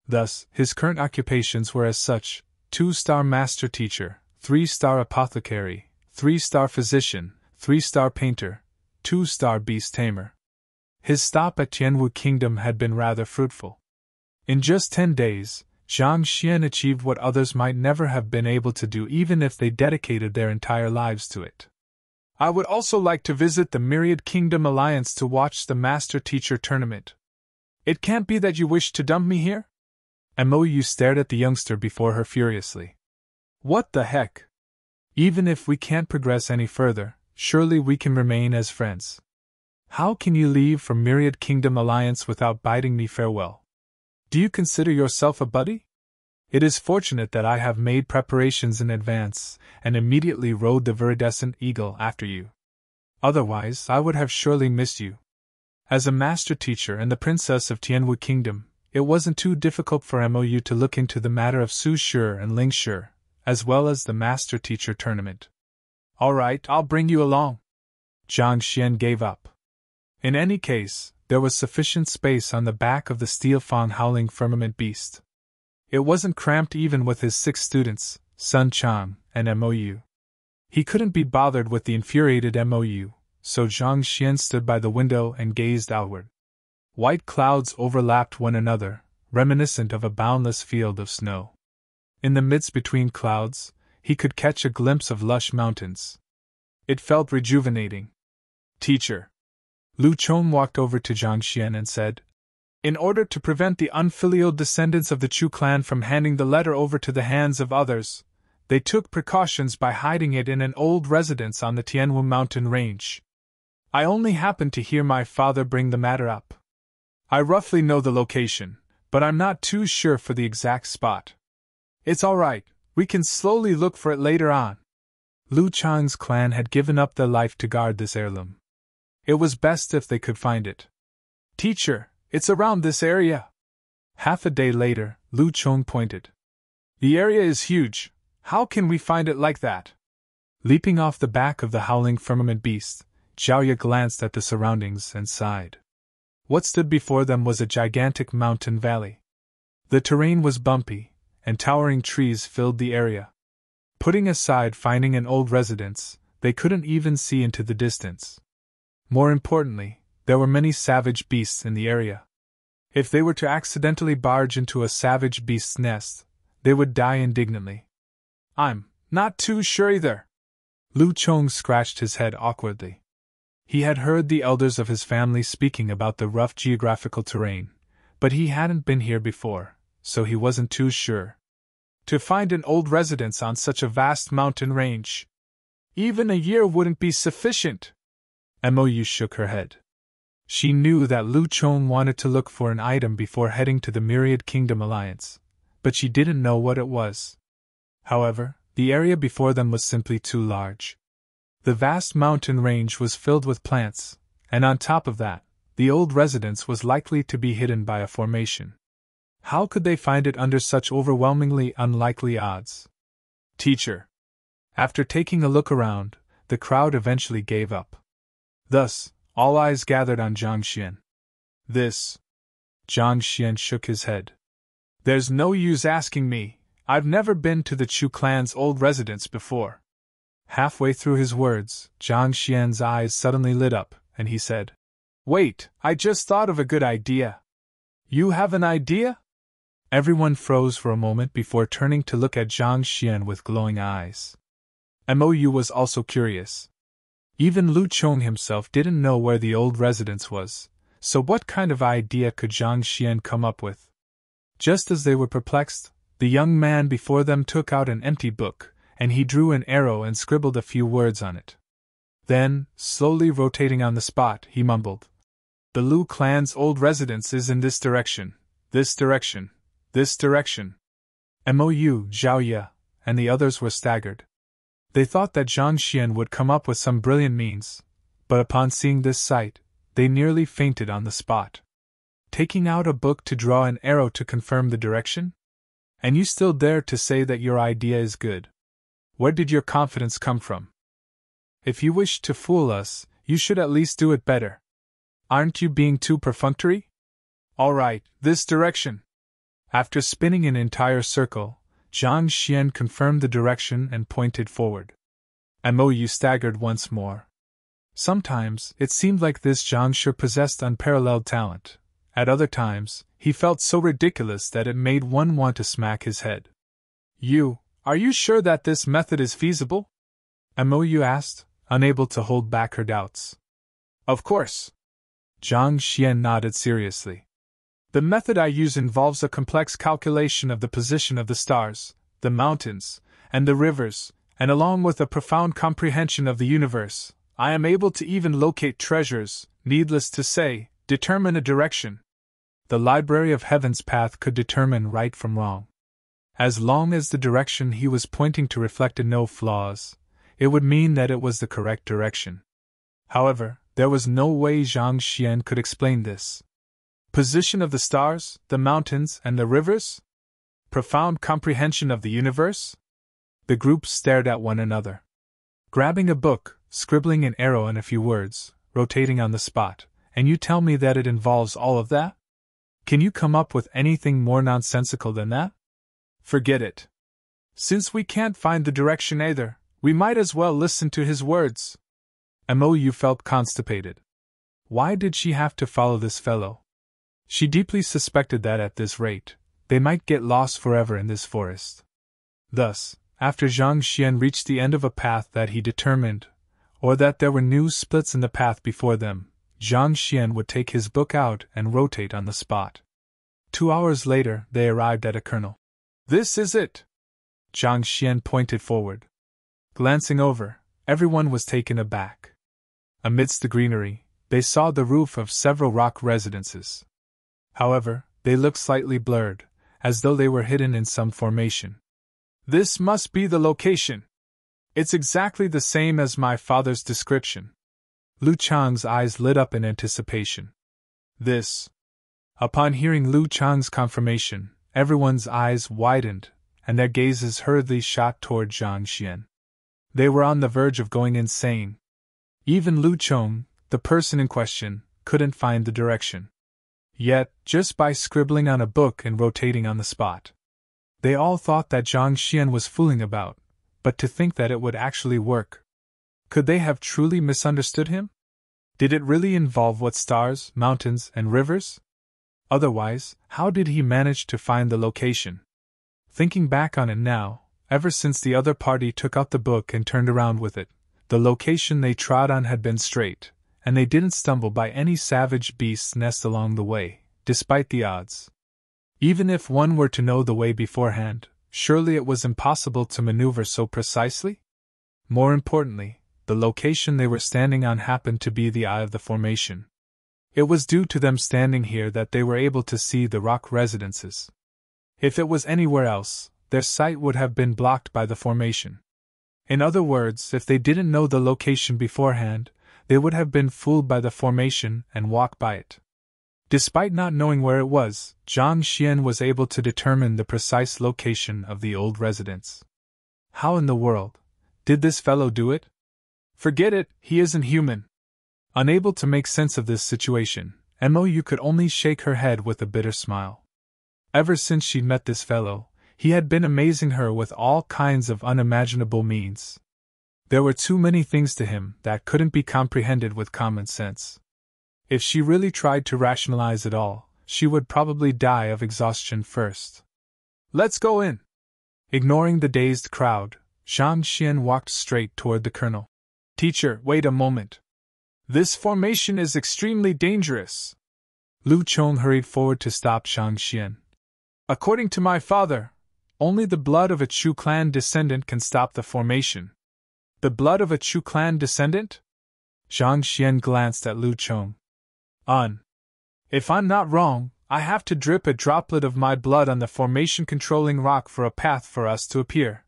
Thus, his current occupations were as such: 2-star Master Teacher, 3-star Apothecary, 3-star Physician, 3-star Painter, 2-star Beast Tamer. His stop at Tianwu Kingdom had been rather fruitful. In just 10 days, Zhang Xian achieved what others might never have been able to do even if they dedicated their entire lives to it. I would also like to visit the Myriad Kingdom Alliance to watch the Master Teacher tournament. It can't be that you wish to dump me here? Mou stared at the youngster before her furiously. What the heck? Even if we can't progress any further, surely we can remain as friends. How can you leave for Myriad Kingdom Alliance without bidding me farewell? Do you consider yourself a buddy? It is fortunate that I have made preparations in advance, and immediately rode the viridescent eagle after you. Otherwise, I would have surely missed you. As a master teacher and the princess of Tianwu Kingdom, it wasn't too difficult for Mou to look into the matter of Su Shi and Ling Shi, as well as the master teacher tournament. All right, I'll bring you along. Zhang Xian gave up. In any case, there was sufficient space on the back of the Steel Fang Howling Firmament Beast. It wasn't cramped even with his 6 students, Sun Chang and Mou. He couldn't be bothered with the infuriated Mou, so Zhang Xian stood by the window and gazed outward. White clouds overlapped one another, reminiscent of a boundless field of snow. In the midst between clouds, he could catch a glimpse of lush mountains. It felt rejuvenating. Teacher. Lu Chong walked over to Zhang Xian and said, in order to prevent the unfilial descendants of the Chu clan from handing the letter over to the hands of others, they took precautions by hiding it in an old residence on the Tianwu mountain range. I only happened to hear my father bring the matter up. I roughly know the location, but I'm not too sure for the exact spot. It's all right, we can slowly look for it later on. Lu Chang's clan had given up their life to guard this heirloom. It was best if they could find it. Teacher, it's around this area. Half a day later, Lu Chong pointed. The area is huge. How can we find it like that? Leaping off the back of the Howling Firmament Beast, Zhao Ye glanced at the surroundings and sighed. What stood before them was a gigantic mountain valley. The terrain was bumpy, and towering trees filled the area. Putting aside finding an old residence, they couldn't even see into the distance. More importantly, there were many savage beasts in the area. If they were to accidentally barge into a savage beast's nest, they would die indignantly. I'm not too sure either. Lu Chong scratched his head awkwardly. He had heard the elders of his family speaking about the rough geographical terrain, but he hadn't been here before, so he wasn't too sure. To find an old residence on such a vast mountain range, even a year wouldn't be sufficient. Mou shook her head. She knew that Lu Chong wanted to look for an item before heading to the Myriad Kingdom Alliance, but she didn't know what it was. However, the area before them was simply too large. The vast mountain range was filled with plants, and on top of that, the old residence was likely to be hidden by a formation. How could they find it under such overwhelmingly unlikely odds? Teacher. After taking a look around, the crowd eventually gave up. Thus, all eyes gathered on Zhang Xian. This. Zhang Xian shook his head. There's no use asking me. I've never been to the Chu clan's old residence before. Halfway through his words, Zhang Xian's eyes suddenly lit up, and he said, Wait, I just thought of a good idea. You have an idea? Everyone froze for a moment before turning to look at Zhang Xian with glowing eyes. Mou was also curious. Even Lu Chong himself didn't know where the old residence was, so what kind of idea could Zhang Xian come up with? Just as they were perplexed, the young man before them took out an empty book, and he drew an arrow and scribbled a few words on it. Then, slowly rotating on the spot, he mumbled, The Lu clan's old residence is in this direction, this direction, this direction. Mou, Zhao Ye, and the others were staggered. They thought that Zhang Xian would come up with some brilliant means, but upon seeing this sight, they nearly fainted on the spot. Taking out a book to draw an arrow to confirm the direction? And you still dare to say that your idea is good? Where did your confidence come from? If you wish to fool us, you should at least do it better. Aren't you being too perfunctory? All right, this direction. After spinning an entire circle, Zhang Xian confirmed the direction and pointed forward. Mou staggered once more. Sometimes, it seemed like this Zhang sure possessed unparalleled talent. At other times, he felt so ridiculous that it made one want to smack his head. Are you sure that this method is feasible? Mou asked, unable to hold back her doubts. Of course. Zhang Xian nodded seriously. The method I use involves a complex calculation of the position of the stars, the mountains, and the rivers, and along with a profound comprehension of the universe, I am able to even locate treasures, needless to say, determine a direction. The Library of Heaven's path could determine right from wrong. As long as the direction he was pointing to reflected no flaws, it would mean that it was the correct direction. However, there was no way Zhang Xian could explain this. Position of the stars, the mountains, and the rivers? Profound comprehension of the universe? The group stared at one another. Grabbing a book, scribbling an arrow and a few words, rotating on the spot, and you tell me that it involves all of that? Can you come up with anything more nonsensical than that? Forget it. Since we can't find the direction either, we might as well listen to his words. Mou felt constipated. Why did she have to follow this fellow? She deeply suspected that at this rate, they might get lost forever in this forest. Thus, after Zhang Xian reached the end of a path that he determined, or that there were new splits in the path before them, Zhang Xian would take his book out and rotate on the spot. 2 hours later, they arrived at a kernel. This is it! Zhang Xian pointed forward. Glancing over, everyone was taken aback. Amidst the greenery, they saw the roof of several rock residences. However, they looked slightly blurred, as though they were hidden in some formation. This must be the location. It's exactly the same as my father's description. Lu Chang's eyes lit up in anticipation. This. Upon hearing Lu Chang's confirmation, everyone's eyes widened, and their gazes hurriedly shot toward Zhang Xian. They were on the verge of going insane. Even Lu Chong, the person in question, couldn't find the direction. Yet, just by scribbling on a book and rotating on the spot, They all thought that Zhang Xian was fooling about, but to think that it would actually work. Could they have truly misunderstood him? Did it really involve what stars, mountains, and rivers? Otherwise, how did he manage to find the location? Thinking back on it now, ever since the other party took out the book and turned around with it, the location they trod on had been straight, and they didn't stumble by any savage beast's nest along the way, despite the odds. Even if one were to know the way beforehand, surely it was impossible to maneuver so precisely? More importantly, the location they were standing on happened to be the eye of the formation. It was due to them standing here that they were able to see the rock residences. If it was anywhere else, their sight would have been blocked by the formation. In other words, if they didn't know the location beforehand, they would have been fooled by the formation and walked by it. Despite not knowing where it was, Zhang Xian was able to determine the precise location of the old residence. How in the world did this fellow do it? Forget it, he isn't human. Unable to make sense of this situation, Mou could only shake her head with a bitter smile. Ever since she'd met this fellow, he had been amazing her with all kinds of unimaginable means. There were too many things to him that couldn't be comprehended with common sense. If she really tried to rationalize it all, she would probably die of exhaustion first. Let's go in! Ignoring the dazed crowd, Zhang Xian walked straight toward the colonel. Teacher, wait a moment. This formation is extremely dangerous. Lu Chong hurried forward to stop Zhang Xian. According to my father, only the blood of a Chu clan descendant can stop the formation. The blood of a Chu clan descendant? Zhang Xian glanced at Lu Chong. If I'm not wrong, I have to drip a droplet of my blood on the formation-controlling rock for a path for us to appear.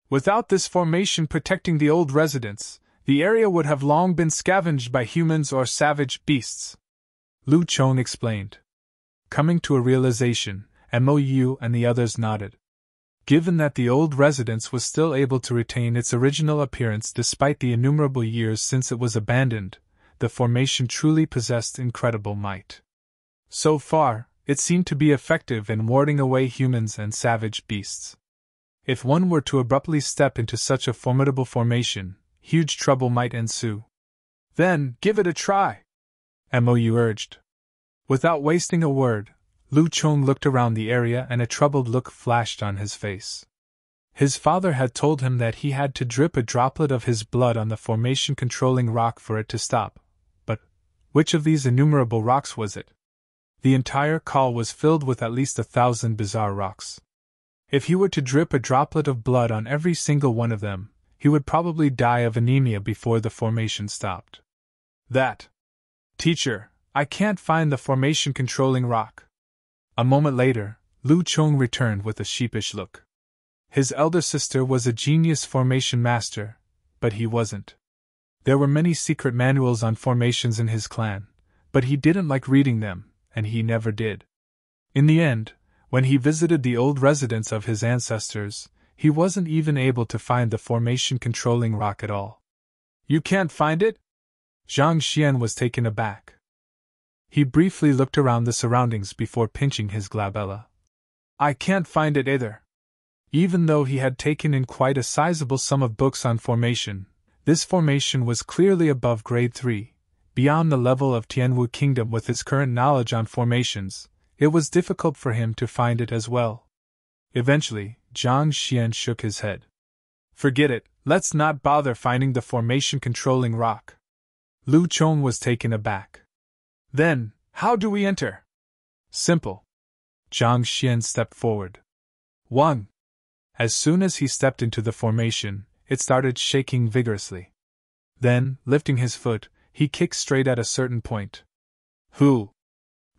Without this formation protecting the old residence, the area would have long been scavenged by humans or savage beasts. Lu Chong explained. Coming to a realization, Mou and the others nodded. Given that the old residence was still able to retain its original appearance despite the innumerable years since it was abandoned, the formation truly possessed incredible might. So far, it seemed to be effective in warding away humans and savage beasts. If one were to abruptly step into such a formidable formation, huge trouble might ensue. Then, give it a try, Mou urged. Without wasting a word, Lu Chong looked around the area and a troubled look flashed on his face. His father had told him that he had to drip a droplet of his blood on the formation-controlling rock for it to stop. But which of these innumerable rocks was it? The entire call was filled with at least 1,000 bizarre rocks. If he were to drip a droplet of blood on every single one of them, he would probably die of anemia before the formation stopped. Teacher, I can't find the formation-controlling rock. A moment later, Lu Chong returned with a sheepish look. His elder sister was a genius formation master, but he wasn't. There were many secret manuals on formations in his clan, but he didn't like reading them, and he never did. In the end, when he visited the old residence of his ancestors, he wasn't even able to find the formation-controlling rock at all. You can't find it? Zhang Xian was taken aback. He briefly looked around the surroundings before pinching his glabella. I can't find it either. Even though he had taken in quite a sizable sum of books on formation, this formation was clearly above grade 3, beyond the level of Tianwu Kingdom. With his current knowledge on formations, it was difficult for him to find it as well. Eventually, Zhang Xian shook his head. Forget it, let's not bother finding the formation-controlling rock. Lu Chong was taken aback. Then, how do we enter? Simple. Zhang Xian stepped forward. 1. As soon as he stepped into the formation, it started shaking vigorously. Then, lifting his foot, he kicked straight at a certain point. Who?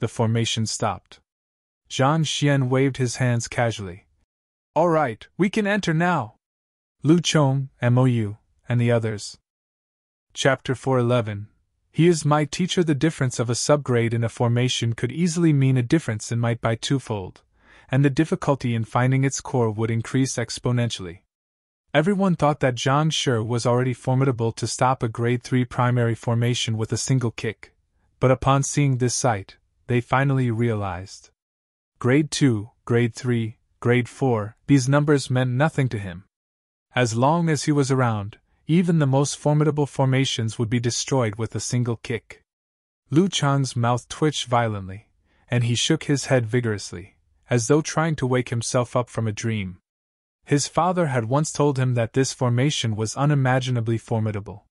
The formation stopped. Zhang Xian waved his hands casually. All right, we can enter now. Lu Chong, Mou, and the others. Chapter 411. He is my teacher. The difference of a subgrade in a formation could easily mean a difference in might by twofold, and the difficulty in finding its core would increase exponentially. Everyone thought that Zhang Shi was already formidable to stop a grade 3 primary formation with a single kick, but upon seeing this sight, they finally realized. Grade 2, Grade 3, grade 4, these numbers meant nothing to him. As long as he was around, even the most formidable formations would be destroyed with a single kick. Lu Chang's mouth twitched violently, and he shook his head vigorously, as though trying to wake himself up from a dream. His father had once told him that this formation was unimaginably formidable.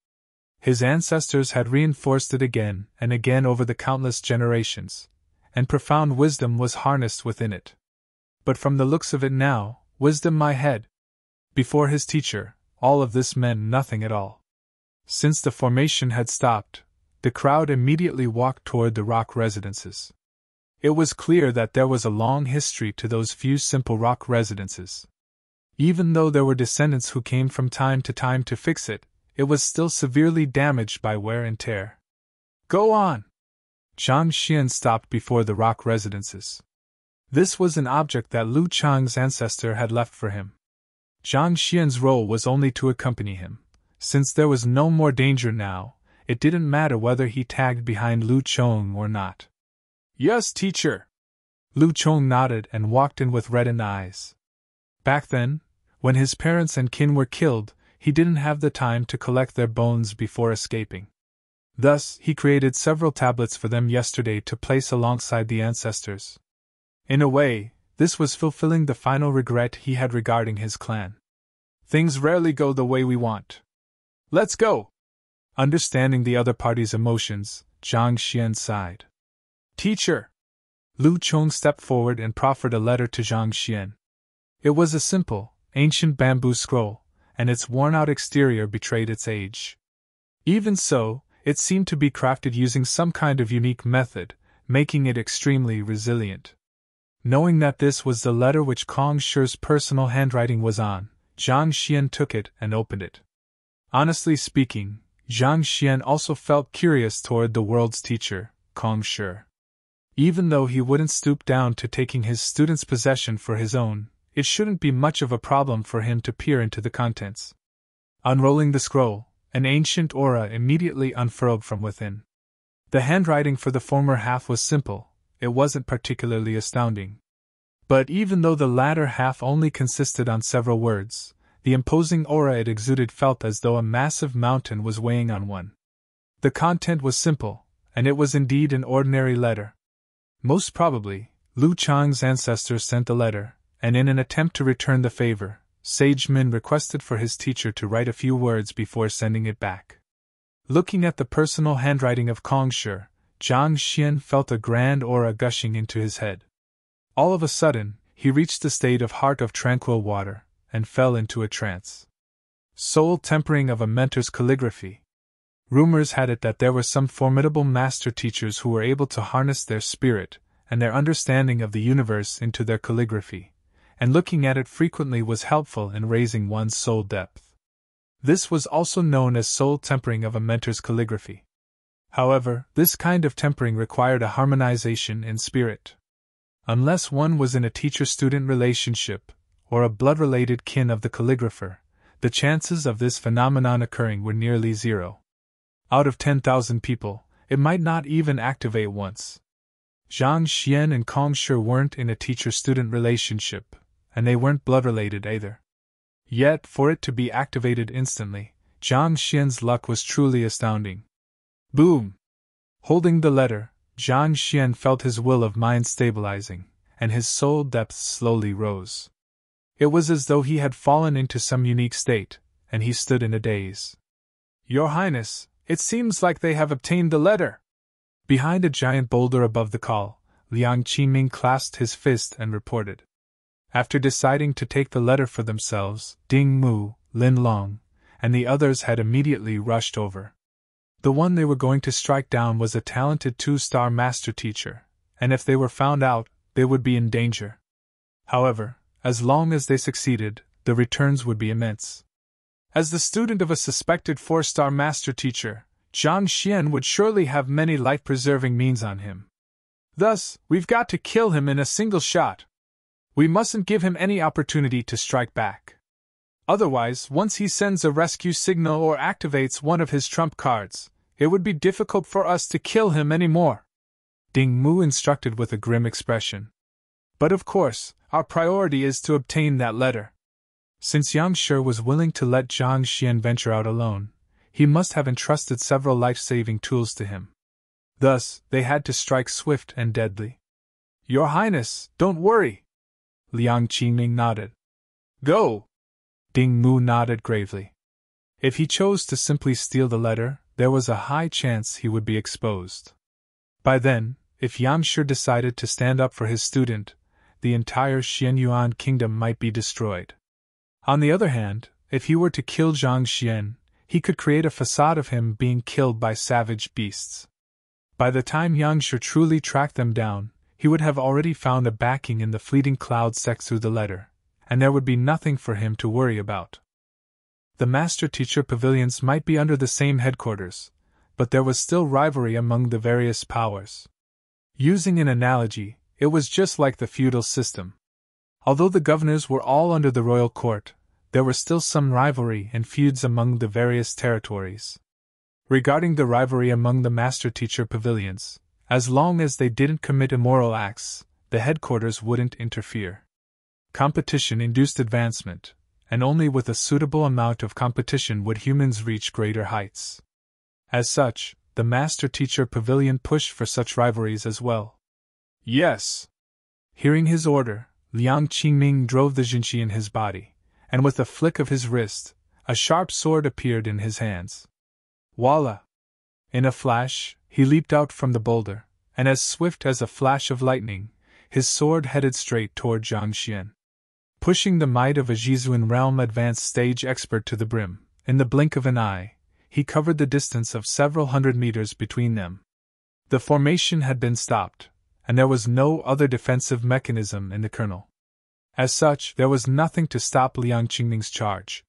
His ancestors had reinforced it again and again over the countless generations, and profound wisdom was harnessed within it. But from the looks of it now, wisdom my head. Before his teacher, all of this meant nothing at all. Since the formation had stopped, the crowd immediately walked toward the rock residences. It was clear that there was a long history to those few simple rock residences. Even though there were descendants who came from time to fix it, it was still severely damaged by wear and tear. Go on! Zhang Xian stopped before the rock residences. This was an object that Lu Chang's ancestor had left for him. Zhang Xian's role was only to accompany him. Since there was no more danger now, it didn't matter whether he tagged behind Lu Chong or not. Yes, teacher! Lu Chong nodded and walked in with reddened eyes. Back then, when his parents and kin were killed, he didn't have the time to collect their bones before escaping. Thus, he created several tablets for them yesterday to place alongside the ancestors. In a way, this was fulfilling the final regret he had regarding his clan. Things rarely go the way we want. Let's go! Understanding the other party's emotions, Zhang Xian sighed. Teacher! Lu Chong stepped forward and proffered a letter to Zhang Xian. It was a simple, ancient bamboo scroll, and its worn-out exterior betrayed its age. Even so, it seemed to be crafted using some kind of unique method, making it extremely resilient. Knowing that this was the letter which Kong Shi's personal handwriting was on, Zhang Xian took it and opened it. Honestly speaking, Zhang Xian also felt curious toward the world's teacher, Kong Shi. Even though he wouldn't stoop down to taking his student's possession for his own, it shouldn't be much of a problem for him to peer into the contents. Unrolling the scroll, an ancient aura immediately unfurled from within. The handwriting for the former half was simple, it wasn't particularly astounding. But even though the latter half only consisted on several words, the imposing aura it exuded felt as though a massive mountain was weighing on one. The content was simple, and it was indeed an ordinary letter. Most probably, Lu Chang's ancestors sent the letter, and in an attempt to return the favor, Sage Min requested for his teacher to write a few words before sending it back. Looking at the personal handwriting of Kong Shi, Zhang Xian felt a grand aura gushing into his head. All of a sudden, he reached the state of heart of tranquil water, and fell into a trance. Soul tempering of a mentor's calligraphy. Rumors had it that there were some formidable master teachers who were able to harness their spirit and their understanding of the universe into their calligraphy, and looking at it frequently was helpful in raising one's soul depth. This was also known as soul tempering of a mentor's calligraphy. However, this kind of tempering required a harmonization in spirit. Unless one was in a teacher-student relationship, or a blood-related kin of the calligrapher, the chances of this phenomenon occurring were nearly zero. Out of 10,000 people, it might not even activate once. Zhang Xian and Kong Shi weren't in a teacher-student relationship, and they weren't blood-related either. Yet, for it to be activated instantly, Zhang Xian's luck was truly astounding. Boom! Holding the letter, Zhang Xian felt his will of mind stabilizing, and his soul depths slowly rose. It was as though he had fallen into some unique state, and he stood in a daze. Your Highness, it seems like they have obtained the letter. Behind a giant boulder above the call, Liang Qiming clasped his fist and reported. After deciding to take the letter for themselves, Ding Mu, Lin Long, and the others had immediately rushed over. The one they were going to strike down was a talented 2-star master teacher, and if they were found out, they would be in danger. However, as long as they succeeded, the returns would be immense. As the student of a suspected 4-star master teacher, Zhang Xian would surely have many life-preserving means on him. Thus, we've got to kill him in a single shot. We mustn't give him any opportunity to strike back. Otherwise, once he sends a rescue signal or activates one of his trump cards, it would be difficult for us to kill him anymore. Ding Mu instructed with a grim expression. But of course, our priority is to obtain that letter. Since Yang Shi was willing to let Zhang Xian venture out alone, he must have entrusted several life-saving tools to him. Thus, they had to strike swift and deadly. Your Highness, don't worry. Liang Qingming nodded. Go! Ding Mu nodded gravely. If he chose to simply steal the letter, there was a high chance he would be exposed. By then, if Yang Shi decided to stand up for his student, the entire Xianyuan kingdom might be destroyed. On the other hand, if he were to kill Zhang Xian, he could create a facade of him being killed by savage beasts. By the time Yang Shi truly tracked them down, he would have already found a backing in the fleeting cloud sects through the letter, and there would be nothing for him to worry about. The master-teacher pavilions might be under the same headquarters, but there was still rivalry among the various powers. Using an analogy, it was just like the feudal system. Although the governors were all under the royal court, there were still some rivalry and feuds among the various territories. Regarding the rivalry among the master-teacher pavilions, as long as they didn't commit immoral acts, the headquarters wouldn't interfere. Competition induced advancement, and only with a suitable amount of competition would humans reach greater heights. As such, the master-teacher pavilion pushed for such rivalries as well. Yes! Hearing his order, Liang Qingming drove the Jinqi in his body, and with a flick of his wrist, a sharp sword appeared in his hands. Voila! In a flash, he leaped out from the boulder, and as swift as a flash of lightning, his sword headed straight toward Zhang Xian. Pushing the might of a Jizuan realm advanced stage expert to the brim, in the blink of an eye, he covered the distance of several hundred meters between them. The formation had been stopped, and there was no other defensive mechanism in the kernel. As such, there was nothing to stop Liang Qingming's charge.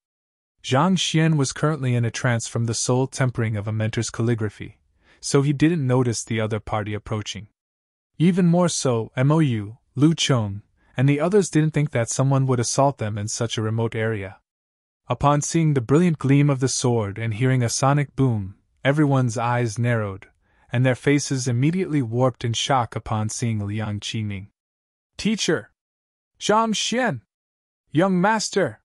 Zhang Xian was currently in a trance from the soul tempering of a mentor's calligraphy, so he didn't notice the other party approaching. Even more so, Mou, Lu Chong, and the others didn't think that someone would assault them in such a remote area. Upon seeing the brilliant gleam of the sword and hearing a sonic boom, everyone's eyes narrowed, and their faces immediately warped in shock upon seeing Liang Qingming. Teacher! Zhang Xian! Young master!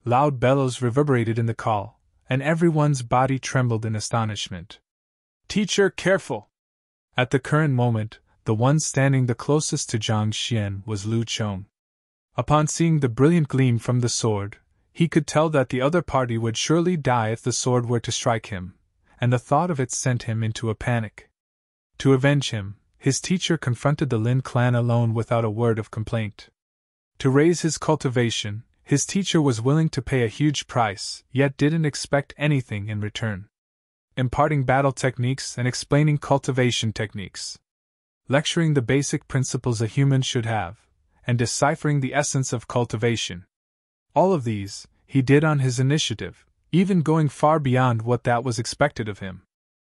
Loud bellows reverberated in the call, and everyone's body trembled in astonishment. Teacher, careful! At the current moment, the one standing the closest to Zhang Xian was Lu Chong. Upon seeing the brilliant gleam from the sword, he could tell that the other party would surely die if the sword were to strike him, and the thought of it sent him into a panic. To avenge him, his teacher confronted the Lin clan alone without a word of complaint. To raise his cultivation, his teacher was willing to pay a huge price, yet didn't expect anything in return. Imparting battle techniques and explaining cultivation techniques. Lecturing the basic principles a human should have, and deciphering the essence of cultivation. All of these, he did on his initiative, even going far beyond what that was expected of him.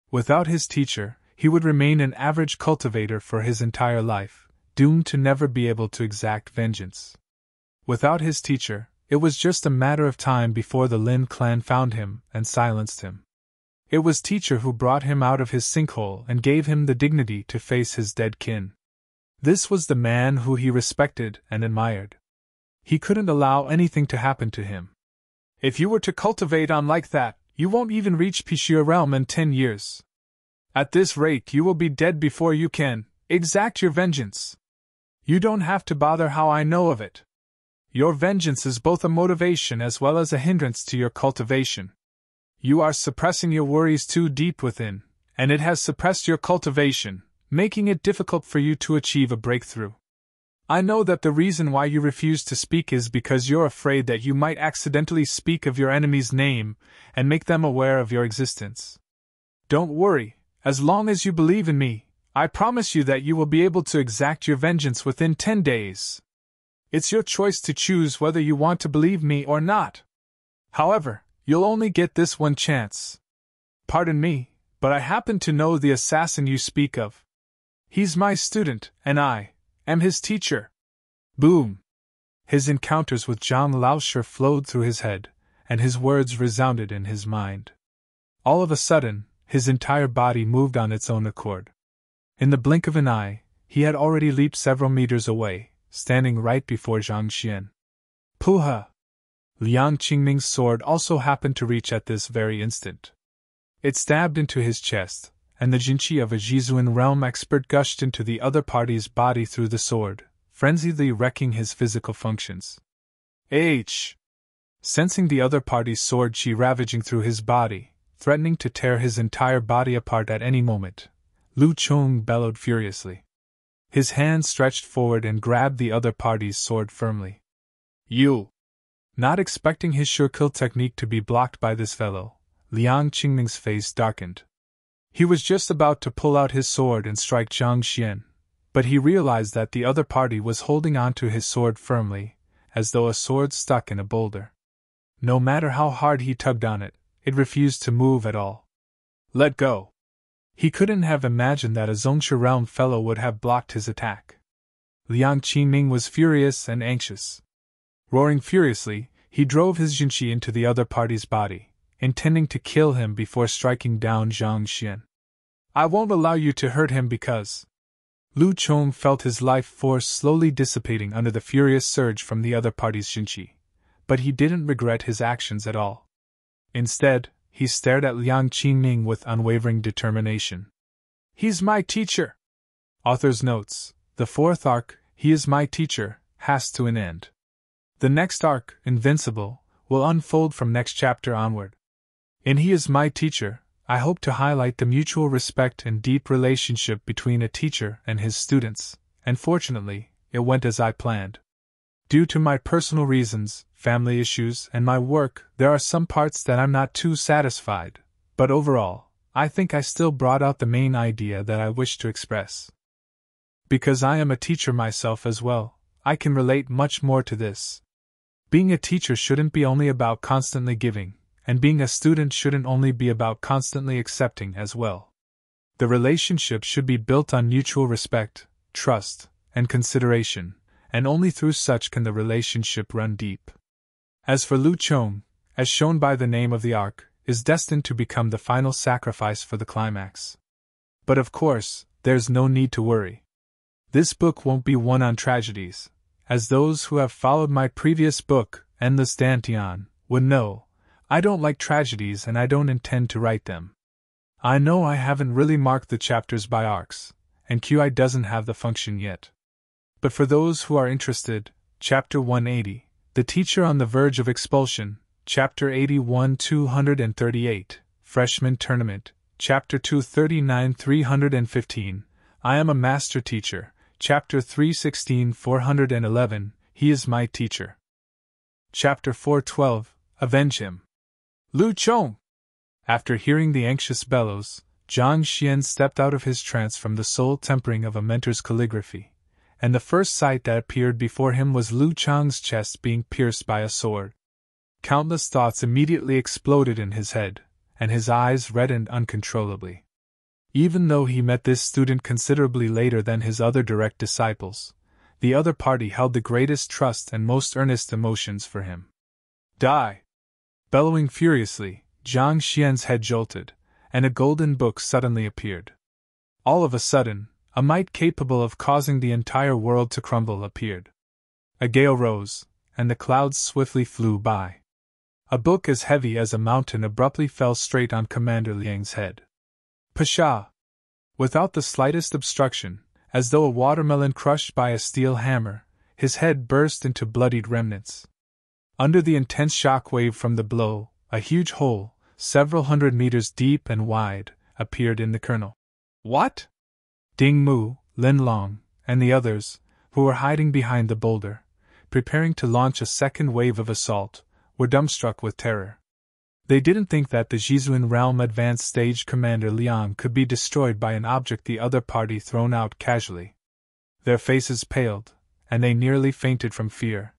Without his teacher, he would remain an average cultivator for his entire life, doomed to never be able to exact vengeance. Without his teacher, it was just a matter of time before the Lin clan found him and silenced him. It was teacher who brought him out of his sinkhole and gave him the dignity to face his dead kin. This was the man who he respected and admired. He couldn't allow anything to happen to him. If you were to cultivate on like that, you won't even reach Pishia realm in 10 years. At this rate you will be dead before you can exact your vengeance. You don't have to bother how I know of it. Your vengeance is both a motivation as well as a hindrance to your cultivation. You are suppressing your worries too deep within, and it has suppressed your cultivation, making it difficult for you to achieve a breakthrough. I know that the reason why you refuse to speak is because you're afraid that you might accidentally speak of your enemy's name and make them aware of your existence. Don't worry, as long as you believe in me, I promise you that you will be able to exact your vengeance within 10 days. It's your choice to choose whether you want to believe me or not. However, you'll only get this one chance. Pardon me, but I happen to know the assassin you speak of. He's my student, and I am his teacher. Boom! His encounters with Zhang Laoshi flowed through his head, and his words resounded in his mind. All of a sudden, his entire body moved on its own accord. In the blink of an eye, he had already leaped several meters away, standing right before Zhang Xian. Puha! Liang Qingming's sword also happened to reach at this very instant. It stabbed into his chest, and the jinqi of a Jizuan realm expert gushed into the other party's body through the sword, frenziedly wrecking his physical functions. Sensing the other party's sword qi ravaging through his body, threatening to tear his entire body apart at any moment, Lu Chong bellowed furiously. His hand stretched forward and grabbed the other party's sword firmly. You! Not expecting his sure kill technique to be blocked by this fellow, Liang Qingming's face darkened. He was just about to pull out his sword and strike Zhang Xian, but he realized that the other party was holding onto his sword firmly, as though a sword stuck in a boulder. No matter how hard he tugged on it, it refused to move at all. Let go! He couldn't have imagined that a Zongsha realm fellow would have blocked his attack. Liang Qingming was furious and anxious. Roaring furiously, he drove his jinqi into the other party's body, intending to kill him before striking down Zhang Xian. I won't allow you to hurt him because... Lu Chong felt his life force slowly dissipating under the furious surge from the other party's jinqi, but he didn't regret his actions at all. Instead, he stared at Liang Qingming with unwavering determination. He's my teacher! Author's notes: the fourth arc, He is my teacher, has to an end. The next arc, Invincible, will unfold from next chapter onward. In He is my teacher, I hope to highlight the mutual respect and deep relationship between a teacher and his students, and fortunately, it went as I planned. Due to my personal reasons, family issues, and my work, there are some parts that I'm not too satisfied, but overall, I think I still brought out the main idea that I wish to express. Because I am a teacher myself as well, I can relate much more to this. Being a teacher shouldn't be only about constantly giving, and being a student shouldn't only be about constantly accepting as well. The relationship should be built on mutual respect, trust, and consideration, and only through such can the relationship run deep. As for Lu Chong, as shown by the name of the arc, is destined to become the final sacrifice for the climax. But of course, there's no need to worry. This book won't be one on tragedies, as those who have followed my previous book, Endless Dantian, would know. I don't like tragedies and I don't intend to write them. I know I haven't really marked the chapters by arcs, and QI doesn't have the function yet. But for those who are interested, Chapter 180, The Teacher on the Verge of Expulsion, Chapter 81 238, Freshman Tournament, Chapter 239 315, I Am a Master Teacher, Chapter 316 411, He is My Teacher. Chapter 412, Avenge Him. Lu Chong! After hearing the anxious bellows, Zhang Xian stepped out of his trance from the soul tempering of a mentor's calligraphy, and the first sight that appeared before him was Lu Chong's chest being pierced by a sword. Countless thoughts immediately exploded in his head, and his eyes reddened uncontrollably. Even though he met this student considerably later than his other direct disciples, the other party held the greatest trust and most earnest emotions for him. Die! Bellowing furiously, Zhang Xian's head jolted, and a golden book suddenly appeared. All of a sudden, a might capable of causing the entire world to crumble appeared. A gale rose, and the clouds swiftly flew by. A book as heavy as a mountain abruptly fell straight on Commander Liang's head. Pshaw! Without the slightest obstruction, as though a watermelon crushed by a steel hammer, his head burst into bloodied remnants. Under the intense shock wave from the blow, a huge hole, several hundred meters deep and wide, appeared in the kernel. What? Ding Mu, Lin Long, and the others, who were hiding behind the boulder, preparing to launch a second wave of assault, were dumbstruck with terror. They didn't think that the Jizuan realm advanced stage commander Liang could be destroyed by an object the other party thrown out casually. Their faces paled, and they nearly fainted from fear.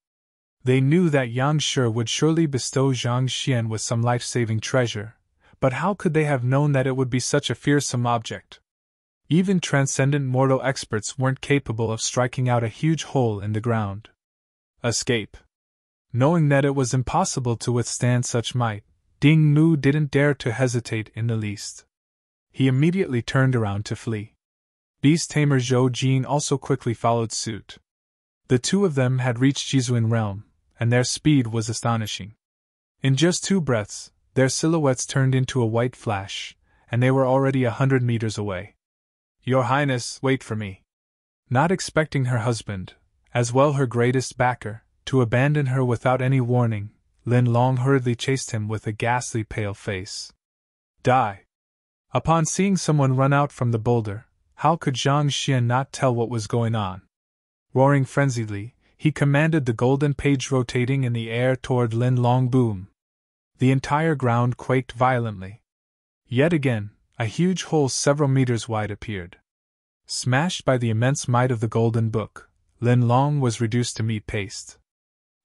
They knew that Yang Shi would surely bestow Zhang Xian with some life-saving treasure, but how could they have known that it would be such a fearsome object? Even transcendent mortal experts weren't capable of striking out a huge hole in the ground. Escape. Knowing that it was impossible to withstand such might, Ding Mu didn't dare to hesitate in the least. He immediately turned around to flee. Beast tamer Zhou Jin also quickly followed suit. The two of them had reached Jizuan realm, and their speed was astonishing. In just 2 breaths, their silhouettes turned into a white flash, and they were already 100 meters away. Your Highness, wait for me. Not expecting her husband, as well her greatest backer, to abandon her without any warning, Lin Long hurriedly chased him with a ghastly pale face. Die! Upon seeing someone run out from the boulder, how could Zhang Xian not tell what was going on? Roaring frenziedly, he commanded the golden page rotating in the air toward Lin Long. Boom! The entire ground quaked violently. Yet again, a huge hole several meters wide appeared. Smashed by the immense might of the golden book, Lin Long was reduced to meat paste.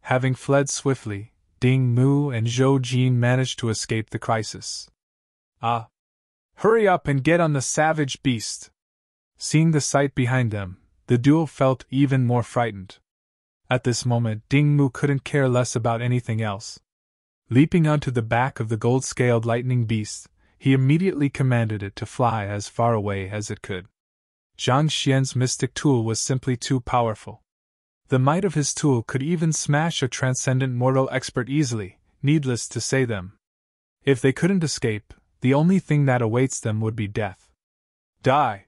Having fled swiftly, Ding Mu and Zhou Jin managed to escape the crisis. Ah! Hurry up and get on the savage beast! Seeing the sight behind them, the duo felt even more frightened. At this moment, Ding Mu couldn't care less about anything else. Leaping onto the back of the gold-scaled lightning beast, he immediately commanded it to fly as far away as it could. Zhang Xian's mystic tool was simply too powerful. The might of his tool could even smash a transcendent mortal expert easily, needless to say them. If they couldn't escape, the only thing that awaits them would be death. Die!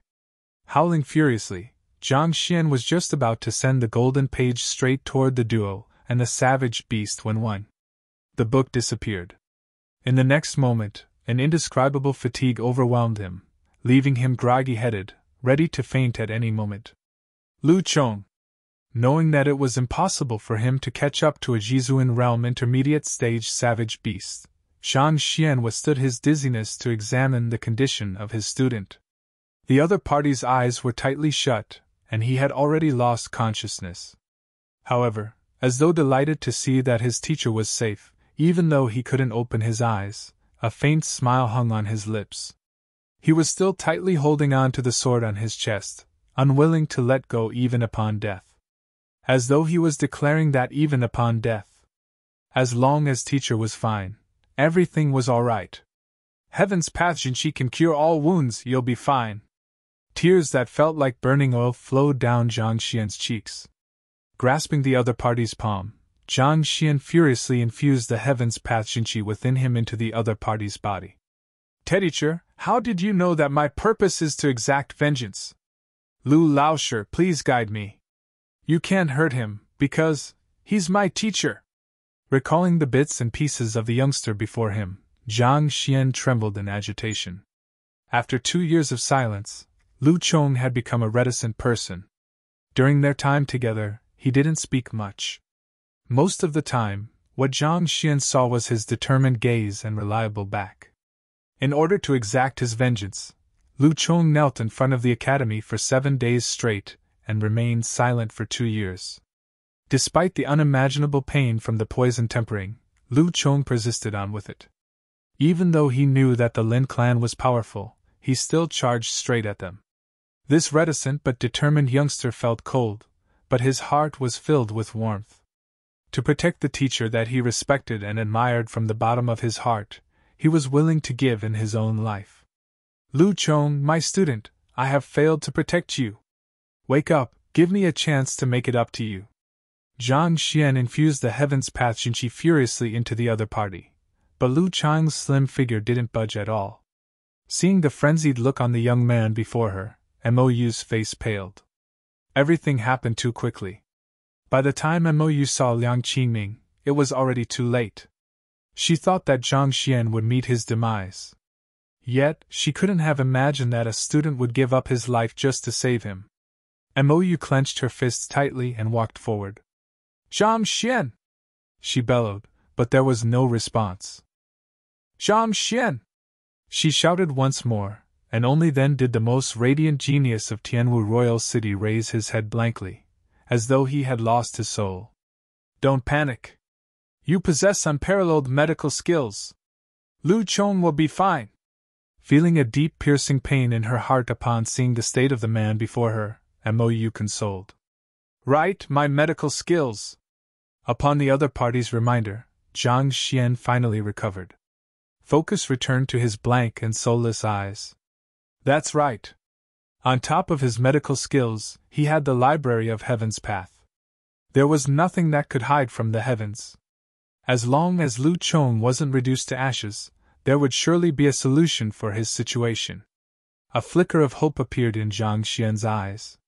Howling furiously, Zhang Xian was just about to send the golden page straight toward the duo and the savage beast when the book disappeared. In the next moment, an indescribable fatigue overwhelmed him, leaving him groggy-headed, ready to faint at any moment. Lu Chong, knowing that it was impossible for him to catch up to a Jizuan realm intermediate stage savage beast, Zhang Xian withstood his dizziness to examine the condition of his student. The other party's eyes were tightly shut, and he had already lost consciousness. However, as though delighted to see that his teacher was safe, even though he couldn't open his eyes, a faint smile hung on his lips. He was still tightly holding on to the sword on his chest, unwilling to let go even upon death. As though he was declaring that even upon death, as long as teacher was fine, everything was all right. Heaven's path Jinshi can cure all wounds, you'll be fine. Tears that felt like burning oil flowed down Zhang Xian's cheeks. Grasping the other party's palm, Zhang Xian furiously infused the Heaven's Path Jinshi within him into the other party's body. Teacher, how did you know that my purpose is to exact vengeance? Lu Laoshi, please guide me. You can't hurt him, because he's my teacher. Recalling the bits and pieces of the youngster before him, Zhang Xian trembled in agitation. After 2 years of silence, Lu Chong had become a reticent person. During their time together, he didn't speak much. Most of the time, what Zhang Xian saw was his determined gaze and reliable back. In order to exact his vengeance, Lu Chong knelt in front of the academy for 7 days straight and remained silent for 2 years. Despite the unimaginable pain from the poison tempering, Lu Chong persisted on with it. Even though he knew that the Lin clan was powerful, he still charged straight at them. This reticent but determined youngster felt cold, but his heart was filled with warmth. To protect the teacher that he respected and admired from the bottom of his heart, he was willing to give in his own life. Lu Chong, my student, I have failed to protect you. Wake up, give me a chance to make it up to you. Zhang Xian infused the Heaven's Path Jinshi furiously into the other party, but Lu Chang's slim figure didn't budge at all. Seeing the frenzied look on the young man before her, Mou's face paled. Everything happened too quickly. By the time Mou saw Liang Qingming, it was already too late. She thought that Zhang Xian would meet his demise. Yet, she couldn't have imagined that a student would give up his life just to save him. Mou clenched her fists tightly and walked forward. Zhang Xian! She bellowed, but there was no response. Zhang Xian! She shouted once more, and only then did the most radiant genius of Tianwu Royal City raise his head blankly, as though he had lost his soul. Don't panic. You possess unparalleled medical skills. Lu Chong will be fine. Feeling a deep piercing pain in her heart upon seeing the state of the man before her, Mou consoled. Right, my medical skills. Upon the other party's reminder, Zhang Xian finally recovered. Focus returned to his blank and soulless eyes. That's right. On top of his medical skills, he had the Library of Heaven's Path. There was nothing that could hide from the heavens. As long as Lu Chong wasn't reduced to ashes, there would surely be a solution for his situation. A flicker of hope appeared in Zhang Xian's eyes.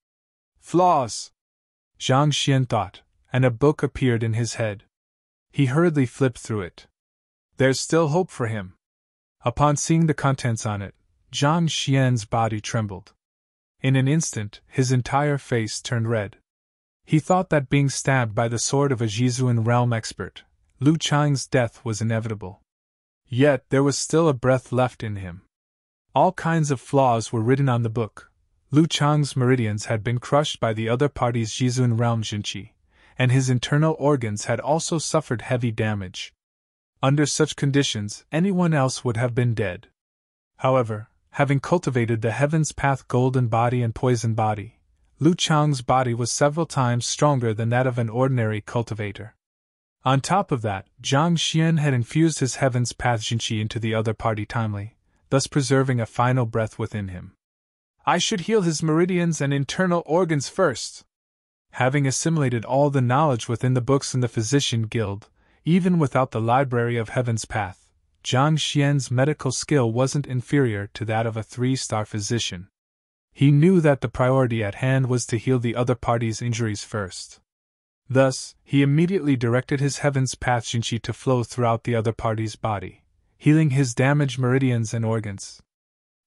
Flaws! Zhang Xian thought, and a book appeared in his head. He hurriedly flipped through it. There's still hope for him. Upon seeing the contents on it, Zhang Xian's body trembled. In an instant, his entire face turned red. He thought that being stabbed by the sword of a Jizuan realm expert, Lu Chang's death was inevitable. Yet there was still a breath left in him. All kinds of flaws were written on the book. Lu Chang's meridians had been crushed by the other party's Jizuan realm Jinqi, and his internal organs had also suffered heavy damage. Under such conditions, anyone else would have been dead. However, having cultivated the Heaven's Path Golden Body and Poison Body, Lu Chang's body was several times stronger than that of an ordinary cultivator. On top of that, Zhang Xian had infused his Heaven's Path Jinqi into the other party timely, thus preserving a final breath within him. I should heal his meridians and internal organs first. Having assimilated all the knowledge within the books in the Physician Guild, even without the Library of Heaven's Path, Zhang Xian's medical skill wasn't inferior to that of a 3-star physician. He knew that the priority at hand was to heal the other party's injuries first. Thus, he immediately directed his Heaven's Path Jinqi to flow throughout the other party's body, healing his damaged meridians and organs.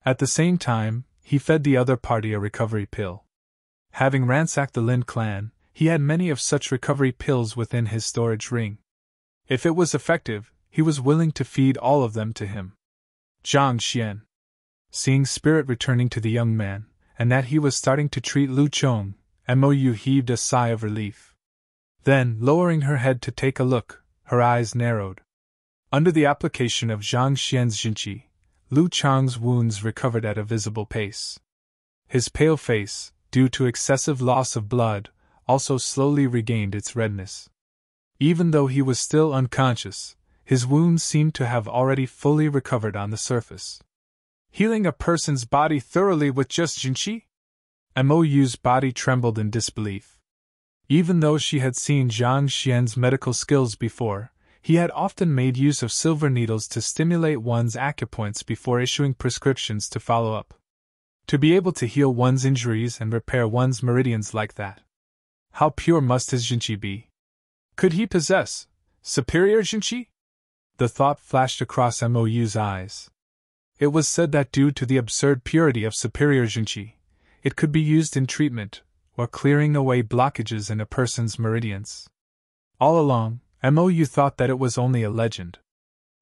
At the same time, he fed the other party a recovery pill. Having ransacked the Lin clan, he had many of such recovery pills within his storage ring. If it was effective, he was willing to feed all of them to him. Zhang Xian. Seeing spirit returning to the young man, and that he was starting to treat Lu Chong, Mou heaved a sigh of relief. Then, lowering her head to take a look, her eyes narrowed. Under the application of Zhang Xian's Jinqi, Lu Chang's wounds recovered at a visible pace. His pale face, due to excessive loss of blood, also slowly regained its redness. Even though he was still unconscious, his wounds seemed to have already fully recovered on the surface. Healing a person's body thoroughly with just Jinqi? Mou's body trembled in disbelief. Even though she had seen Zhang Xian's medical skills before, he had often made use of silver needles to stimulate one's acupoints before issuing prescriptions to follow up. To be able to heal one's injuries and repair one's meridians like that. How pure must his Jinqi be? Could he possess superior Jinqi? The thought flashed across Mou's eyes. It was said that due to the absurd purity of superior Jinqi, it could be used in treatment, or clearing away blockages in a person's meridians. All along, Mou thought that it was only a legend.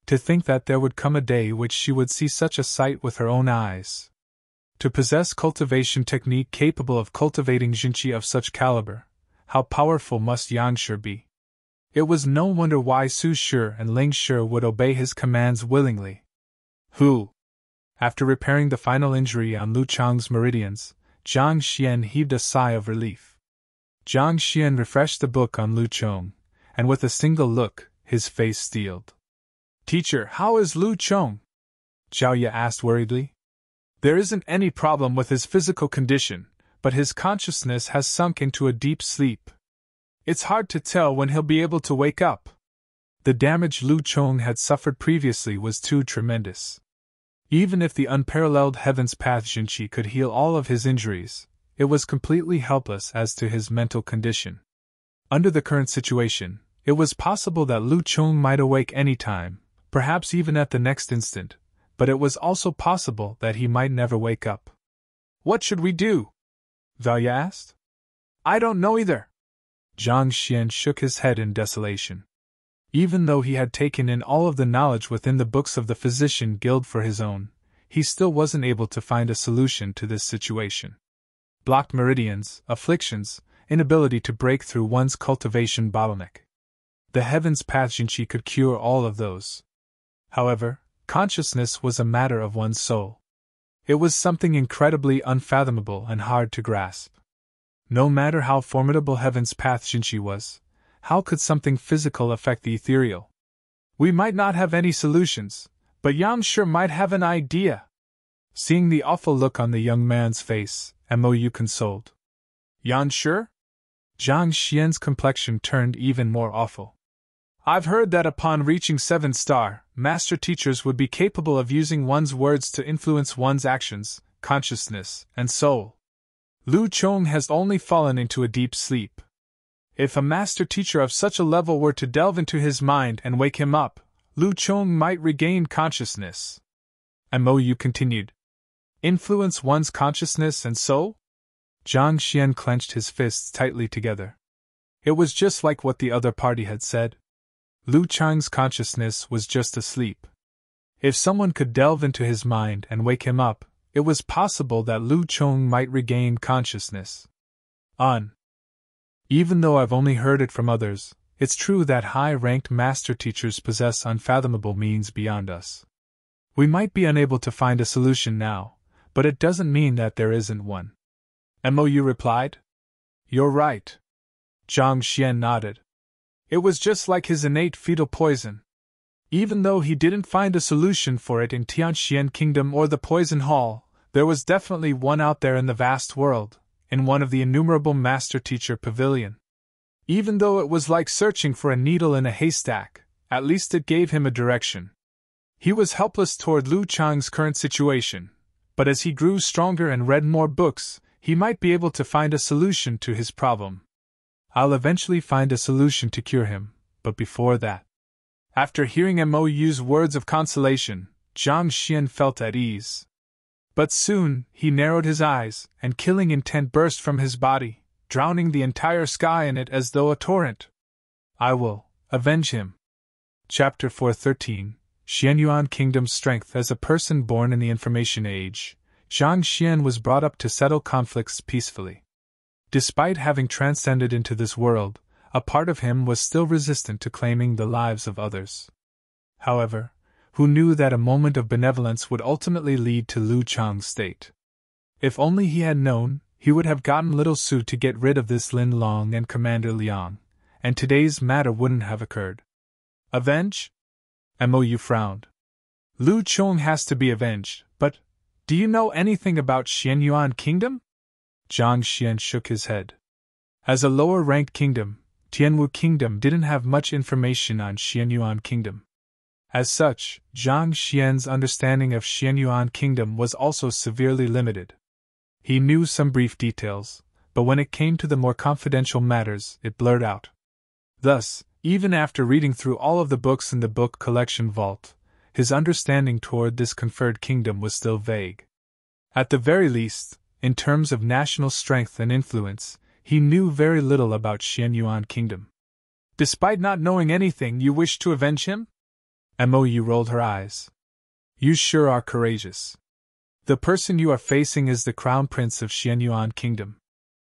To think that there would come a day which she would see such a sight with her own eyes. To possess cultivation technique capable of cultivating Jinqi of such caliber, how powerful must Yang Shi be? It was no wonder why Su Shi and Ling Shi would obey his commands willingly. Who? After repairing the final injury on Lu Chang's meridians, Zhang Xian heaved a sigh of relief. Zhang Xian refreshed the book on Lu Chong, and with a single look, his face steeled. Teacher, how is Lu Chong? Zhao Ye asked worriedly. There isn't any problem with his physical condition, but his consciousness has sunk into a deep sleep. It's hard to tell when he'll be able to wake up. The damage Lu Chong had suffered previously was too tremendous. Even if the unparalleled Heaven's Path Jinqi could heal all of his injuries, it was completely helpless as to his mental condition. Under the current situation, it was possible that Lu Chong might awake any time, perhaps even at the next instant, but it was also possible that he might never wake up. What should we do? Zhao Ye asked. I don't know either. Zhang Xian shook his head in desolation. Even though he had taken in all of the knowledge within the books of the Physician Guild for his own, he still wasn't able to find a solution to this situation. Blocked meridians, afflictions, inability to break through one's cultivation bottleneck. The Heaven's Path Jinqi could cure all of those. However, consciousness was a matter of one's soul. It was something incredibly unfathomable and hard to grasp. No matter how formidable Heaven's Path Jinqi was, how could something physical affect the ethereal? We might not have any solutions, but Yang Shi might have an idea. Seeing the awful look on the young man's face, Mou consoled. Yang Shi? Zhang Xian's complexion turned even more awful. I've heard that upon reaching 7-star, master teachers would be capable of using one's words to influence one's actions, consciousness, and soul. Lu Chong has only fallen into a deep sleep. If a master teacher of such a level were to delve into his mind and wake him up, Lu Chong might regain consciousness. Mo continued. Influence one's consciousness and soul? Zhang Xian clenched his fists tightly together. It was just like what the other party had said. Lu Chang's consciousness was just asleep. If someone could delve into his mind and wake him up, it was possible that Lu Chong might regain consciousness. Even though I've only heard it from others, it's true that high-ranked master teachers possess unfathomable means beyond us. We might be unable to find a solution now, but it doesn't mean that there isn't one. Mou replied. You're right. Zhang Xian nodded. It was just like his innate fetal poison. Even though he didn't find a solution for it in Tianxian Kingdom or the Poison Hall, there was definitely one out there in the vast world, in one of the innumerable master-teacher pavilion. Even though it was like searching for a needle in a haystack, at least it gave him a direction. He was helpless toward Lu Chang's current situation, but as he grew stronger and read more books, he might be able to find a solution to his problem. I'll eventually find a solution to cure him, but before that. After hearing Mou's words of consolation, Zhang Xian felt at ease. But soon, he narrowed his eyes, and killing intent burst from his body, drowning the entire sky in it as though a torrent. I will avenge him. Chapter 413, Xianyuan Kingdom's Strength. As a person born in the Information Age, Zhang Xian was brought up to settle conflicts peacefully. Despite having transcended into this world, a part of him was still resistant to claiming the lives of others. However, who knew that a moment of benevolence would ultimately lead to Lu Chang's state? If only he had known, he would have gotten Little Su to get rid of this Lin Long and Commander Liang, and today's matter wouldn't have occurred. Avenge? Mou frowned. Lu Chong has to be avenged, but do you know anything about Xianyuan Kingdom? Zhang Xian shook his head. As a lower-ranked kingdom, Tianwu Kingdom didn't have much information on Xianyuan Kingdom. As such, Zhang Xian's understanding of Xianyuan Kingdom was also severely limited. He knew some brief details, but when it came to the more confidential matters, it blurred out. Thus, even after reading through all of the books in the book collection vault, his understanding toward this conferred kingdom was still vague. At the very least, in terms of national strength and influence, he knew very little about Xianyuan Kingdom. Despite not knowing anything, you wish to avenge him? Mou rolled her eyes. You sure are courageous. The person you are facing is the Crown Prince of Xianyuan Kingdom.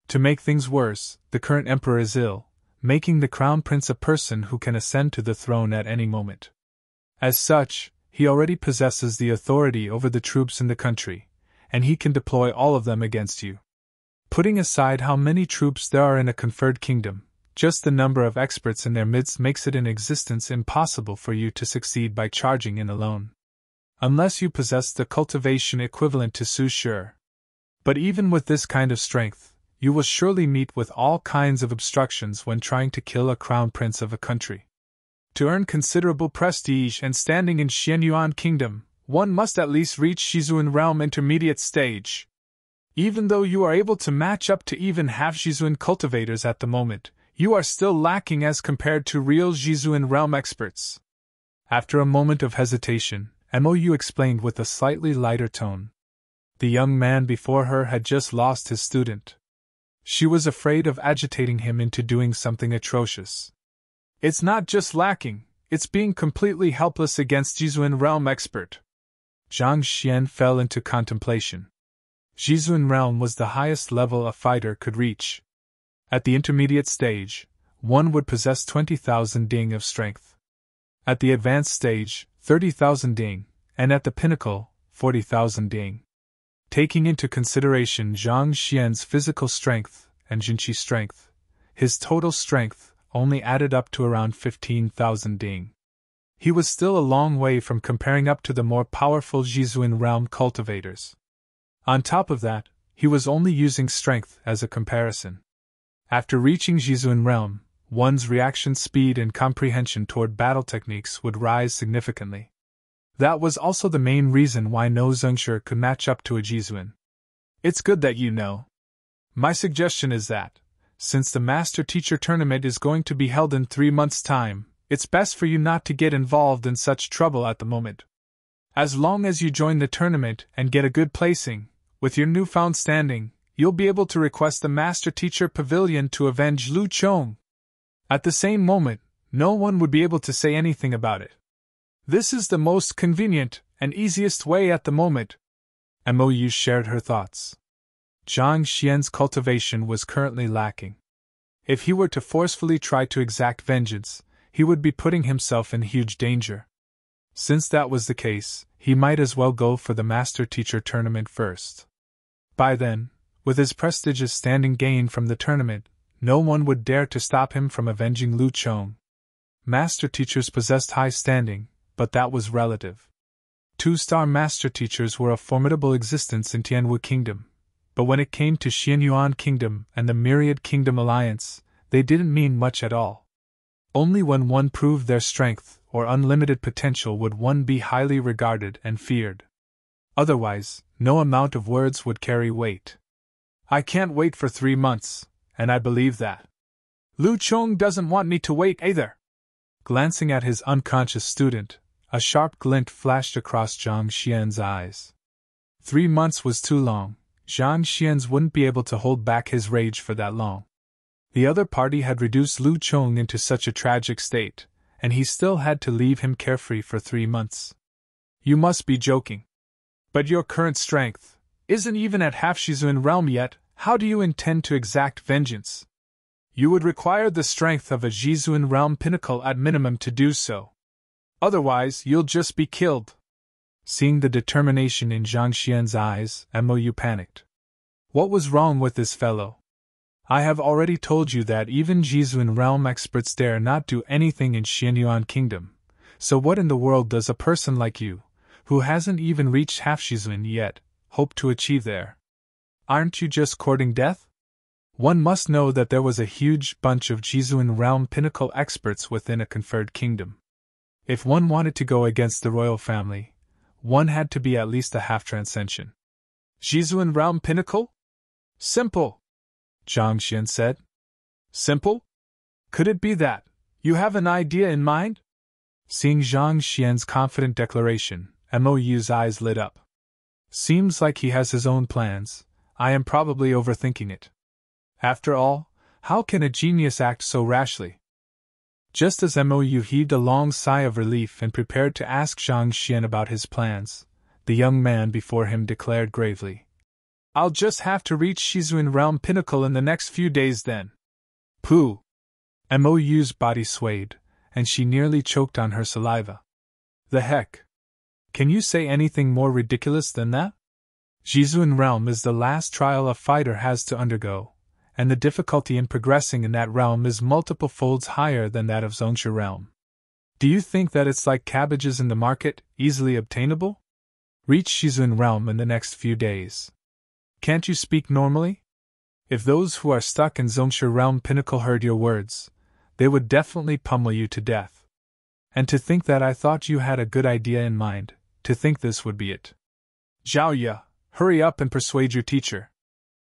To make things worse, the current emperor is ill, making the Crown Prince a person who can ascend to the throne at any moment. As such, he already possesses the authority over the troops in the country, and he can deploy all of them against you. Putting aside how many troops there are in a conferred kingdom, just the number of experts in their midst makes it in existence impossible for you to succeed by charging in alone. Unless you possess the cultivation equivalent to Su Shi. But even with this kind of strength, you will surely meet with all kinds of obstructions when trying to kill a crown prince of a country. To earn considerable prestige and standing in Xianyuan Kingdom, one must at least reach Shizuan Realm Intermediate Stage. Even though you are able to match up to even half Shizuan cultivators at the moment, you are still lacking as compared to real Shizuan Realm experts. After a moment of hesitation, Mou explained with a slightly lighter tone. The young man before her had just lost his student. She was afraid of agitating him into doing something atrocious. It's not just lacking, it's being completely helpless against Shizuan Realm expert. Zhang Xian fell into contemplation. Shizuan Realm was the highest level a fighter could reach. At the intermediate stage, one would possess 20,000 ding of strength. At the advanced stage, 30,000 ding, and at the pinnacle, 40,000 ding. Taking into consideration Zhang Xian's physical strength and Jinqi strength, his total strength only added up to around 15,000 ding. He was still a long way from comparing up to the more powerful Shizuan Realm cultivators. On top of that, he was only using strength as a comparison. After reaching Jizuan realm, one's reaction speed and comprehension toward battle techniques would rise significantly. That was also the main reason why no Zhengshi could match up to a Jizuan. It's good that you know. My suggestion is that, since the Master Teacher Tournament is going to be held in 3 months' time, it's best for you not to get involved in such trouble at the moment. As long as you join the tournament and get a good placing, with your newfound standing, you'll be able to request the Master Teacher Pavilion to avenge Lu Chong. At the same moment, no one would be able to say anything about it. This is the most convenient and easiest way at the moment. Mou shared her thoughts. Zhang Xian's cultivation was currently lacking. If he were to forcefully try to exact vengeance, he would be putting himself in huge danger. Since that was the case, he might as well go for the Master Teacher Tournament first. By then, with his prestigious standing gained from the tournament, no one would dare to stop him from avenging Lu Chong. Master Teachers possessed high standing, but that was relative. 2-star Master Teachers were a formidable existence in Tianwu Kingdom, but when it came to Xianyuan Kingdom and the Myriad Kingdom Alliance, they didn't mean much at all. Only when one proved their strength or unlimited potential would one be highly regarded and feared. Otherwise, no amount of words would carry weight. I can't wait for 3 months, and I believe that. Lu Chong doesn't want me to wait either. Glancing at his unconscious student, a sharp glint flashed across Zhang Xian's eyes. 3 months was too long. Zhang Xian wouldn't be able to hold back his rage for that long. The other party had reduced Lu Chong into such a tragic state, and he still had to leave him carefree for 3 months. You must be joking. But your current strength isn't even at half Jizuan realm yet. How do you intend to exact vengeance? You would require the strength of a Jizuan realm pinnacle at minimum to do so. Otherwise, you'll just be killed. Seeing the determination in Zhang Xian's eyes, Mou panicked. What was wrong with this fellow? I have already told you that even Jizuan realm experts dare not do anything in Xianyuan Kingdom, so what in the world does a person like you, who hasn't even reached half Jizuan yet, hope to achieve there? Aren't you just courting death? One must know that there was a huge bunch of Jizuan realm pinnacle experts within a conferred kingdom. If one wanted to go against the royal family, one had to be at least a half-transcension. Jizuan realm pinnacle? Simple, Zhang Xian said. Simple? Could it be that you have an idea in mind? Seeing Zhang Xian's confident declaration, Mou's eyes lit up. Seems like he has his own plans. I am probably overthinking it. After all, how can a genius act so rashly? Just as Mou heaved a long sigh of relief and prepared to ask Zhang Xian about his plans, the young man before him declared gravely, I'll just have to reach Jizuan realm pinnacle in the next few days then. Pooh! Mou's body swayed, and she nearly choked on her saliva. The heck? Can you say anything more ridiculous than that? Jizuan realm is the last trial a fighter has to undergo, and the difficulty in progressing in that realm is multiple folds higher than that of Zhongshi realm. Do you think that it's like cabbages in the market, easily obtainable? Reach Jizuan realm in the next few days. Can't you speak normally? If those who are stuck in Zhongshi realm pinnacle heard your words, they would definitely pummel you to death. And to think that I thought you had a good idea in mind, to think this would be it. Zhao Ye, hurry up and persuade your teacher.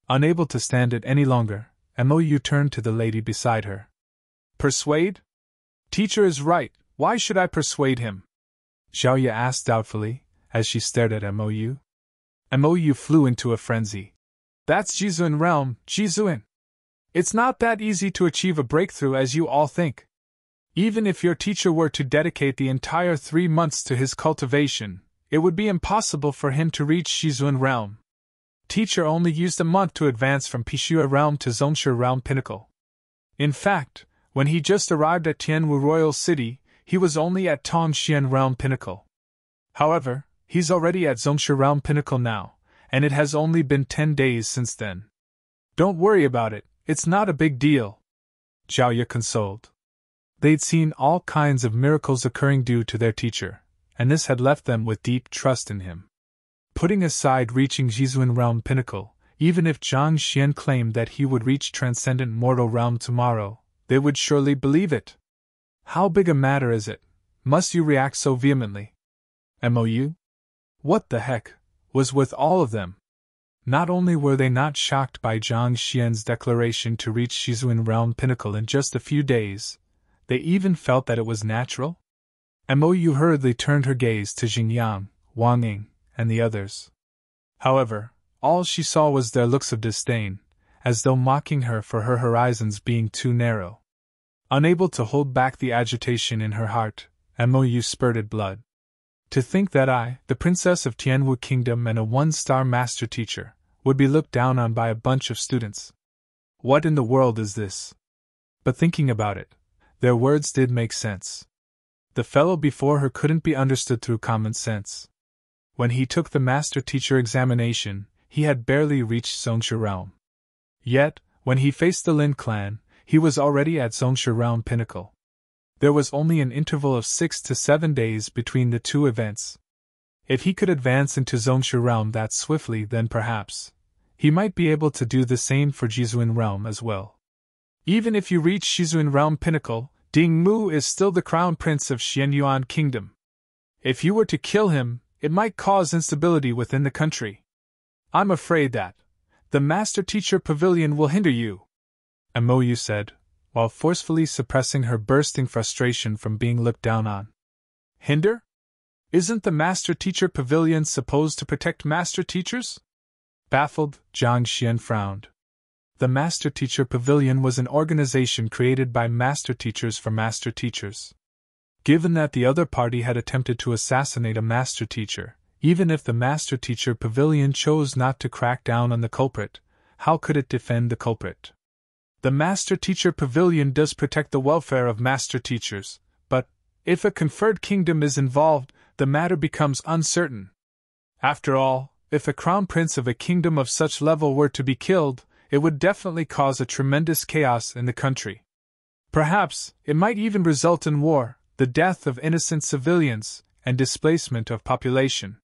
Unable to stand it any longer, Mou turned to the lady beside her. Persuade? Teacher is right, why should I persuade him? Zhao Ye asked doubtfully, as she stared at Mou. Mou flew into a frenzy. That's Jizuan realm, Jizuan. It's not that easy to achieve a breakthrough as you all think. Even if your teacher were to dedicate the entire 3 months to his cultivation, it would be impossible for him to reach Jizuan realm. Teacher only used a month to advance from Pishua realm to Zhongshi realm pinnacle. In fact, when he just arrived at Tianwu Royal City, he was only at Tongxian realm pinnacle. However, he's already at Zhongshi realm pinnacle now, and it has only been 10 days since then. Don't worry about it, it's not a big deal, Zhao Ye consoled. They'd seen all kinds of miracles occurring due to their teacher, and this had left them with deep trust in him. Putting aside reaching Jizuan realm pinnacle, Even if Zhang Xian claimed that he would reach transcendent mortal realm tomorrow, they would surely believe it. How big a matter is it? Must you react so vehemently? MOU? What the heck was with all of them? Not only were they not shocked by Zhang Xian's declaration to reach Shizuan Realm Pinnacle in just a few days, they even felt that it was natural. MOU hurriedly turned her gaze to Xingyang, Wang Ying, and the others. However, all she saw was their looks of disdain, as though mocking her for her horizons being too narrow. Unable to hold back the agitation in her heart, MOU spurted blood. To think that I, the princess of Tianwu Kingdom and a one-star master teacher, would be looked down on by a bunch of students. What in the world is this? But thinking about it, their words did make sense. The fellow before her couldn't be understood through common sense. When he took the master teacher examination, he had barely reached Zongsha Realm. Yet, when he faced the Lin clan, he was already at Zongsha Realm Pinnacle. There was only an interval of 6 to 7 days between the two events. If he could advance into Zongsha Realm that swiftly, then perhaps he might be able to do the same for Jizuan Realm as well. Even if you reach Shizuan Realm Pinnacle, Ding Mu is still the crown prince of Xianyuan Kingdom. If you were to kill him, it might cause instability within the country. I'm afraid that the Master Teacher Pavilion will hinder you, MOU said, while forcefully suppressing her bursting frustration from being looked down on. Hinder? Isn't the Master Teacher Pavilion supposed to protect Master Teachers? Baffled, Zhang Xian frowned. The Master Teacher Pavilion was an organization created by Master Teachers for Master Teachers. Given that the other party had attempted to assassinate a Master Teacher, even if the Master Teacher Pavilion chose not to crack down on the culprit, how could it defend the culprit? The Master Teacher Pavilion does protect the welfare of Master Teachers, but if a conferred kingdom is involved, the matter becomes uncertain. After all, if a crown prince of a kingdom of such level were to be killed, it would definitely cause a tremendous chaos in the country. Perhaps it might even result in war, the death of innocent civilians, and displacement of population.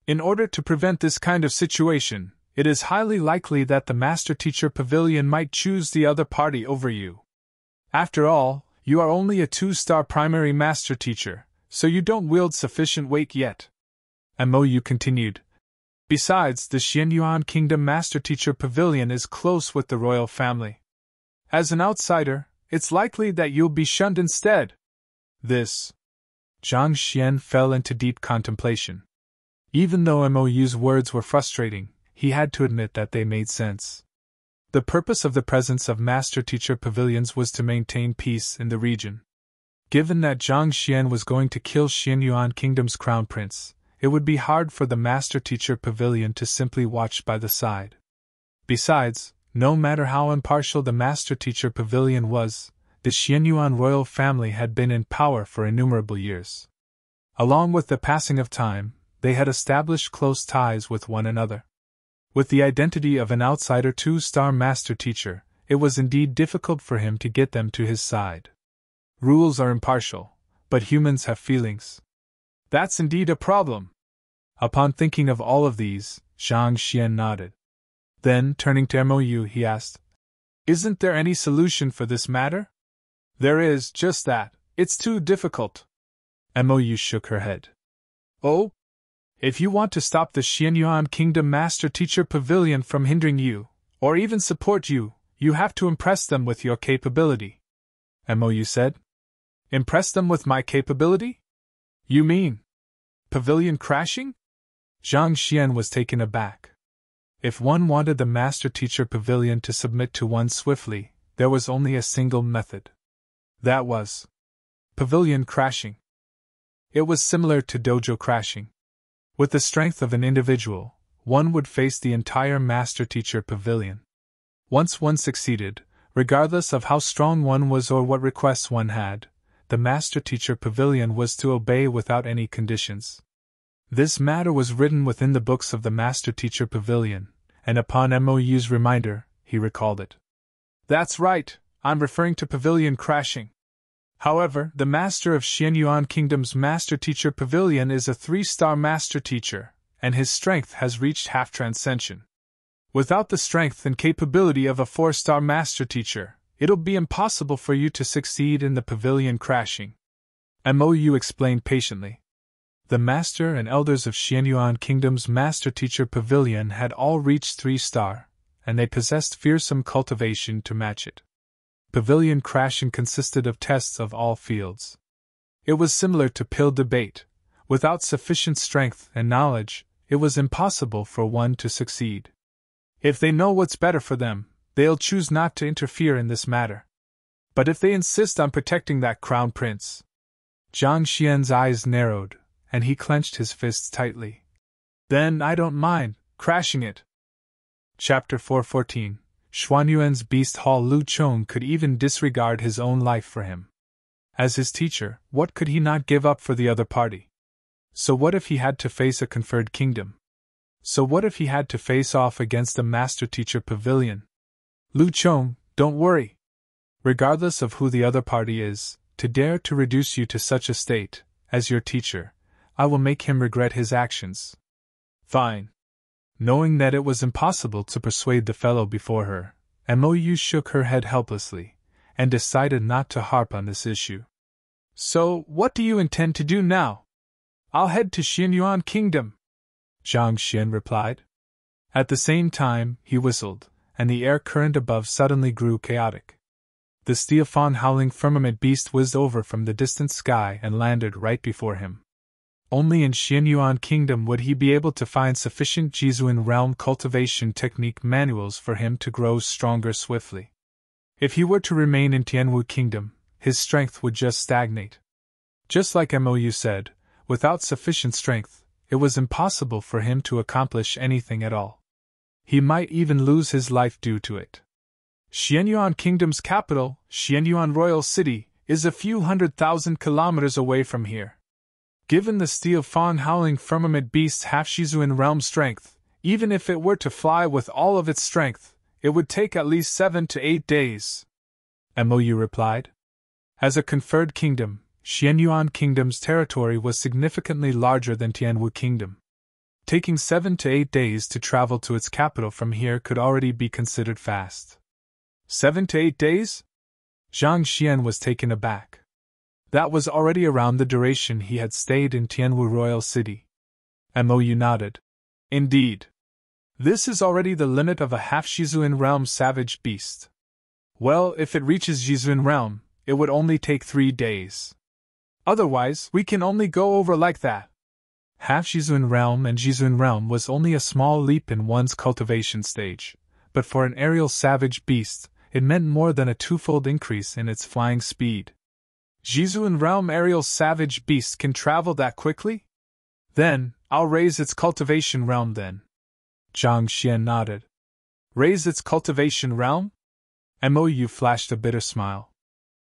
In order to prevent this kind of situation, it is highly likely that the Master Teacher Pavilion might choose the other party over you. After all, you are only a 2-star primary Master Teacher, so you don't wield sufficient weight yet. MOU continued. Besides, the Xianyuan Kingdom Master Teacher Pavilion is close with the royal family. As an outsider, it's likely that you'll be shunned instead. This. Zhang Xian fell into deep contemplation. Even though MOU's words were frustrating, he had to admit that they made sense. The purpose of the presence of Master Teacher Pavilions was to maintain peace in the region. Given that Zhang Xian was going to kill Xianyuan Kingdom's crown prince, it would be hard for the Master Teacher Pavilion to simply watch by the side. Besides, no matter how impartial the Master Teacher Pavilion was, the Xianyuan royal family had been in power for innumerable years. Along with the passing of time, they had established close ties with one another. With the identity of an outsider 2-star Master Teacher, it was indeed difficult for him to get them to his side. Rules are impartial, but humans have feelings. That's indeed a problem. Upon thinking of all of these, Zhang Xian nodded. Then, turning to MOU, he asked, Isn't there any solution for this matter? There is, just that, it's too difficult. MOU shook her head. Oh? If you want to stop the Xianyuan Kingdom Master Teacher Pavilion from hindering you, or even support you, you have to impress them with your capability. MOU said. Impress them with my capability? You mean pavilion crashing? Zhang Xian was taken aback. If one wanted the Master Teacher Pavilion to submit to one swiftly, there was only a single method. That was pavilion crashing. It was similar to dojo crashing. With the strength of an individual, one would face the entire Master Teacher Pavilion. Once one succeeded, regardless of how strong one was or what requests one had, the Master Teacher Pavilion was to obey without any conditions. This matter was written within the books of the Master Teacher Pavilion, and upon MOU's reminder, he recalled it. That's right, I'm referring to pavilion crashing. However, the Master of Xianyuan Kingdom's Master Teacher Pavilion is a 3-star Master Teacher, and his strength has reached half transcension. Without the strength and capability of a 4-star master teacher, it'll be impossible for you to succeed in the pavilion crashing. Mou explained patiently. The master and elders of Xianyuan Kingdom's master teacher pavilion had all reached 3-star, and they possessed fearsome cultivation to match it. Pavilion crashing consisted of tests of all fields. It was similar to pill debate. Without sufficient strength and knowledge, it was impossible for one to succeed. If they know what's better for them, they'll choose not to interfere in this matter. But if they insist on protecting that crown prince… Zhang Xian's eyes narrowed, and he clenched his fists tightly. Then I don't mind crashing it. Chapter 414. Xuanyuan's beast Hall. Lu Chong could even disregard his own life for him. As his teacher, what could he not give up for the other party? So what if he had to face a conferred kingdom? So what if he had to face off against a master teacher pavilion? Lu Chong, don't worry. Regardless of who the other party is, to dare to reduce you to such a state, as your teacher, I will make him regret his actions. Fine. Knowing that it was impossible to persuade the fellow before her, Mou shook her head helplessly, and decided not to harp on this issue. So, what do you intend to do now? I'll head to Xianyuan Kingdom, Zhang Xian replied. At the same time, he whistled, and the air current above suddenly grew chaotic. The Steophon howling firmament beast whizzed over from the distant sky and landed right before him. Only in Xianyuan Kingdom would he be able to find sufficient Jizuan realm cultivation technique manuals for him to grow stronger swiftly. If he were to remain in Tianwu Kingdom, his strength would just stagnate. Just like Mou said, without sufficient strength, it was impossible for him to accomplish anything at all. He might even lose his life due to it. Xianyuan Kingdom's capital, Xianyuan Royal City, is a few 100,000 kilometers away from here. Given the Steophon howling firmament beast's half-Shizuan realm strength, even if it were to fly with all of its strength, it would take at least 7 to 8 days. Mou replied. As a conferred kingdom, Xianyuan Kingdom's territory was significantly larger than Tianwu Kingdom. Taking 7 to 8 days to travel to its capital from here could already be considered fast. 7 to 8 days? Zhang Xian was taken aback. That was already around the duration he had stayed in Tianwu Royal City. Mou nodded. Indeed. This is already the limit of a half-Shizuan realm savage beast. Well, if it reaches Shizuan realm, it would only take 3 days. Otherwise, we can only go over like that. Half-Shizuan realm and Shizuan realm was only a small leap in one's cultivation stage, but for an aerial savage beast, it meant more than a 2-fold increase in its flying speed. Shizuan realm aerial savage beast can travel that quickly? Then, I'll raise its cultivation realm then. Zhang Xian nodded. Raise its cultivation realm? Mou flashed a bitter smile.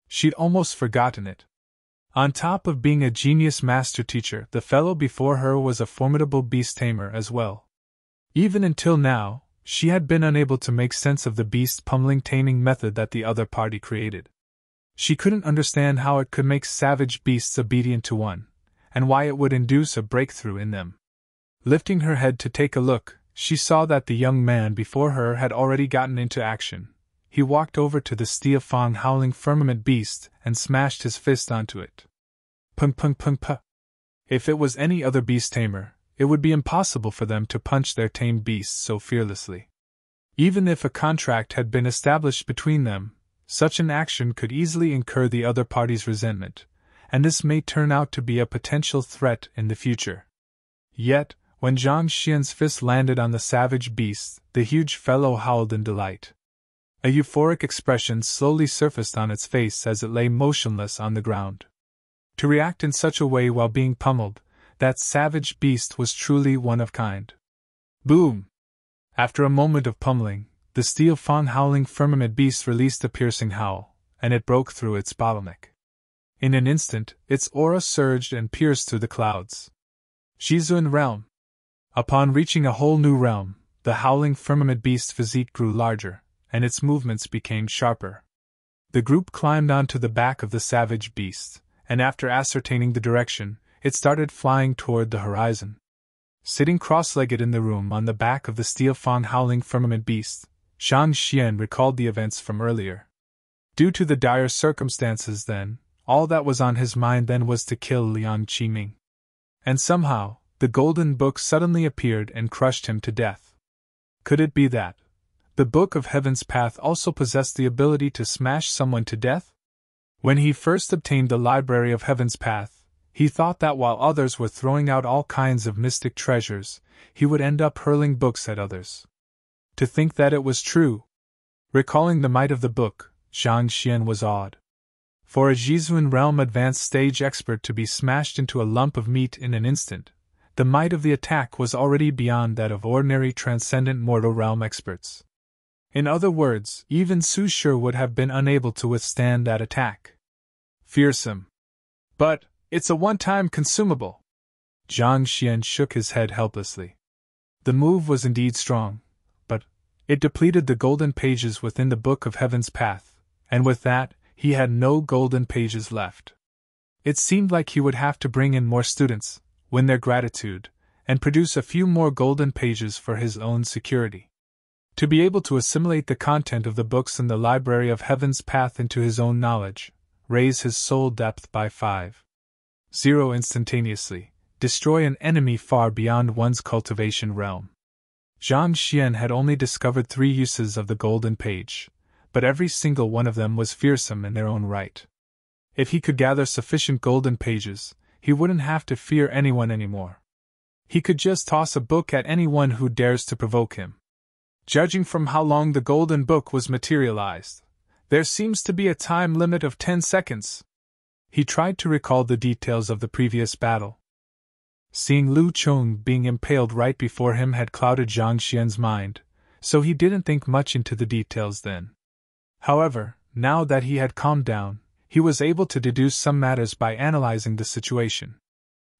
She'd almost forgotten it. On top of being a genius master teacher, the fellow before her was a formidable beast tamer as well. Even until now, she had been unable to make sense of the beast pummeling taming method that the other party created. She couldn't understand how it could make savage beasts obedient to one, and why it would induce a breakthrough in them. Lifting her head to take a look, she saw that the young man before her had already gotten into action. He walked over to the Steophon howling firmament beast and smashed his fist onto it. Pung pung pung puh. If it was any other beast tamer, it would be impossible for them to punch their tamed beasts so fearlessly. Even if a contract had been established between them, such an action could easily incur the other party's resentment, and this may turn out to be a potential threat in the future. Yet, when Zhang Xian's fist landed on the savage beast, the huge fellow howled in delight. A euphoric expression slowly surfaced on its face as it lay motionless on the ground. To react in such a way while being pummeled, that savage beast was truly one of kind. Boom! After a moment of pummeling, the Steophon howling firmament beast released a piercing howl, and it broke through its bottleneck. In an instant, its aura surged and pierced through the clouds. Shizuan realm. Upon reaching a whole new realm, the howling firmament beast's physique grew larger, and its movements became sharper. The group climbed onto the back of the savage beast, and after ascertaining the direction, it started flying toward the horizon. Sitting cross-legged in the room on the back of the steel-fang howling firmament beast, Zhang Xian recalled the events from earlier. Due to the dire circumstances then, all that was on his mind then was to kill Liang Qiming. And somehow, the Golden Book suddenly appeared and crushed him to death. Could it be that the Book of Heaven's Path also possessed the ability to smash someone to death? When he first obtained the Library of Heaven's Path, he thought that while others were throwing out all kinds of mystic treasures, he would end up hurling books at others. To think that it was true! Recalling the might of the book, Zhang Xian was awed. For a Zhizuan realm advanced stage expert to be smashed into a lump of meat in an instant, the might of the attack was already beyond that of ordinary transcendent mortal realm experts. In other words, even Su Shi would have been unable to withstand that attack. Fearsome. But it's a one-time consumable. Zhang Xian shook his head helplessly. The move was indeed strong, but it depleted the golden pages within the Book of Heaven's Path, and with that, he had no golden pages left. It seemed like he would have to bring in more students, win their gratitude, and produce a few more golden pages for his own security. To be able to assimilate the content of the books in the Library of Heaven's Path into his own knowledge, raise his soul depth by 5.0 instantaneously, destroy an enemy far beyond one's cultivation realm. Zhang Xian had only discovered 3 uses of the golden page, but every single one of them was fearsome in their own right. If he could gather sufficient golden pages, he wouldn't have to fear anyone anymore. He could just toss a book at anyone who dares to provoke him. Judging from how long the golden book was materialized, there seems to be a time limit of 10 seconds. He tried to recall the details of the previous battle. Seeing Lu Chong being impaled right before him had clouded Zhang Xian's mind, so he didn't think much into the details then. However, now that he had calmed down, he was able to deduce some matters by analyzing the situation.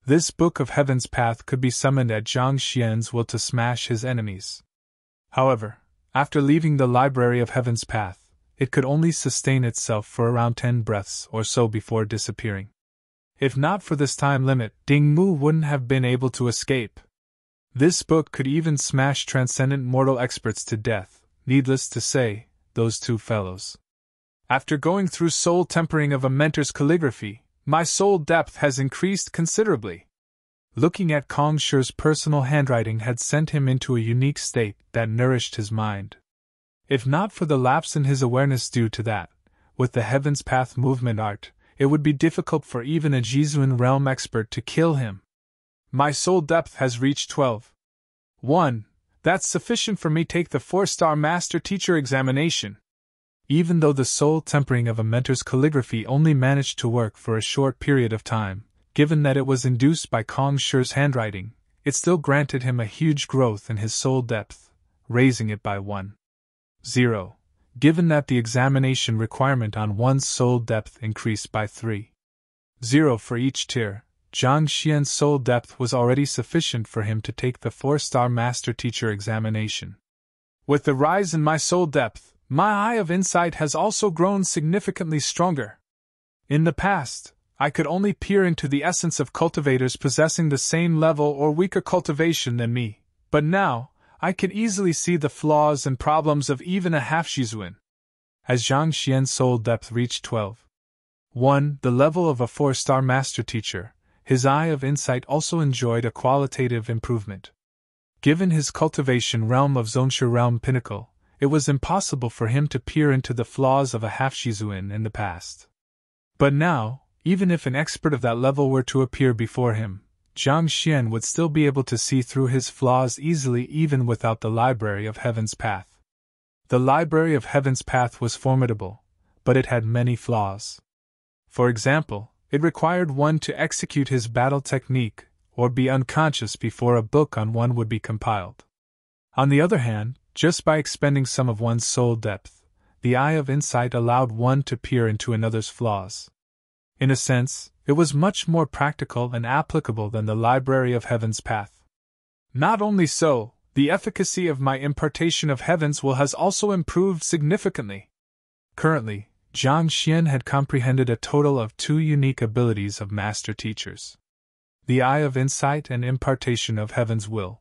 This Book of Heaven's Path could be summoned at Zhang Xian's will to smash his enemies. However, after leaving the Library of Heaven's Path, it could only sustain itself for around 10 breaths or so before disappearing. If not for this time limit, Ding Mu wouldn't have been able to escape. This book could even smash transcendent mortal experts to death, needless to say, those 2 fellows. After going through soul tempering of a mentor's calligraphy, my soul depth has increased considerably. Looking at Kong Shi's personal handwriting had sent him into a unique state that nourished his mind. If not for the lapse in his awareness due to that, with the Heaven's Path movement art, it would be difficult for even a Zhizuan realm expert to kill him. My soul depth has reached 12.1. That's sufficient for me to take the 4-star Master Teacher examination. Even though the soul tempering of a mentor's calligraphy only managed to work for a short period of time, given that it was induced by Kong Shi's handwriting, it still granted him a huge growth in his soul depth, raising it by 1.0. Given that the examination requirement on one's soul depth increased by 3.0 for each tier, Zhang Xian's soul depth was already sufficient for him to take the 4-star Master Teacher examination. With the rise in my soul depth, my eye of insight has also grown significantly stronger. In the past, I could only peer into the essence of cultivators possessing the same level or weaker cultivation than me, but now, I could easily see the flaws and problems of even a half-Zhizuan. As Zhang Xian's soul depth reached 12.1, the level of a 4-star Master Teacher, his eye of insight also enjoyed a qualitative improvement. Given his cultivation realm of Zhongshi realm pinnacle, it was impossible for him to peer into the flaws of a half-Zhizuan in the past. But now, even if an expert of that level were to appear before him, Zhang Xian would still be able to see through his flaws easily even without the Library of Heaven's Path. The Library of Heaven's Path was formidable, but it had many flaws. For example, it required one to execute his battle technique, or be unconscious before a book on one would be compiled. On the other hand, just by expending some of one's soul depth, the eye of insight allowed one to peer into another's flaws. In a sense, it was much more practical and applicable than the Library of Heaven's Path. Not only so, the efficacy of my impartation of Heaven's Will has also improved significantly. Currently, Zhang Xian had comprehended a total of 2 unique abilities of Master Teachers. the eye of insight and impartation of heaven's will.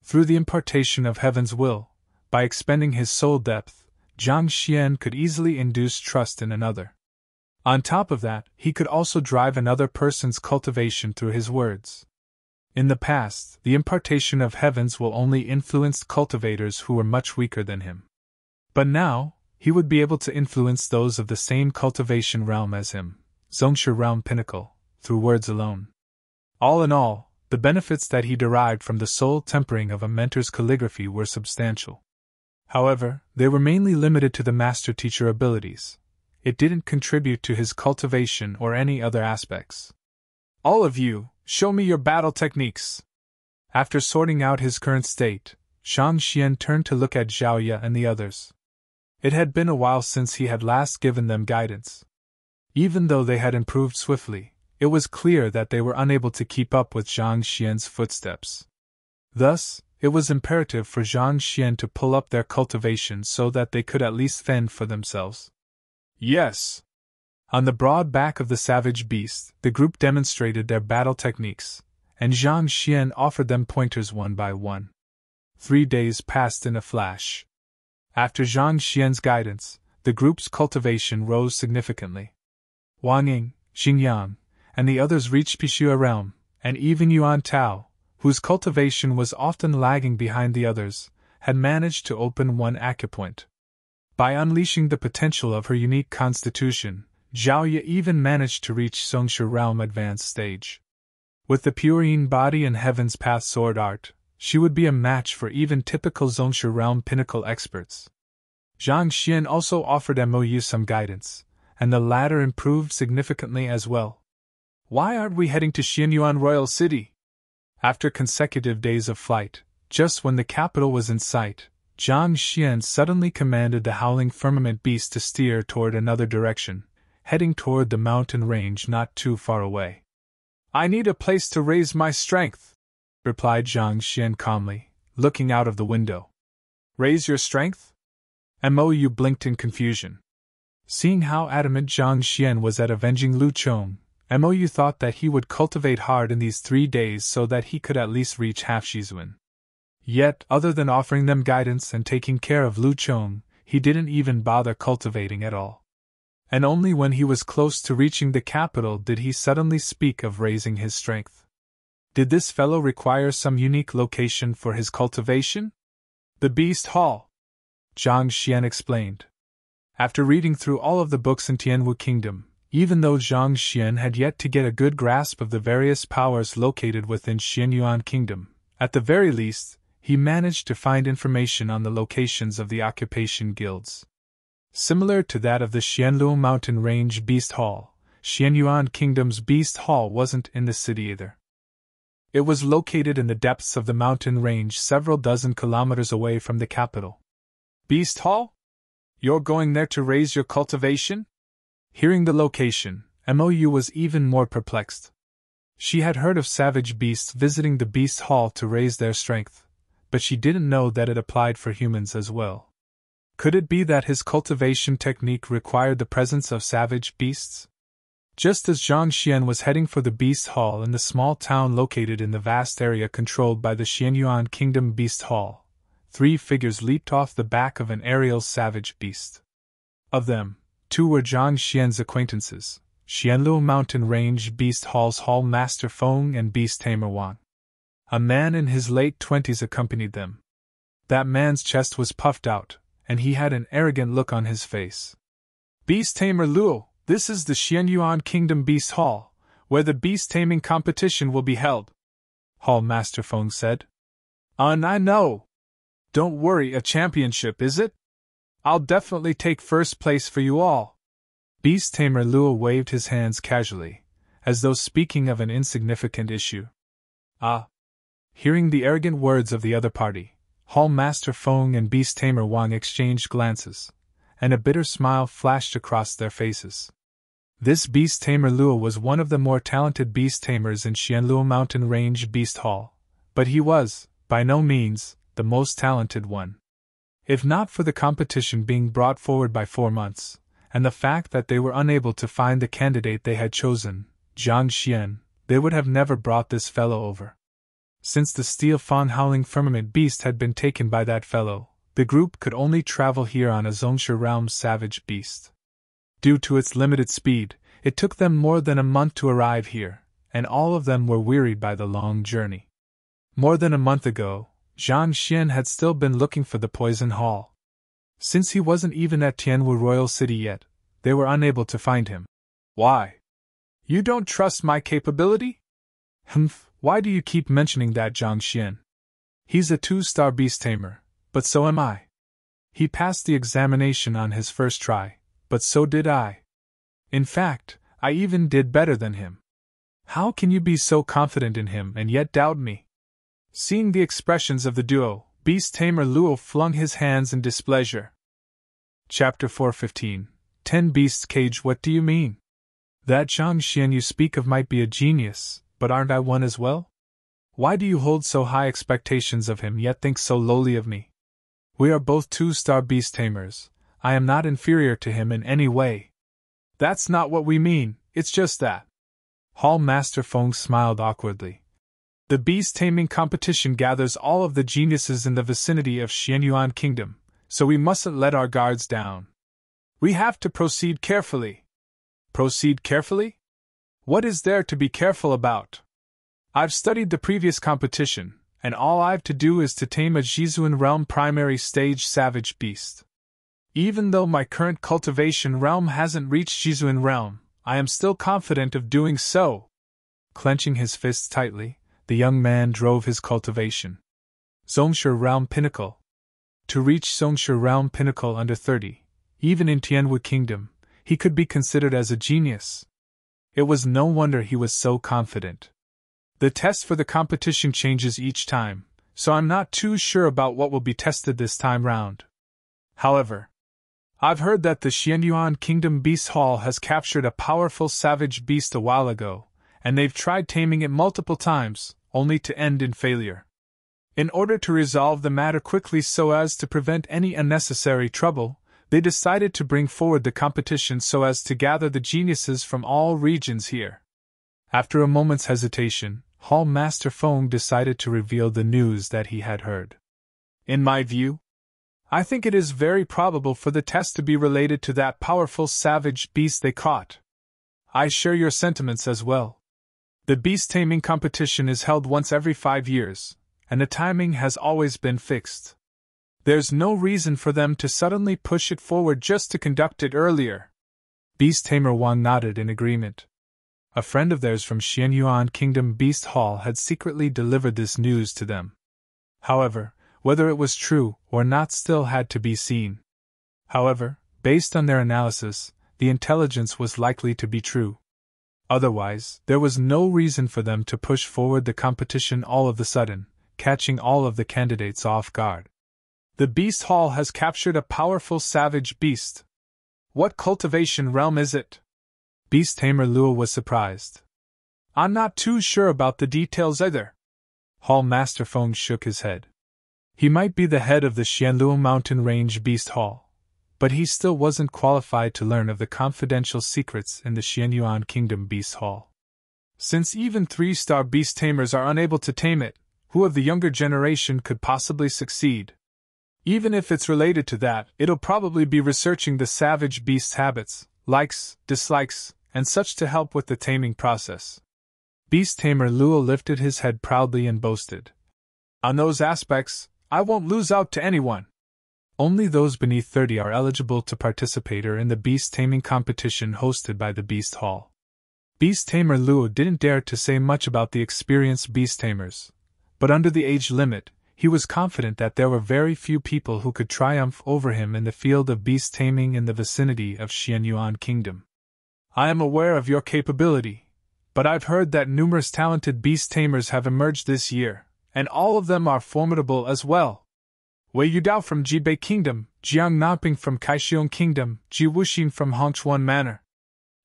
Through the impartation of heaven's will, by expending his soul depth, Jiang Xian could easily induce trust in another. On top of that, he could also drive another person's cultivation through his words. In the past, the impartation of heavens will only influenced cultivators who were much weaker than him. But now, he would be able to influence those of the same cultivation realm as him, Zhongshu realm pinnacle, through words alone. All in all, the benefits that he derived from the soul tempering of a mentor's calligraphy were substantial. However, they were mainly limited to the master-teacher abilities. It didn't contribute to his cultivation or any other aspects. All of you, show me your battle techniques. After sorting out his current state, Jiang Xian turned to look at Zhao Ye and the others. It had been a while since he had last given them guidance. Even though they had improved swiftly, it was clear that they were unable to keep up with Jiang Xian's footsteps. Thus, it was imperative for Jiang Xian to pull up their cultivation so that they could at least fend for themselves. Yes! On the broad back of the savage beast, the group demonstrated their battle techniques, and Jiang Xian offered them pointers one by one. 3 days passed in a flash. After Jiang Xian's guidance, the group's cultivation rose significantly. Wang Ying, Xingyang, and the others reached Pishua realm, and even Yuan Tao, whose cultivation was often lagging behind the others, had managed to open one acupoint. By unleashing the potential of her unique constitution, Zhao Ye even managed to reach Zhongshu realm advanced stage. With the pure yin body and heaven's path sword art, she would be a match for even typical Zhongshu realm pinnacle experts. Jiang Xian also offered Mo some guidance, and the latter improved significantly as well. Why aren't we heading to Xianyuan Royal City? After consecutive days of flight, just when the capital was in sight, Jiang Xian suddenly commanded the howling firmament beast to steer toward another direction, heading toward the mountain range not too far away. I need a place to raise my strength, replied Jiang Xian calmly, looking out of the window. Raise your strength? Mou blinked in confusion. Seeing how adamant Jiang Xian was at avenging Lu Chong, Mou thought that he would cultivate hard in these 3 days so that he could at least reach half Shizuan. Yet, other than offering them guidance and taking care of Lu Chong, he didn't even bother cultivating at all. And only when he was close to reaching the capital did he suddenly speak of raising his strength. Did this fellow require some unique location for his cultivation? The Beast Hall, Jiang Xian explained. After reading through all of the books in Tianwu Kingdom, even though Jiang Xian had yet to get a good grasp of the various powers located within Xianyuan Kingdom, at the very least, he managed to find information on the locations of the occupation guilds. Similar to that of the Xianlu Mountain Range Beast Hall, Xianyuan Kingdom's Beast Hall wasn't in the city either. It was located in the depths of the mountain range several dozen kilometers away from the capital. Beast Hall? You're going there to raise your cultivation? Hearing the location, Mou was even more perplexed. She had heard of savage beasts visiting the Beast Hall to raise their strength, but she didn't know that it applied for humans as well. Could it be that his cultivation technique required the presence of savage beasts? Just as Jiang Xian was heading for the Beast Hall in the small town located in the vast area controlled by the Xianyuan Kingdom Beast Hall, 3 figures leaped off the back of an aerial savage beast. Of them, 2 were Jiang Xian's acquaintances, Xianlu Mountain Range Beast Hall's Hall Master Feng and Beast Tamer Wang. A man in his late 20s accompanied them. That man's chest was puffed out, and he had an arrogant look on his face. Beast Tamer Luo, this is the Xianyuan Kingdom Beast Hall, where the beast taming competition will be held, Hall Master Feng said. I know. Don't worry, a championship, is it? I'll definitely take first place for you all. Beast Tamer Luo waved his hands casually, as though speaking of an insignificant issue. Ah. Hearing the arrogant words of the other party, Hall Master Feng and Beast Tamer Wang exchanged glances, and a bitter smile flashed across their faces. This Beast Tamer Luo was one of the more talented beast tamers in Xianlu Mountain Range Beast Hall, but he was, by no means, the most talented one. If not for the competition being brought forward by 4 months, and the fact that they were unable to find the candidate they had chosen, Jiang Xian, they would have never brought this fellow over. Since the steel fawn howling firmament beast had been taken by that fellow, the group could only travel here on a Zongsha realm savage beast. Due to its limited speed, it took them more than a month to arrive here, and all of them were wearied by the long journey. More than a month ago, Zhang Xian had still been looking for the Poison Hall. Since he wasn't even at Tianwu Royal City yet, they were unable to find him. Why? You don't trust my capability? Humph, why do you keep mentioning that, Zhang Xian? He's a 2-star beast tamer, but so am I. He passed the examination on his first try, but so did I. In fact, I even did better than him. How can you be so confident in him and yet doubt me? Seeing the expressions of the duo, Beast Tamer Luo flung his hands in displeasure. Chapter 4:15. 10 Beasts Cage. What do you mean? That Zhang Xian you speak of might be a genius, but aren't I one as well? Why do you hold so high expectations of him yet think so lowly of me? We are both 2-star beast tamers. I am not inferior to him in any way. That's not what we mean, it's just that. Hall Master Feng smiled awkwardly. The beast taming competition gathers all of the geniuses in the vicinity of Xianyuan Kingdom, so we mustn't let our guards down. We have to proceed carefully. Proceed carefully? What is there to be careful about? I've studied the previous competition, and all I've to do is to tame a Jizuan realm primary stage savage beast. Even though my current cultivation realm hasn't reached Jizuan realm, I am still confident of doing so. Clenching his fists tightly, the young man drove his cultivation. Zongsha realm pinnacle. To reach Zongsha realm pinnacle under 30, even in Tianwu Kingdom, he could be considered as a genius. It was no wonder he was so confident. The test for the competition changes each time, so I'm not too sure about what will be tested this time round. However, I've heard that the Xianyuan Kingdom Beast Hall has captured a powerful savage beast a while ago, and they've tried taming it multiple times, only to end in failure. In order to resolve the matter quickly so as to prevent any unnecessary trouble, they decided to bring forward the competition so as to gather the geniuses from all regions here. After a moment's hesitation, Hall Master Feng decided to reveal the news that he had heard. In my view, I think it is very probable for the test to be related to that powerful savage beast they caught. I share your sentiments as well. The beast taming competition is held once every 5 years, and the timing has always been fixed. There's no reason for them to suddenly push it forward just to conduct it earlier. Beast Tamer Wang nodded in agreement. A friend of theirs from Xianyuan Kingdom Beast Hall had secretly delivered this news to them. However, whether it was true or not still had to be seen. However, based on their analysis, the intelligence was likely to be true. Otherwise, there was no reason for them to push forward the competition all of a sudden, catching all of the candidates off guard. The Beast Hall has captured a powerful savage beast. What cultivation realm is it? Beast Tamer Luo was surprised. I'm not too sure about the details either. Hall Master Feng shook his head. He might be the head of the Xianluo Mountain Range Beast Hall, but he still wasn't qualified to learn of the confidential secrets in the Xianyuan Kingdom Beast Hall. Since even 3-star beast tamers are unable to tame it, who of the younger generation could possibly succeed? Even if it's related to that, it'll probably be researching the savage beast's habits, likes, dislikes, and such to help with the taming process. Beast Tamer Luo lifted his head proudly and boasted. On those aspects, I won't lose out to anyone. Only those beneath 30 are eligible to participate in the beast taming competition hosted by the Beast Hall. Beast Tamer Luo didn't dare to say much about the experienced beast tamers, but under the age limit, he was confident that there were very few people who could triumph over him in the field of beast taming in the vicinity of Xianyuan Kingdom. I am aware of your capability, but I've heard that numerous talented beast tamers have emerged this year, and all of them are formidable as well. Wei Yudao from Jibei Kingdom, Jiang Naping from Kaishiong Kingdom, Ji Wuxin from Hongchuan Manor.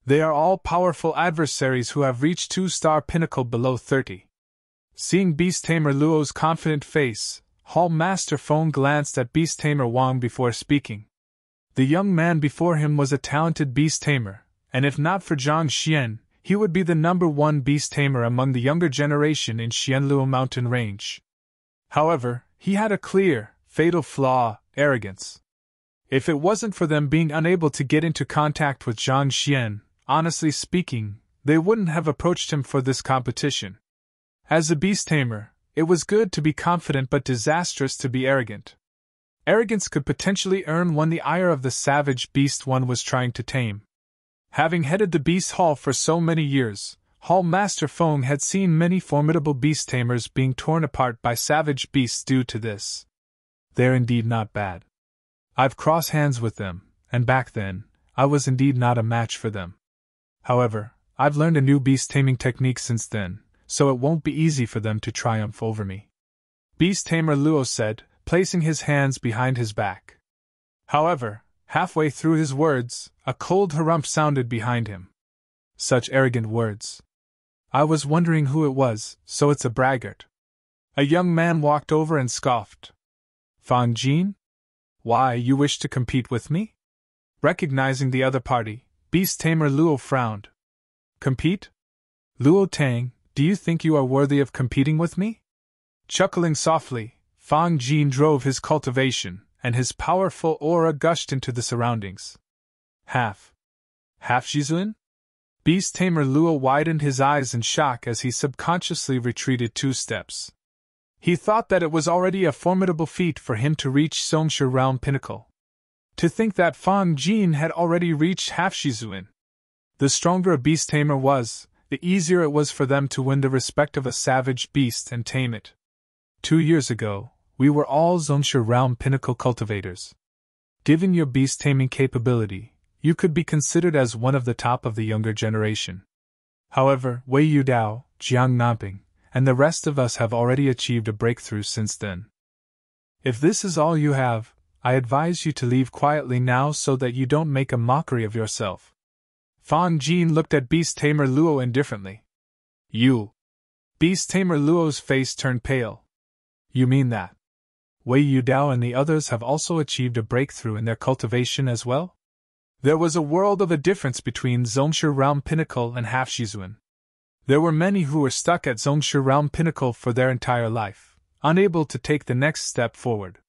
They are all powerful adversaries who have reached 2-star pinnacle below 30. Seeing Beast Tamer Luo's confident face, Hall Master Feng glanced at Beast Tamer Wang before speaking. The young man before him was a talented beast tamer, and if not for Zhang Xian, he would be the #1 beast tamer among the younger generation in Xianluo mountain range. However, he had a clear, fatal flaw: arrogance. If it wasn't for them being unable to get into contact with Zhang Xian, honestly speaking, they wouldn't have approached him for this competition. As a beast tamer, it was good to be confident but disastrous to be arrogant. Arrogance could potentially earn one the ire of the savage beast one was trying to tame. Having headed the Beast Hall for so many years, Hall Master Feng had seen many formidable beast tamers being torn apart by savage beasts due to this. They're indeed not bad. I've crossed hands with them, and back then, I was indeed not a match for them. However, I've learned a new beast taming technique since then, so it won't be easy for them to triumph over me. Beast Tamer Luo said, placing his hands behind his back. However, halfway through his words, a cold harumph sounded behind him. Such arrogant words. I was wondering who it was, so it's a braggart. A young man walked over and scoffed. Fang Jin? Why, you wish to compete with me? Recognizing the other party, Beast Tamer Luo frowned. Compete? Luo Tang, do you think you are worthy of competing with me? Chuckling softly, Fang Jin drove his cultivation, and his powerful aura gushed into the surroundings. Half Zhizun? Beast Tamer Luo widened his eyes in shock as he subconsciously retreated 2 steps. He thought that it was already a formidable feat for him to reach Zongshe Realm Pinnacle. To think that Fang Jin had already reached half Zhizun. The stronger a beast tamer was, the easier it was for them to win the respect of a savage beast and tame it. 2 years ago, we were all Zongshe Realm Pinnacle cultivators. Given your beast taming capability, you could be considered as one of the top of the younger generation. However, Wei Yudao, Jiang Nanping, and the rest of us have already achieved a breakthrough since then. If this is all you have, I advise you to leave quietly now so that you don't make a mockery of yourself. Fang Jin looked at Beast Tamer Luo indifferently. You. Beast Tamer Luo's face turned pale. You mean that Wei Yudao and the others have also achieved a breakthrough in their cultivation as well? There was a world of a difference between Zongshe Realm Pinnacle and half Zhizun. There were many who were stuck at Zongshe Realm Pinnacle for their entire life, unable to take the next step forward.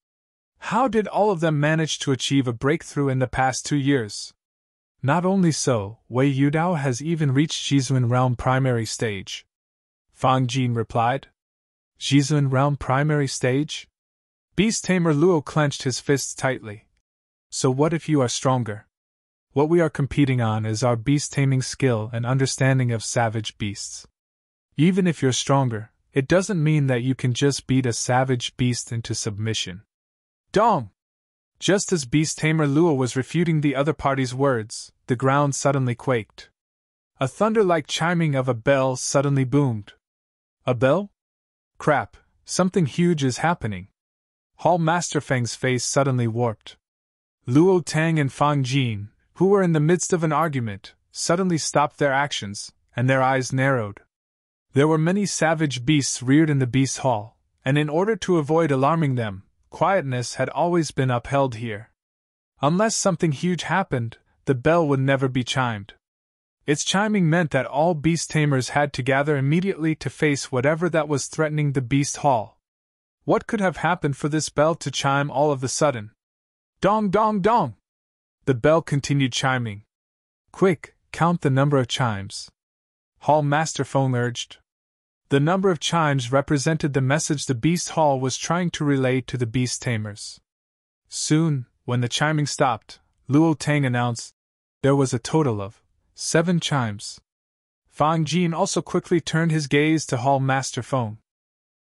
How did all of them manage to achieve a breakthrough in the past 2 years? Not only so, Wei Yudao has even reached Zhizun Realm Primary Stage. Fang Jin replied. Zhizun Realm Primary Stage? Beast Tamer Luo clenched his fists tightly. So what if you are stronger? What we are competing on is our beast taming skill and understanding of savage beasts. Even if you're stronger, it doesn't mean that you can just beat a savage beast into submission. Dong! Just as Beast Tamer Luo was refuting the other party's words, the ground suddenly quaked. A thunder-like chiming of a bell suddenly boomed. A bell? Crap, something huge is happening. Hall Master Feng's face suddenly warped. Luo Tang and Fang Jin, who were in the midst of an argument, suddenly stopped their actions, and their eyes narrowed. There were many savage beasts reared in the Beast Hall, and in order to avoid alarming them, quietness had always been upheld here. Unless something huge happened, the bell would never be chimed. Its chiming meant that all beast tamers had to gather immediately to face whatever that was threatening the Beast Hall. What could have happened for this bell to chime all of a sudden? Dong dong dong! The bell continued chiming. Quick, count the number of chimes. Hall Master Feng urged. The number of chimes represented the message the Beast Hall was trying to relay to the beast tamers. Soon, when the chiming stopped, Luo Tang announced, there was a total of 7 chimes. Fang Jin also quickly turned his gaze to Hall Master Feng.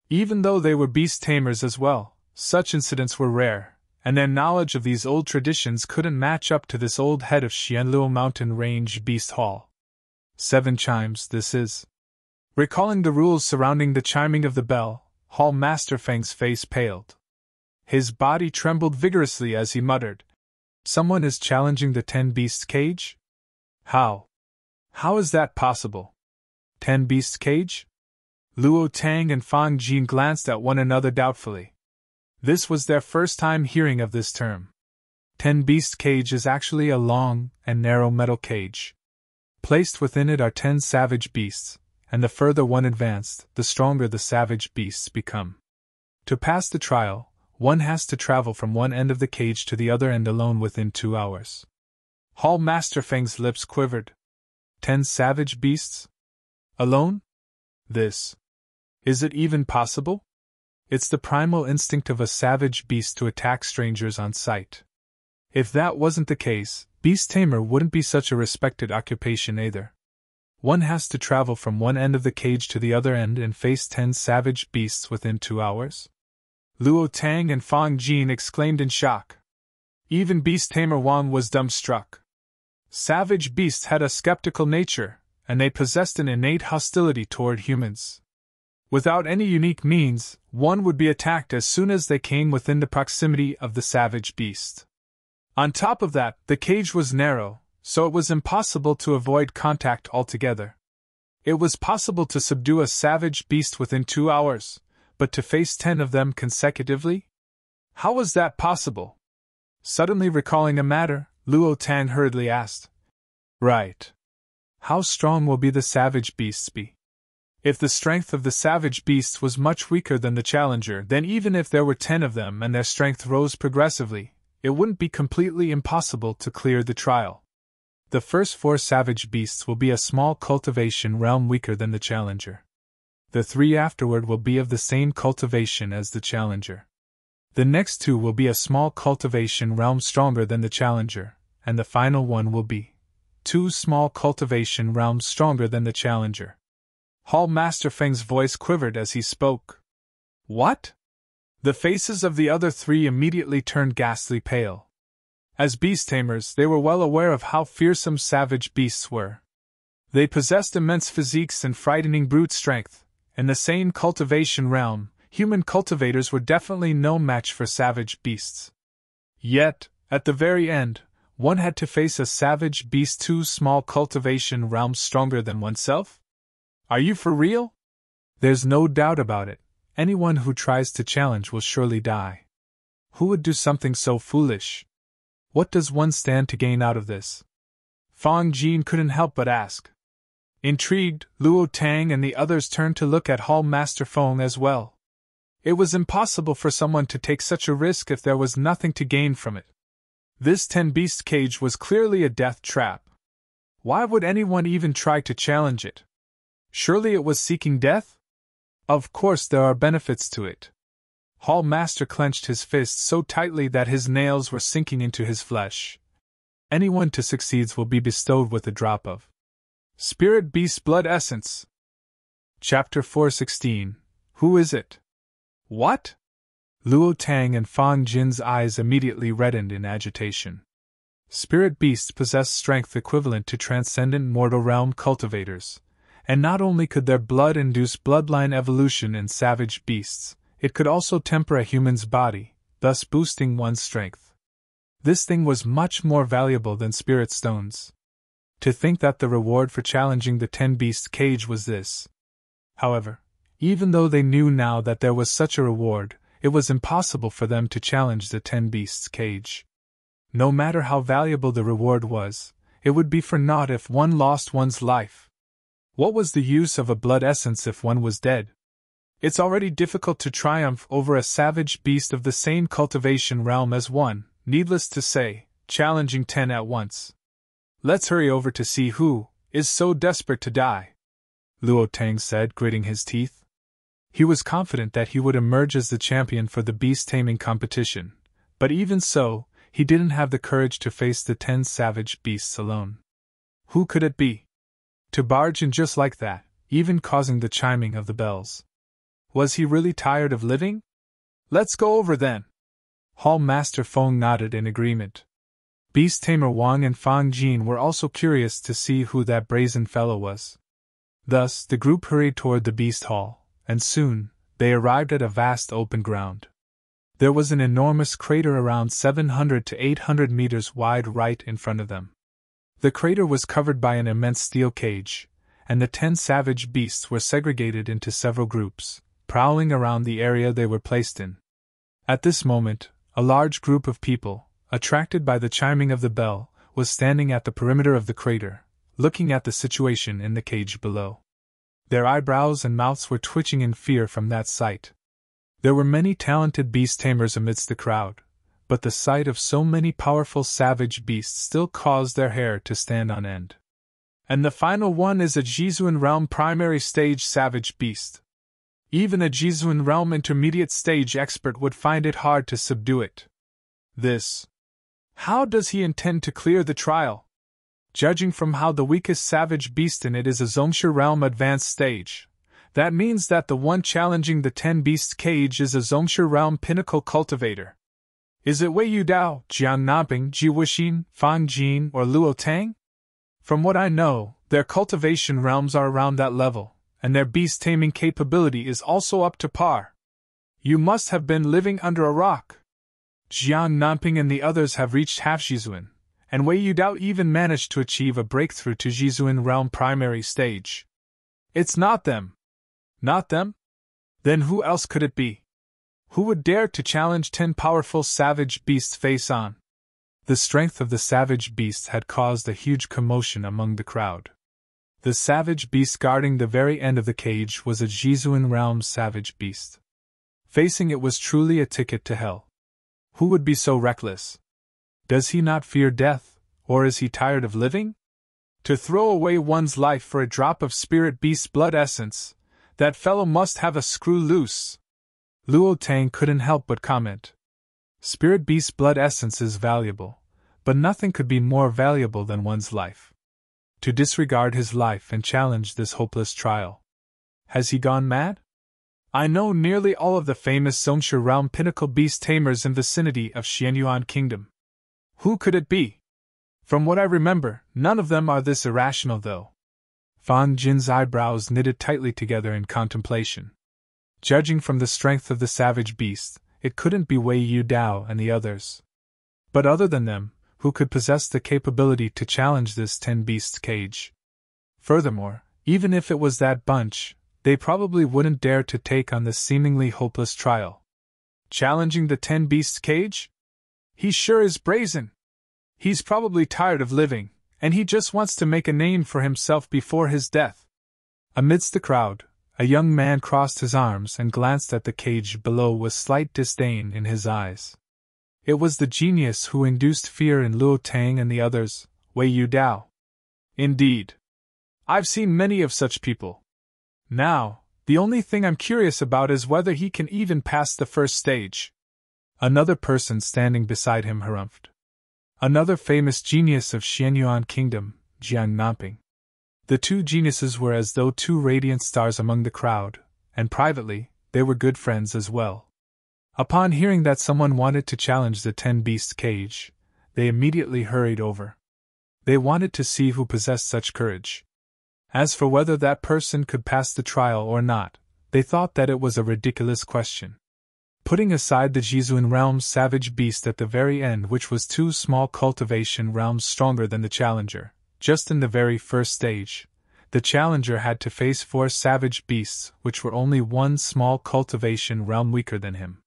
Even though they were beast tamers as well, such incidents were rare, and their knowledge of these old traditions couldn't match up to this old head of Xianluo Mountain Range Beast Hall. 7 chimes, this is. Recalling the rules surrounding the chiming of the bell, Hall Master Feng's face paled. His body trembled vigorously as he muttered, someone is challenging the 10 beast cage? How? How is that possible? 10 beast cage? Luo Tang and Fang Jin glanced at one another doubtfully. This was their first time hearing of this term. 10 beast cage is actually a long and narrow metal cage. Placed within it are 10 savage beasts, and the further one advanced, the stronger the savage beasts become. To pass the trial, one has to travel from one end of the cage to the other end alone within 2 hours. Hall Master Feng's lips quivered. 10 savage beasts? Alone? Is it even possible? It's the primal instinct of a savage beast to attack strangers on sight. If that wasn't the case, beast tamer wouldn't be such a respected occupation either. One has to travel from one end of the cage to the other end and face 10 savage beasts within 2 hours? Luo Tang and Fang Jin exclaimed in shock. Even beast tamer Wang was dumbstruck. Savage beasts had a skeptical nature, and they possessed an innate hostility toward humans. Without any unique means, one would be attacked as soon as they came within the proximity of the savage beast. On top of that, the cage was narrow, so it was impossible to avoid contact altogether. It was possible to subdue a savage beast within 2 hours, but to face 10 of them consecutively? How was that possible? Suddenly recalling a matter, Luo Tang hurriedly asked. Right. How strong will the savage beasts be? If the strength of the savage beasts was much weaker than the challenger, then even if there were 10 of them and their strength rose progressively, it wouldn't be completely impossible to clear the trial. The first 4 savage beasts will be a small cultivation realm weaker than the challenger. The 3 afterward will be of the same cultivation as the challenger. The next 2 will be a small cultivation realm stronger than the challenger, and the final one will be 2 small cultivation realms stronger than the challenger. Hall Master Feng's voice quivered as he spoke. What? The faces of the other 3 immediately turned ghastly pale. As beast tamers, they were well aware of how fearsome savage beasts were. They possessed immense physiques and frightening brute strength. In the same cultivation realm, human cultivators were definitely no match for savage beasts. Yet, at the very end, one had to face a savage beast 2 small cultivation realms stronger than oneself? Are you for real? There's no doubt about it. Anyone who tries to challenge will surely die. Who would do something so foolish? What does one stand to gain out of this? Fang Jin couldn't help but ask. Intrigued, Luo Tang and the others turned to look at Hall Master Feng as well. It was impossible for someone to take such a risk if there was nothing to gain from it. This 10-beast cage was clearly a death trap. Why would anyone even try to challenge it? Surely it was seeking death? Of course there are benefits to it. Hall Master clenched his fists so tightly that his nails were sinking into his flesh. Anyone to succeeds will be bestowed with a drop of Spirit Beast Blood Essence. Chapter 416. Who is it? What? Luo Tang and Fang Jin's eyes immediately reddened in agitation. Spirit beasts possess strength equivalent to transcendent mortal realm cultivators, and not only could their blood induce bloodline evolution in savage beasts, it could also temper a human's body, thus boosting one's strength. This thing was much more valuable than spirit stones. To think that the reward for challenging the 10-beast cage was this. However, even though they knew now that there was such a reward, it was impossible for them to challenge the 10-beasts cage. No matter how valuable the reward was, it would be for naught if one lost one's life. What was the use of a blood essence if one was dead? It's already difficult to triumph over a savage beast of the same cultivation realm as one, needless to say, challenging 10 at once. Let's hurry over to see who is so desperate to die, Luo Tang said, gritting his teeth. He was confident that he would emerge as the champion for the beast-taming competition, but even so, he didn't have the courage to face the 10 savage beasts alone. Who could it be? To barge in just like that, even causing the chiming of the bells. Was he really tired of living? Let's go over then. Hall Master Feng nodded in agreement. Beast Tamer Wang and Fang Jin were also curious to see who that brazen fellow was. Thus, the group hurried toward the Beast Hall, and soon, they arrived at a vast open ground. There was an enormous crater around 700 to 800 meters wide right in front of them. The crater was covered by an immense steel cage, and the 10 savage beasts were segregated into several groups, prowling around the area they were placed in. At this moment, a large group of people, attracted by the chiming of the bell, was standing at the perimeter of the crater, looking at the situation in the cage below. Their eyebrows and mouths were twitching in fear from that sight. There were many talented beast tamers amidst the crowd, but the sight of so many powerful savage beasts still caused their hair to stand on end. And the final one is a Jizuan Realm primary stage savage beast. Even a Jizuan Realm intermediate stage expert would find it hard to subdue it. How does he intend to clear the trial? Judging from how the weakest savage beast in it is a Zongshi Realm advanced stage, that means that the one challenging the 10 beast cage is a Zongshi Realm pinnacle cultivator. Is it Wei Yudao, Jiang Nanping, Ji Wuxin, Fan Jin, or Luo Tang? From what I know, their cultivation realms are around that level, and their beast taming capability is also up to par. You must have been living under a rock. Jiang Nanping and the others have reached half Jizuan, and Wei Yudao even managed to achieve a breakthrough to Jizuan Realm primary stage. It's not them. Not them? Then who else could it be? Who would dare to challenge 10 powerful savage beasts face on? The strength of the savage beast had caused a huge commotion among the crowd. The savage beast guarding the very end of the cage was a Jizuan Realm savage beast. Facing it was truly a ticket to hell. Who would be so reckless? Does he not fear death, or is he tired of living? To throw away one's life for a drop of spirit beast blood essence, that fellow must have a screw loose. Luo Tang couldn't help but comment. Spirit beast blood essence is valuable, but nothing could be more valuable than one's life. To disregard his life and challenge this hopeless trial. Has he gone mad? I know nearly all of the famous Zongshi Realm pinnacle beast tamers in vicinity of Xianyuan Kingdom. Who could it be? From what I remember, none of them are this irrational though. Fan Jin's eyebrows knitted tightly together in contemplation. Judging from the strength of the savage beast, it couldn't be Wei Yudao and the others. But other than them, who could possess the capability to challenge this 10 beasts cage? Furthermore, even if it was that bunch, they probably wouldn't dare to take on this seemingly hopeless trial. Challenging the 10 beasts cage? He sure is brazen. He's probably tired of living, and he just wants to make a name for himself before his death. Amidst the crowd, a young man crossed his arms and glanced at the cage below with slight disdain in his eyes. It was the genius who induced fear in Luo Tang and the others, Wei Yudao. Indeed. I've seen many of such people. Now, the only thing I'm curious about is whether he can even pass the first stage. Another person standing beside him harumphed. Another famous genius of Xianyuan Kingdom, Jiang Nanping. The two geniuses were as though two radiant stars among the crowd, and privately, they were good friends as well. Upon hearing that someone wanted to challenge the 10 beast cage, they immediately hurried over. They wanted to see who possessed such courage. As for whether that person could pass the trial or not, they thought that it was a ridiculous question. Putting aside the Jizuan Realm's savage beast at the very end, which was 2 small cultivation realms stronger than the challenger, just in the very first stage, the challenger had to face 4 savage beasts which were only 1 small cultivation realm weaker than him.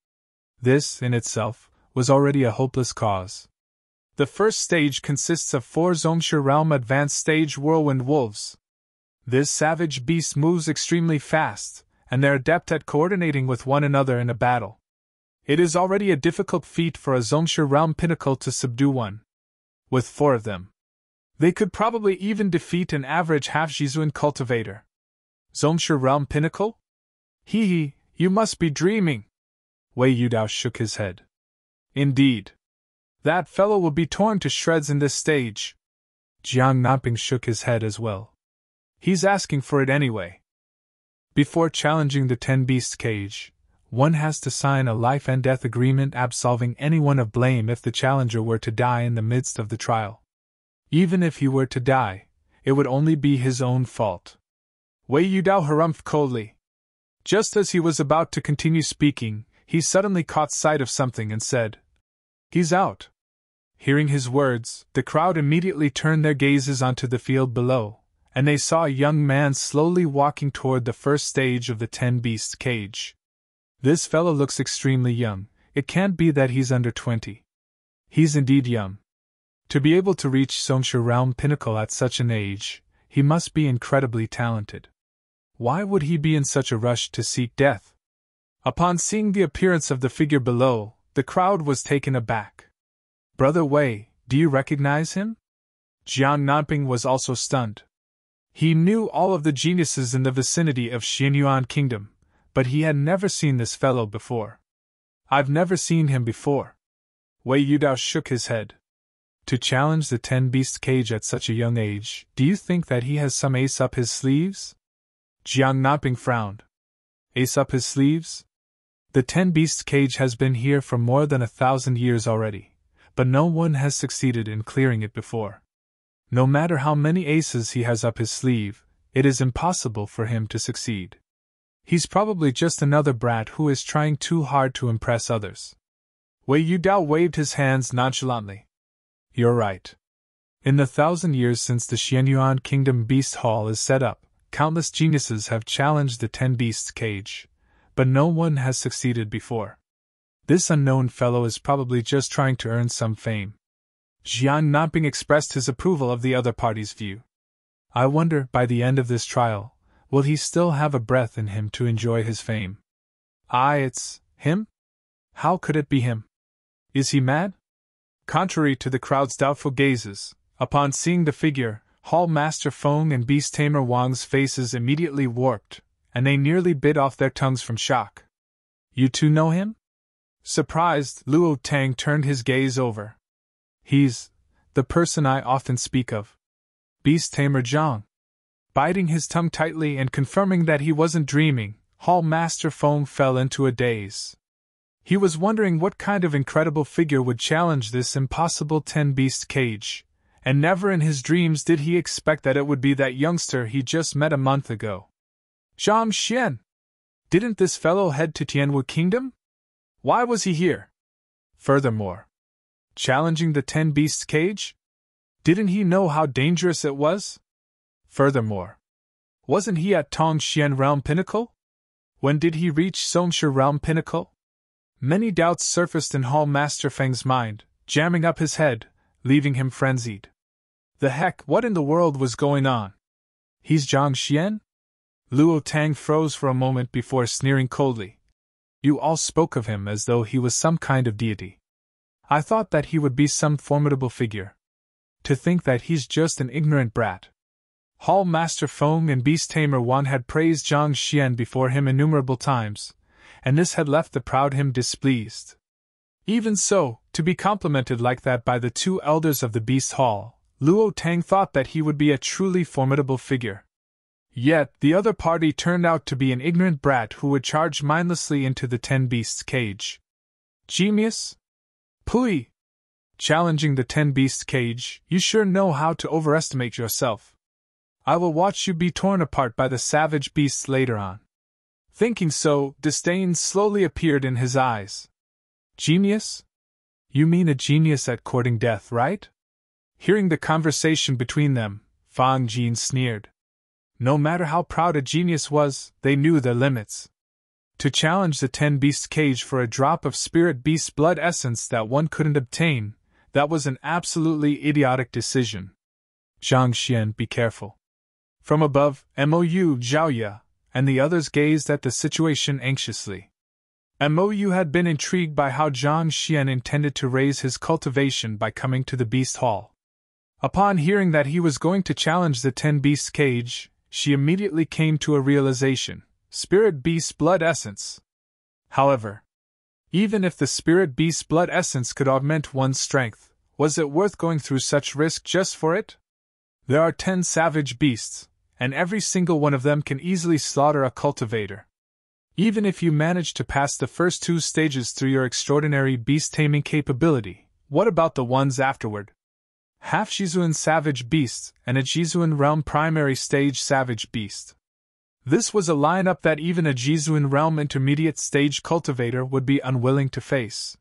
This, in itself, was already a hopeless cause. The first stage consists of 4 Zongshi Realm advanced stage whirlwind wolves. This savage beast moves extremely fast, and they're adept at coordinating with one another in a battle. It is already a difficult feat for a Zongshi Realm pinnacle to subdue one. With 4 of them, they could probably even defeat an average half-Jizuan cultivator. Zongshi Realm pinnacle? Hee, you must be dreaming. Wei Yudao shook his head. Indeed. That fellow will be torn to shreds in this stage. Jiang Nanping shook his head as well. He's asking for it anyway. Before challenging the 10 beast cage, one has to sign a life and death agreement absolving anyone of blame if the challenger were to die in the midst of the trial. Even if he were to die, it would only be his own fault. Wei Yudao harumphed coldly. Just as he was about to continue speaking, he suddenly caught sight of something and said, "He's out." Hearing his words, the crowd immediately turned their gazes onto the field below, and they saw a young man slowly walking toward the first stage of the 10 beast cage. This fellow looks extremely young. It can't be that he's under 20. He's indeed young. To be able to reach Songsha Realm pinnacle at such an age, he must be incredibly talented. Why would he be in such a rush to seek death? Upon seeing the appearance of the figure below, the crowd was taken aback. Brother Wei, do you recognize him? Jiang Nanping was also stunned. He knew all of the geniuses in the vicinity of Xianyuan Kingdom, but he had never seen this fellow before. I've never seen him before. Wei Yudao shook his head. To challenge the 10-beast cage at such a young age, do you think that he has some ace up his sleeves? Jiang Nanping frowned. Ace up his sleeves? The 10-beast cage has been here for more than 1,000 years already, but no one has succeeded in clearing it before. No matter how many aces he has up his sleeve, it is impossible for him to succeed. He's probably just another brat who is trying too hard to impress others. Wei Yudao waved his hands nonchalantly. You're right. In the 1,000 years since the Xianyuan Kingdom Beast Hall is set up, countless geniuses have challenged the 10 Beasts cage, but no one has succeeded before. This unknown fellow is probably just trying to earn some fame. Jiang Nanping expressed his approval of the other party's view. I wonder, by the end of this trial, will he still have a breath in him to enjoy his fame? It's him? How could it be him? Is he mad? Contrary to the crowd's doubtful gazes, upon seeing the figure, Hall Master Feng and Beast Tamer Wang's faces immediately warped, and they nearly bit off their tongues from shock. You two know him? Surprised, Luo Tang turned his gaze over. He's the person I often speak of. Beast Tamer Zhang. Biting his tongue tightly and confirming that he wasn't dreaming, Hall Master Feng fell into a daze. He was wondering what kind of incredible figure would challenge this impossible 10-beast cage, and never in his dreams did he expect that it would be that youngster he just met a month ago. Zhang Xian! Didn't this fellow head to Tianwu Kingdom? Why was he here? Furthermore, challenging the 10-beast cage? Didn't he know how dangerous it was? Furthermore, wasn't he at Tongxian Realm Pinnacle? When did he reach Songsha Realm Pinnacle? Many doubts surfaced in Hall Master Feng's mind, jamming up his head, leaving him frenzied. The heck, what in the world was going on? He's Zhang Xian? Luo Tang froze for a moment before sneering coldly. You all spoke of him as though he was some kind of deity. I thought that he would be some formidable figure. To think that he's just an ignorant brat. Hall Master Feng and Beast Tamer Wan had praised Zhang Xian before him innumerable times, and this had left the proud him displeased. Even so, to be complimented like that by the two elders of the Beast Hall, Luo Tang thought that he would be a truly formidable figure. Yet, the other party turned out to be an ignorant brat who would charge mindlessly into the 10 beasts cage. Genius? Pui! Challenging the 10 beasts cage, you sure know how to overestimate yourself. I will watch you be torn apart by the savage beasts later on. Thinking so, disdain slowly appeared in his eyes. Genius? You mean a genius at courting death, right? Hearing the conversation between them, Fang Jin sneered. No matter how proud a genius was, they knew their limits. To challenge the 10-beast cage for a drop of spirit beast blood essence that one couldn't obtain, that was an absolutely idiotic decision. Zhang Xian, be careful. From above, Mou Zhaoya and the others gazed at the situation anxiously. Mou had been intrigued by how Zhang Xian intended to raise his cultivation by coming to the Beast Hall. Upon hearing that he was going to challenge the 10 Beasts cage, she immediately came to a realization: Spirit Beast Blood Essence. However, even if the Spirit Beast Blood Essence could augment one's strength, was it worth going through such risk just for it? There are 10 savage beasts, and every single one of them can easily slaughter a cultivator. Even if you manage to pass the first 2 stages through your extraordinary beast-taming capability, what about the ones afterward? Half Jizuan savage beasts and a Jizuan realm primary stage savage beast. This was a lineup that even a Jizuan realm intermediate stage cultivator would be unwilling to face.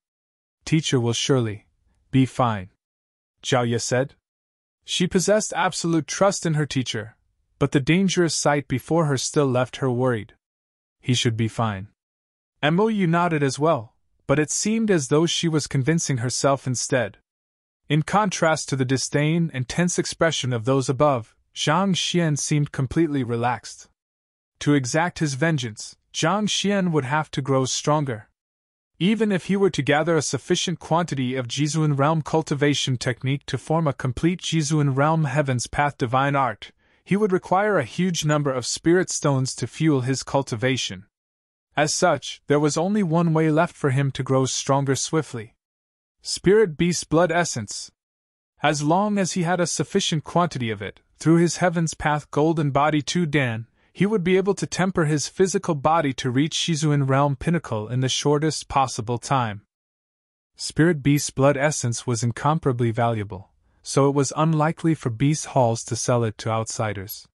Teacher will surely be fine, Zhaoya said. She possessed absolute trust in her teacher, but the dangerous sight before her still left her worried. He should be fine. Mou nodded as well, but it seemed as though she was convincing herself instead. In contrast to the disdain and tense expression of those above, Zhang Xian seemed completely relaxed. To exact his vengeance, Zhang Xian would have to grow stronger. Even if he were to gather a sufficient quantity of Jizuan Realm cultivation technique to form a complete Jizuan Realm Heaven's Path divine art, he would require a huge number of spirit stones to fuel his cultivation. As such, there was only one way left for him to grow stronger swiftly. Spirit Beast Blood Essence. As long as he had a sufficient quantity of it, through his Heaven's Path Golden Body 2 Dan, he would be able to temper his physical body to reach Jizuan Realm Pinnacle in the shortest possible time. Spirit Beast Blood Essence was incomparably valuable, so it was unlikely for Beast Halls to sell it to outsiders.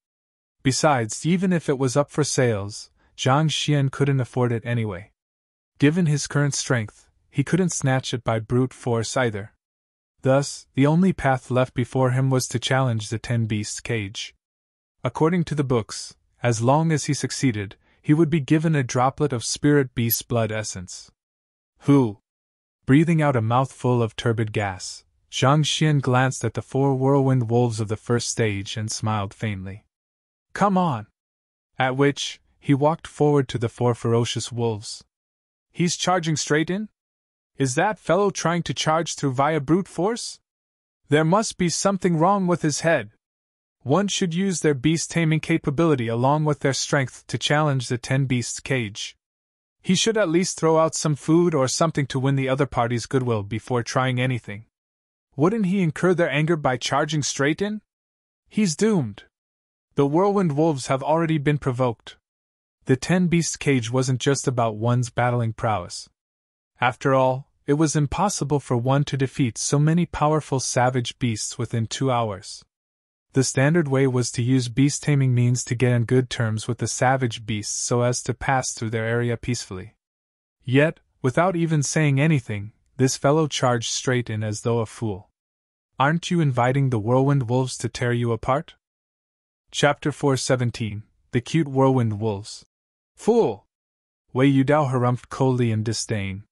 Besides, even if it was up for sales, Zhang Xian couldn't afford it anyway. Given his current strength, he couldn't snatch it by brute force either. Thus, the only path left before him was to challenge the 10 Beasts cage. According to the books, as long as he succeeded, he would be given a droplet of Spirit Beast Blood Essence. Who? Breathing out a mouthful of turbid gas, Zhang Xian glanced at the 4 whirlwind wolves of the first stage and smiled faintly. Come on! At which, he walked forward to the 4 ferocious wolves. He's charging straight in? Is that fellow trying to charge through via brute force? There must be something wrong with his head. One should use their beast-taming capability along with their strength to challenge the 10 Beasts cage. He should at least throw out some food or something to win the other party's goodwill before trying anything. Wouldn't he incur their anger by charging straight in? He's doomed. The whirlwind wolves have already been provoked. The 10 Beasts cage wasn't just about one's battling prowess. After all, it was impossible for one to defeat so many powerful savage beasts within 2 hours. The standard way was to use beast-taming means to get on good terms with the savage beasts so as to pass through their area peacefully. Yet, without even saying anything, this fellow charged straight in as though a fool. Aren't you inviting the whirlwind wolves to tear you apart? Chapter 417 The Cute Whirlwind Wolves. Fool! Wei Yudao harumphed coldly in disdain.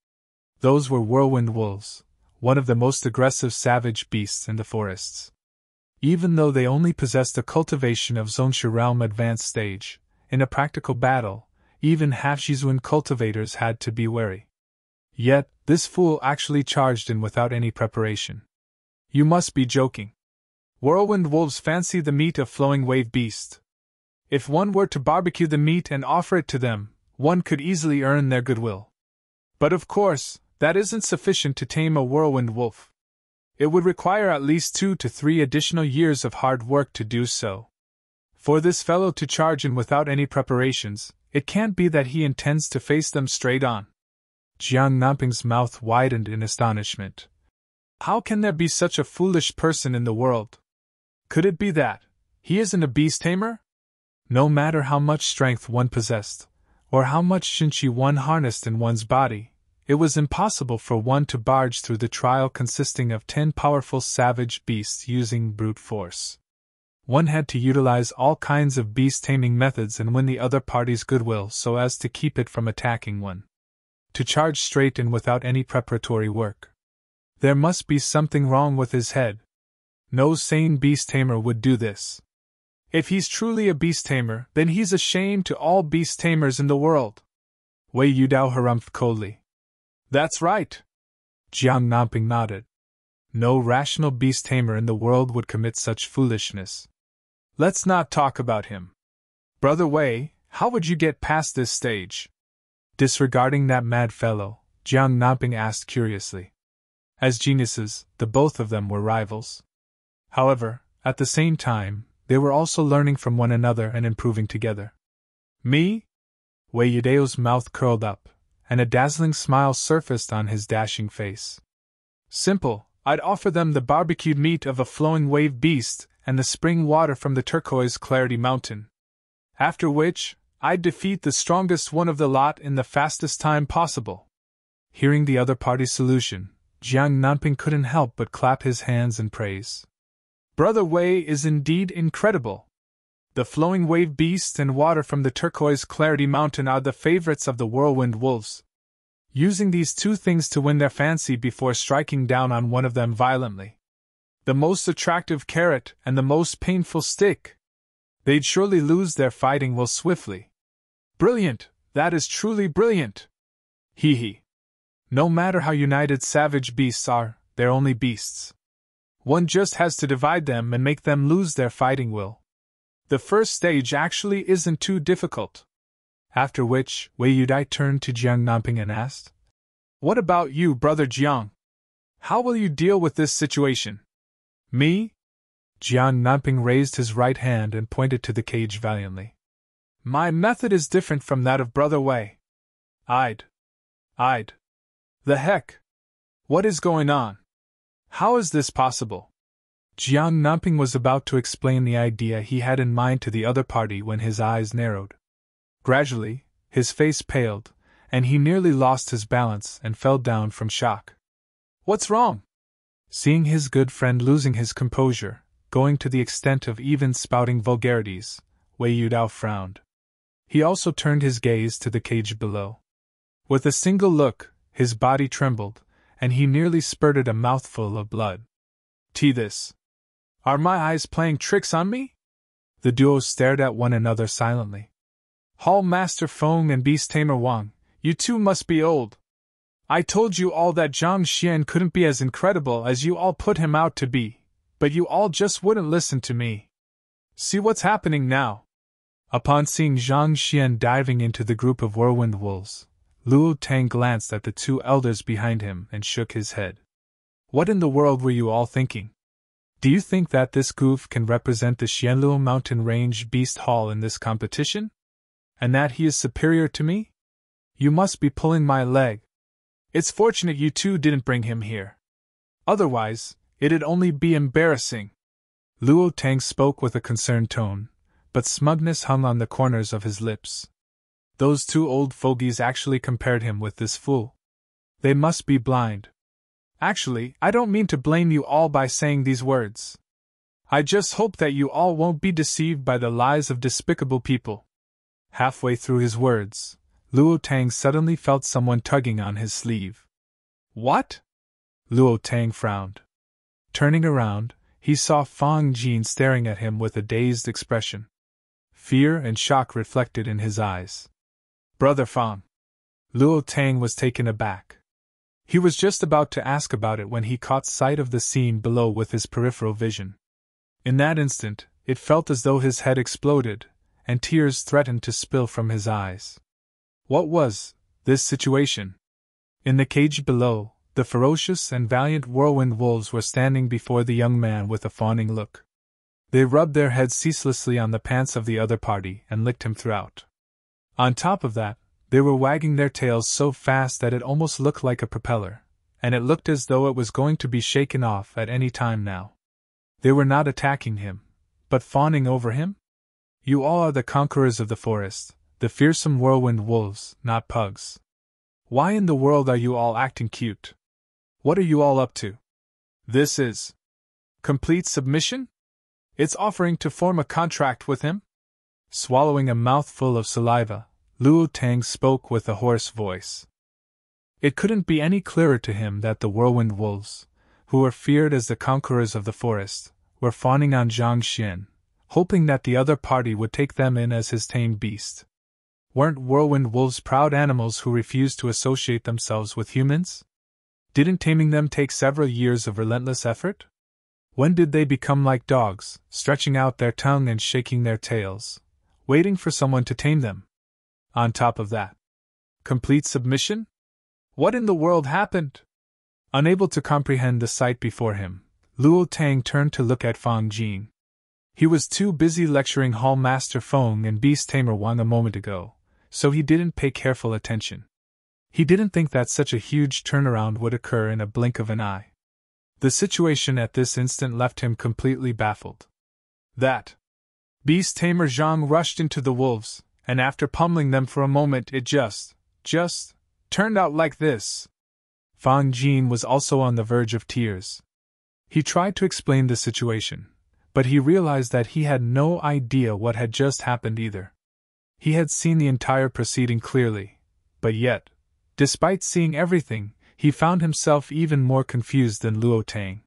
Those were whirlwind wolves, one of the most aggressive savage beasts in the forests. Even though they only possessed a cultivation of Zhongshu Realm Advanced Stage, in a practical battle, even half-Jizuan cultivators had to be wary. Yet, this fool actually charged in without any preparation. You must be joking. Whirlwind wolves fancy the meat of flowing wave beast. If one were to barbecue the meat and offer it to them, one could easily earn their goodwill. But of course, that isn't sufficient to tame a whirlwind wolf. It would require at least 2 to 3 additional years of hard work to do so. For this fellow to charge in without any preparations, it can't be that he intends to face them straight on. Jiang Nanping's mouth widened in astonishment. How can there be such a foolish person in the world? Could it be that he isn't a beast tamer? No matter how much strength one possessed, or how much Shinchi one harnessed in one's body, it was impossible for one to barge through the trial consisting of 10 powerful savage beasts using brute force. One had to utilize all kinds of beast-taming methods and win the other party's goodwill so as to keep it from attacking one. To charge straight in without any preparatory work. There must be something wrong with his head. No sane beast-tamer would do this. If he's truly a beast-tamer, then he's a shame to all beast-tamers in the world. Wei Yudao harumphed coldly. That's right. Jiang Nanping nodded. No rational beast-tamer in the world would commit such foolishness. Let's not talk about him. Brother Wei, how would you get past this stage? Disregarding that mad fellow, Jiang Nanping asked curiously. As geniuses, the both of them were rivals. However, at the same time, they were also learning from one another and improving together. Me? Wei Yudao's mouth curled up, and a dazzling smile surfaced on his dashing face. Simple, I'd offer them the barbecued meat of a flowing wave beast and the spring water from the turquoise Clarity Mountain. After which, I'd defeat the strongest one of the lot in the fastest time possible. Hearing the other party's solution, Jiang Nanping couldn't help but clap his hands in praise. Brother Wei is indeed incredible. The flowing wave beast and water from the turquoise Clarity Mountain are the favorites of the whirlwind wolves. Using these 2 things to win their fancy before striking down on one of them violently. The most attractive carrot and the most painful stick. They'd surely lose their fighting will swiftly. Brilliant, that is truly brilliant. Hee hee. No matter how united savage beasts are, they're only beasts. One just has to divide them and make them lose their fighting will. The first stage actually isn't too difficult. After which, Wei Yudai turned to Jiang Nanping and asked, "What about you, brother Jiang? How will you deal with this situation?" "Me?" Jiang Nanping raised his right hand and pointed to the cage valiantly. "My method is different from that of brother Wei. I'd. The heck? What is going on? How is this possible?" Jiang Nanping was about to explain the idea he had in mind to the other party when his eyes narrowed. Gradually, his face paled, and he nearly lost his balance and fell down from shock. "What's wrong?" Seeing his good friend losing his composure, going to the extent of even spouting vulgarities, Wei Yudao frowned. He also turned his gaze to the cage below. With a single look, his body trembled, and he nearly spurted a mouthful of blood. This. Are my eyes playing tricks on me?" The duo stared at one another silently. "Hall Master Feng and Beast Tamer Wang, you two must be old. I told you all that Zhang Xian couldn't be as incredible as you all put him out to be, but you all just wouldn't listen to me. See what's happening now." Upon seeing Zhang Xian diving into the group of whirlwind wolves, Luo Tang glanced at the two elders behind him and shook his head. "What in the world were you all thinking? Do you think that this goof can represent the Xianluo mountain range beast hall in this competition? And that he is superior to me? You must be pulling my leg. It's fortunate you two didn't bring him here. Otherwise, it'd only be embarrassing." Luo Tang spoke with a concerned tone, but smugness hung on the corners of his lips. Those two old fogies actually compared him with this fool. They must be blind. Actually, I don't mean to blame you all by saying these words. I just hope that you all won't be deceived by the lies of despicable people. Halfway through his words, Luo Tang suddenly felt someone tugging on his sleeve. "What?" Luo Tang frowned. Turning around, he saw Fang Jin staring at him with a dazed expression. Fear and shock reflected in his eyes. "Brother Fang." Luo Tang was taken aback. He was just about to ask about it when he caught sight of the scene below with his peripheral vision. In that instant, it felt as though his head exploded, and tears threatened to spill from his eyes. What was this situation? In the cage below, the ferocious and valiant whirlwind wolves were standing before the young man with a fawning look. They rubbed their heads ceaselessly on the pants of the other party and licked him throughout. On top of that, they were wagging their tails so fast that it almost looked like a propeller, and it looked as though it was going to be shaken off at any time now. They were not attacking him, but fawning over him? You all are the conquerors of the forest, the fearsome whirlwind wolves, not pugs. Why in the world are you all acting cute? What are you all up to? This is complete submission? It's offering to form a contract with him? Swallowing a mouthful of saliva, Luo Tang spoke with a hoarse voice. It couldn't be any clearer to him that the whirlwind wolves, who were feared as the conquerors of the forest, were fawning on Zhang Xian, hoping that the other party would take them in as his tame beast. Weren't whirlwind wolves proud animals who refused to associate themselves with humans? Didn't taming them take several years of relentless effort? When did they become like dogs, stretching out their tongue and shaking their tails, waiting for someone to tame them? On top of that, complete submission? What in the world happened? Unable to comprehend the sight before him, Luo Tang turned to look at Fang Jin. He was too busy lecturing Hall Master Feng and Beast Tamer Wang a moment ago, so he didn't pay careful attention. He didn't think that such a huge turnaround would occur in a blink of an eye. The situation at this instant left him completely baffled. That Beast Tamer Zhang rushed into the wolves, and after pummeling them for a moment it just turned out like this. Fang Jin was also on the verge of tears. He tried to explain the situation, but he realized that he had no idea what had just happened either. He had seen the entire proceeding clearly, but yet, despite seeing everything, he found himself even more confused than Luo Tang.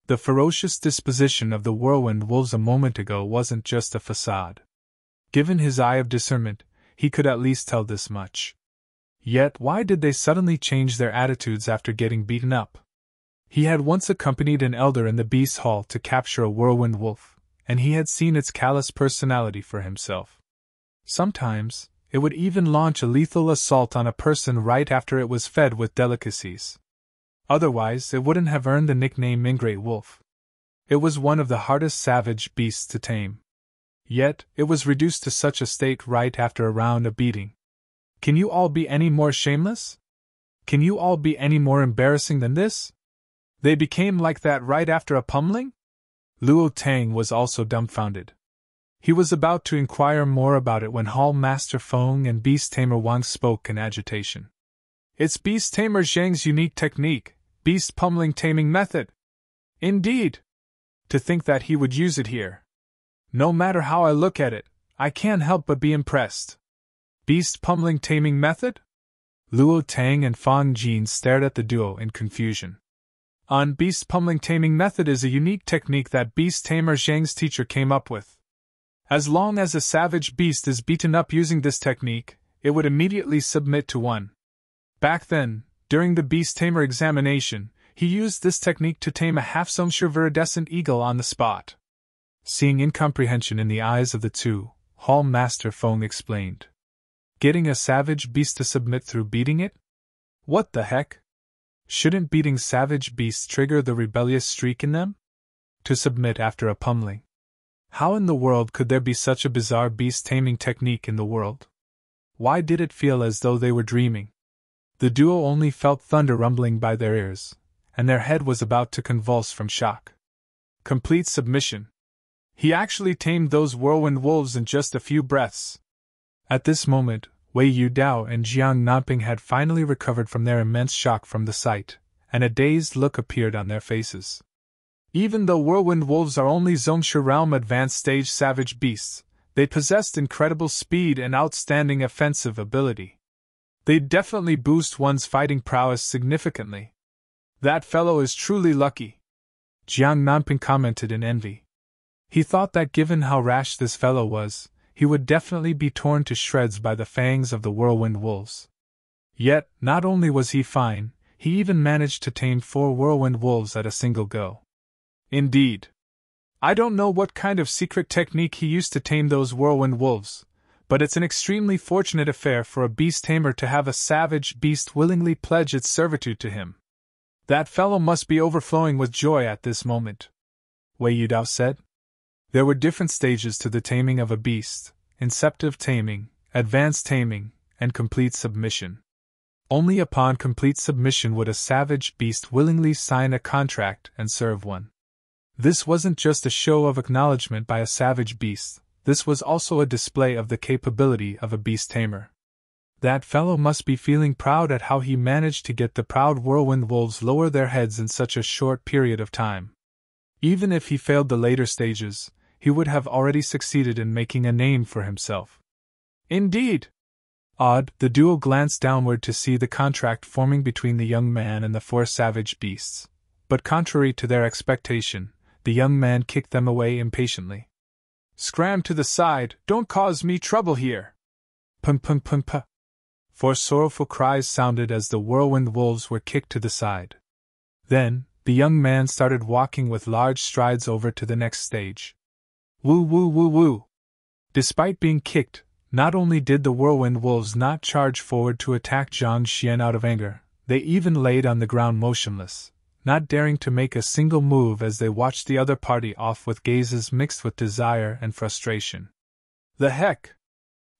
The ferocious disposition of the whirlwind wolves a moment ago wasn't just a facade. Given his eye of discernment, he could at least tell this much. Yet why did they suddenly change their attitudes after getting beaten up? He had once accompanied an elder in the Beast Hall to capture a whirlwind wolf, and he had seen its callous personality for himself. Sometimes, it would even launch a lethal assault on a person right after it was fed with delicacies. Otherwise, it wouldn't have earned the nickname Ingrate Wolf. It was one of the hardest savage beasts to tame. Yet, it was reduced to such a state right after a round of beating. Can you all be any more shameless? Can you all be any more embarrassing than this? They became like that right after a pummeling? Luo Tang was also dumbfounded. He was about to inquire more about it when Hall Master Feng and Beast Tamer Wang spoke in agitation. It's Beast Tamer Zhang's unique technique, Beast Pummeling Taming Method. Indeed! To think that he would use it here. No matter how I look at it, I can't help but be impressed. Beast Pummeling Taming Method? Luo Tang and Fang Jin stared at the duo in confusion. Beast Pummeling Taming Method is a unique technique that Beast Tamer Zhang's teacher came up with. As long as a savage beast is beaten up using this technique, it would immediately submit to one. Back then, during the Beast Tamer examination, he used this technique to tame a half-Zongshi viridescent eagle on the spot. Seeing incomprehension in the eyes of the two, Hall Master Feng explained. Getting a savage beast to submit through beating it? What the heck? Shouldn't beating savage beasts trigger the rebellious streak in them? To submit after a pummeling. How in the world could there be such a bizarre beast taming technique in the world? Why did it feel as though they were dreaming? The duo only felt thunder rumbling by their ears, and their head was about to convulse from shock. Complete submission. He actually tamed those whirlwind wolves in just a few breaths. At this moment, Wei Yudao and Jiang Nanping had finally recovered from their immense shock from the sight, and a dazed look appeared on their faces. Even though whirlwind wolves are only Zongshi realm advanced stage savage beasts, they possessed incredible speed and outstanding offensive ability. They'd definitely boost one's fighting prowess significantly. That fellow is truly lucky, Jiang Nanping commented in envy. He thought that given how rash this fellow was, he would definitely be torn to shreds by the fangs of the whirlwind wolves. Yet, not only was he fine, he even managed to tame 4 whirlwind wolves at a single go. Indeed. I don't know what kind of secret technique he used to tame those whirlwind wolves, but it's an extremely fortunate affair for a beast tamer to have a savage beast willingly pledge its servitude to him. That fellow must be overflowing with joy at this moment, Wei Yudao said. There were different stages to the taming of a beast: inceptive taming, advanced taming, and complete submission. Only upon complete submission would a savage beast willingly sign a contract and serve one. This wasn't just a show of acknowledgement by a savage beast, this was also a display of the capability of a beast tamer. That fellow must be feeling proud at how he managed to get the proud whirlwind wolves lower their heads in such a short period of time. Even if he failed the later stages, he would have already succeeded in making a name for himself. Indeed! Awed, the duo glanced downward to see the contract forming between the young man and the 4 savage beasts, but contrary to their expectation, the young man kicked them away impatiently. Scram to the side, don't cause me trouble here! Pum pum pum pum. 4 sorrowful cries sounded as the whirlwind wolves were kicked to the side. Then, the young man started walking with large strides over to the next stage. Woo woo woo woo! Despite being kicked, not only did the whirlwind wolves not charge forward to attack Zhang Xian out of anger, they even laid on the ground motionless, not daring to make a single move as they watched the other party off with gazes mixed with desire and frustration. The heck!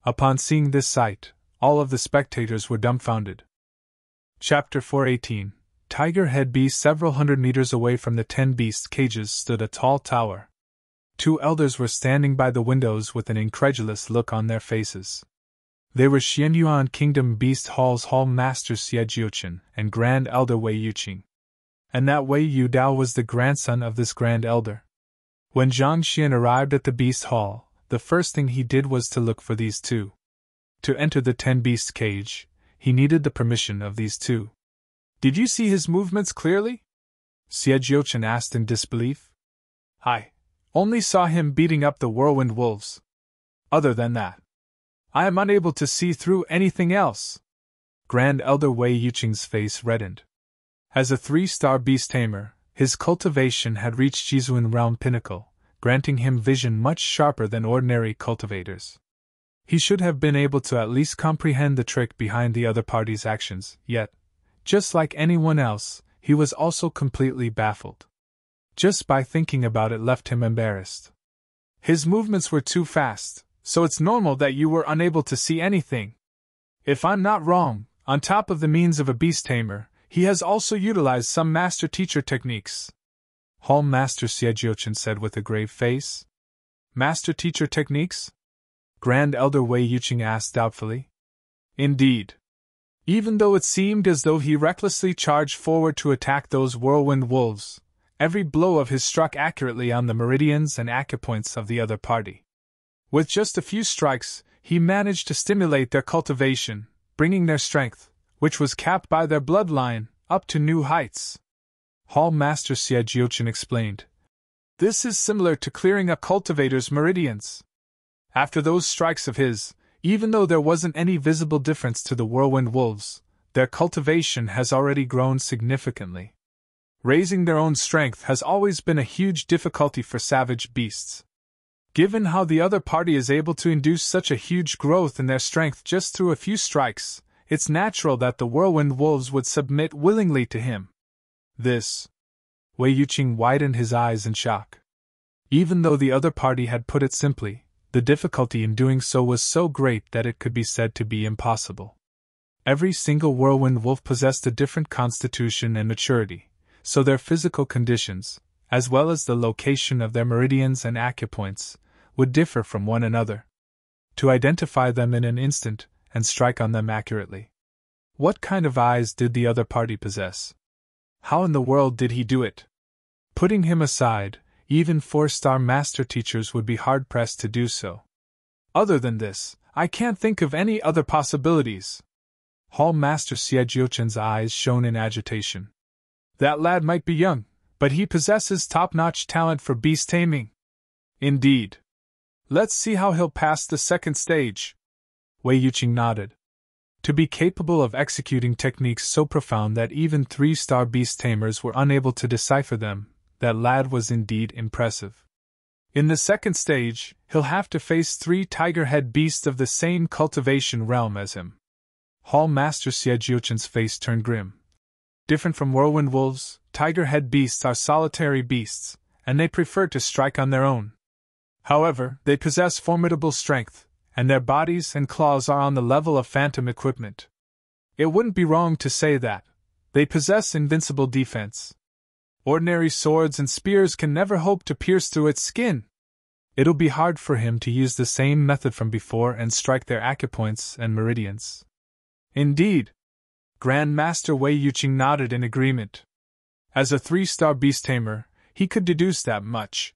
Upon seeing this sight, all of the spectators were dumbfounded. Chapter 418. Tiger Head Beast. Several hundred meters away from the 10 beast cages stood a tall tower. 2 elders were standing by the windows with an incredulous look on their faces. They were Xianyuan Kingdom Beast Hall's Hall Master Xie Jiuqin and Grand Elder Wei Yuqing. And that Wei Yudao was the grandson of this Grand Elder. When Zhang Xian arrived at the Beast Hall, the first thing he did was to look for these 2. To enter the 10 beast cage, he needed the permission of these 2. Did you see his movements clearly? Xie Jiuchen asked in disbelief. I only saw him beating up the whirlwind wolves. Other than that, I am unable to see through anything else. Grand Elder Wei Yuqing's face reddened. As a 3-star beast tamer, his cultivation had reached Jizuan realm pinnacle, granting him vision much sharper than ordinary cultivators. He should have been able to at least comprehend the trick behind the other party's actions, yet, just like anyone else, he was also completely baffled. Just by thinking about it left him embarrassed. His movements were too fast, so it's normal that you were unable to see anything. If I'm not wrong, on top of the means of a beast tamer, he has also utilized some master-teacher techniques. Hall Master Xie Jiuchen said with a grave face. Master-teacher techniques? Grand Elder Wei Yuqing asked doubtfully. Indeed. Even though it seemed as though he recklessly charged forward to attack those whirlwind wolves, every blow of his struck accurately on the meridians and acupoints of the other party. With just a few strikes, he managed to stimulate their cultivation, bringing their strength, which was capped by their bloodline, up to new heights. Hall Master Xie Jiuchen explained. This is similar to clearing a cultivator's meridians. After those strikes of his, even though there wasn't any visible difference to the whirlwind wolves, their cultivation has already grown significantly. Raising their own strength has always been a huge difficulty for savage beasts. Given how the other party is able to induce such a huge growth in their strength just through a few strikes, it's natural that the whirlwind wolves would submit willingly to him. This. Wei Yuqing widened his eyes in shock. Even though the other party had put it simply, the difficulty in doing so was so great that it could be said to be impossible. Every single whirlwind wolf possessed a different constitution and maturity, so their physical conditions, as well as the location of their meridians and acupoints, would differ from one another. To identify them in an instant and strike on them accurately. What kind of eyes did the other party possess? How in the world did he do it? Putting him aside, even 4-star master teachers would be hard-pressed to do so. Other than this, I can't think of any other possibilities. Hall Master Xie Jiuchen's eyes shone in agitation. That lad might be young, but he possesses top-notch talent for beast taming. Indeed. Let's see how he'll pass the second stage. Wei Yuqing nodded. To be capable of executing techniques so profound that even 3-star beast tamers were unable to decipher them, that lad was indeed impressive. In the second stage, he'll have to face 3 tiger-head beasts of the same cultivation realm as him. Hall Master Xie Jiuchen's face turned grim. Different from whirlwind wolves, tiger-head beasts are solitary beasts, and they prefer to strike on their own. However, they possess formidable strength, and their bodies and claws are on the level of phantom equipment. It wouldn't be wrong to say that they possess invincible defense. Ordinary swords and spears can never hope to pierce through its skin. It'll be hard for him to use the same method from before and strike their acupoints and meridians. Indeed. Grand Master Wei Yuqing nodded in agreement. As a 3-star beast tamer, he could deduce that much.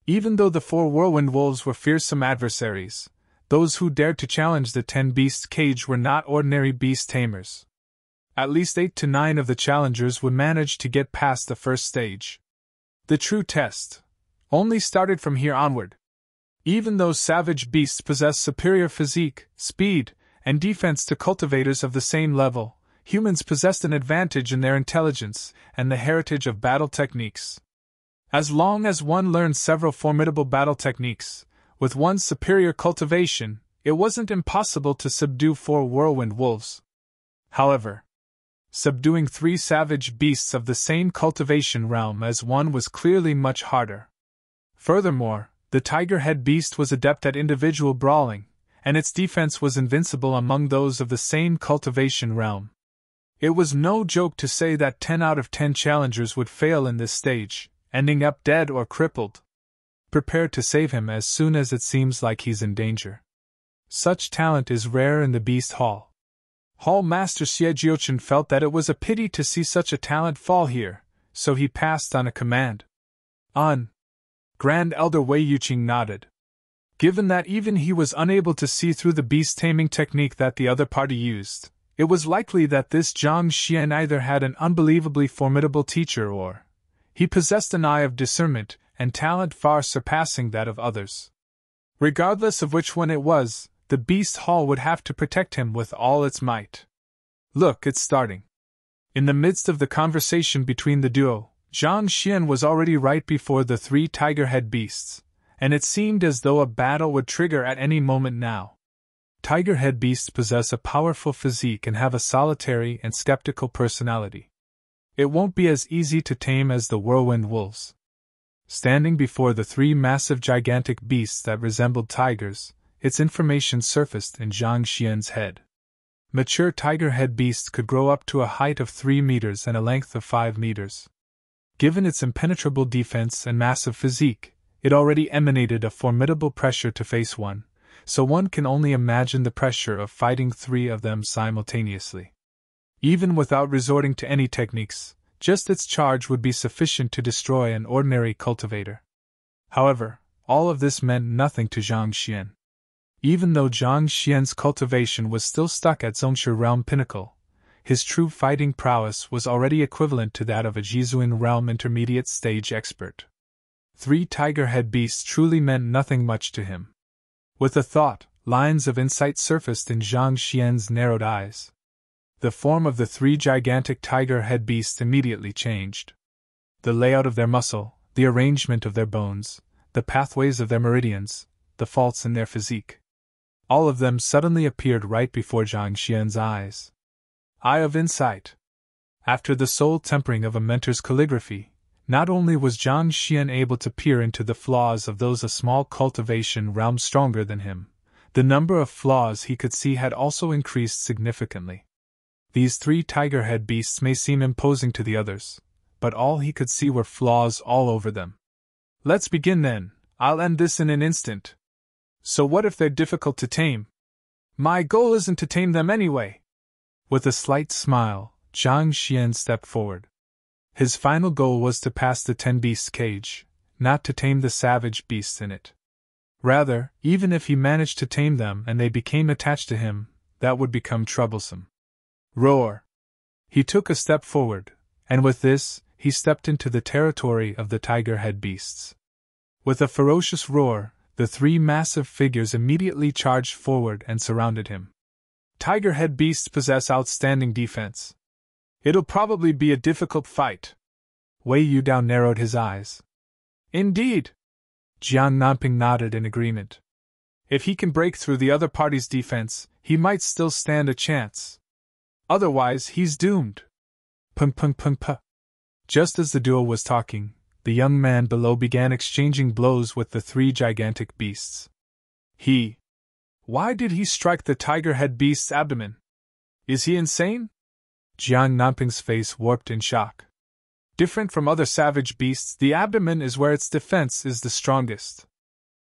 Even though the 4 whirlwind wolves were fearsome adversaries, those who dared to challenge the 10-beast cage were not ordinary beast tamers. At least 8 to 9 of the challengers would manage to get past the first stage. The true test only started from here onward. Even though savage beasts possess superior physique, speed, and defense to cultivators of the same level, humans possessed an advantage in their intelligence and the heritage of battle techniques. As long as one learned several formidable battle techniques, with one's superior cultivation, it wasn't impossible to subdue 4 whirlwind wolves. However, subduing 3 savage beasts of the same cultivation realm as one was clearly much harder. Furthermore, the tiger-head beast was adept at individual brawling, and its defense was invincible among those of the same cultivation realm. It was no joke to say that 10 out of 10 challengers would fail in this stage, ending up dead or crippled. Prepare to save him as soon as it seems like he's in danger. Such talent is rare in the Beast Hall. Hall Master Xie Jiuchen felt that it was a pity to see such a talent fall here, so he passed on a command. On. Grand Elder Wei Yuqing nodded. Given that even he was unable to see through the beast-taming technique that the other party used, it was likely that this Zhang Xian either had an unbelievably formidable teacher or, He possessed an eye of discernment and talent far surpassing that of others. Regardless of which one it was, the beast hall would have to protect him with all its might. Look, it's starting. In the midst of the conversation between the duo, Zhang Xian was already right before the three tiger-head beasts, and it seemed as though a battle would trigger at any moment now. Tiger-head beasts possess a powerful physique and have a solitary and skeptical personality. It won't be as easy to tame as the whirlwind wolves. Standing before the three massive gigantic beasts that resembled tigers, its information surfaced in Zhang Xian's head. Mature tiger-head beasts could grow up to a height of 3 meters and a length of 5 meters. Given its impenetrable defense and massive physique, it already emanated a formidable pressure to face one, so one can only imagine the pressure of fighting 3 of them simultaneously. Even without resorting to any techniques, just its charge would be sufficient to destroy an ordinary cultivator. However, all of this meant nothing to Zhang Xian. Even though Zhang Xian's cultivation was still stuck at Zhongshu Realm Pinnacle, his true fighting prowess was already equivalent to that of a Jizuan Realm Intermediate Stage expert. 3 tiger-head beasts truly meant nothing much to him. With a thought, lines of insight surfaced in Zhang Xian's narrowed eyes. The form of the 3 gigantic tiger-head beasts immediately changed. The layout of their muscle, the arrangement of their bones, the pathways of their meridians, the faults in their physique. All of them suddenly appeared right before Zhang Xian's eyes. Eye of insight. After the soul tempering of a mentor's calligraphy, not only was Zhang Xian able to peer into the flaws of those a small cultivation realm stronger than him, the number of flaws he could see had also increased significantly. These 3 tiger-head beasts may seem imposing to the others, but all he could see were flaws all over them. Let's begin then, I'll end this in an instant. So what if they're difficult to tame? My goal isn't to tame them anyway. With a slight smile, Zhang Xian stepped forward. His final goal was to pass the 10-beast cage, not to tame the savage beasts in it. Rather, even if he managed to tame them and they became attached to him, that would become troublesome. Roar! He took a step forward, and with this, he stepped into the territory of the tiger-head beasts. With a ferocious roar, the 3 massive figures immediately charged forward and surrounded him. Tiger-head beasts possess outstanding defense. It'll probably be a difficult fight. Wei Yudao narrowed his eyes. Indeed. Jiang Nanping nodded in agreement. If he can break through the other party's defense, he might still stand a chance. Otherwise, he's doomed. Pung pung pung puh. Just as the duo was talking, the young man below began exchanging blows with the 3 gigantic beasts. Why did he strike the tiger-head beast's abdomen? Is he insane? Jiang Nanping's face warped in shock. Different from other savage beasts, the abdomen is where its defense is the strongest.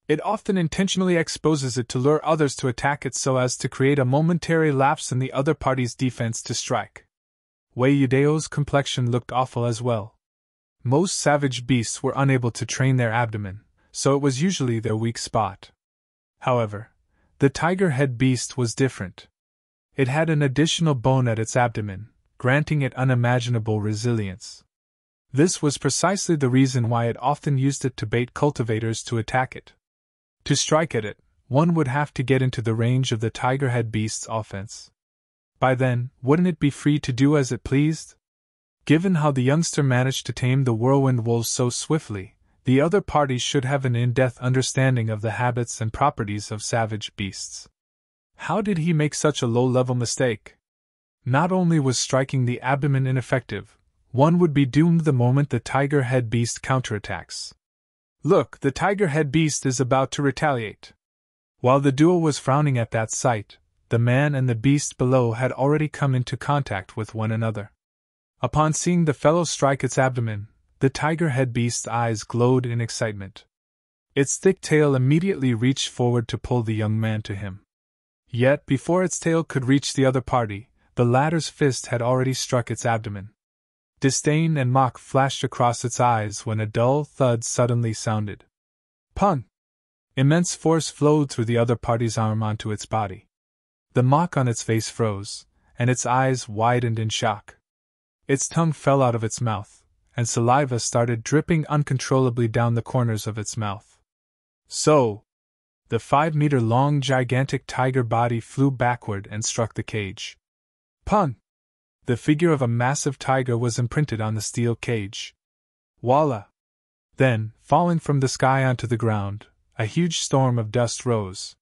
It often intentionally exposes it to lure others to attack it so as to create a momentary lapse in the other party's defense to strike. Wei Yudao's complexion looked awful as well. Most savage beasts were unable to train their abdomen, so it was usually their weak spot. However, the tiger-head beast was different. It had an additional bone at its abdomen, granting it unimaginable resilience. This was precisely the reason why it often used it to bait cultivators to attack it. To strike at it, one would have to get into the range of the tiger-head beast's offense. By then, wouldn't it be free to do as it pleased? Given how the youngster managed to tame the whirlwind wolves so swiftly, the other parties should have an in-depth understanding of the habits and properties of savage beasts. How did he make such a low-level mistake? Not only was striking the abdomen ineffective, one would be doomed the moment the tiger-head beast counterattacks. Look, the tiger-head beast is about to retaliate. While the duo was frowning at that sight, the man and the beast below had already come into contact with one another. Upon seeing the fellow strike its abdomen, the tiger-head beast's eyes glowed in excitement. Its thick tail immediately reached forward to pull the young man to him. Yet, before its tail could reach the other party, the latter's fist had already struck its abdomen. Disdain and mock flashed across its eyes when a dull thud suddenly sounded. Pung! Immense force flowed through the other party's arm onto its body. The mock on its face froze, and its eyes widened in shock. Its tongue fell out of its mouth, and saliva started dripping uncontrollably down the corners of its mouth. So, the 5-meter-long gigantic tiger body flew backward and struck the cage. Pun! The figure of a massive tiger was imprinted on the steel cage. Voila! Then, falling from the sky onto the ground, a huge storm of dust rose.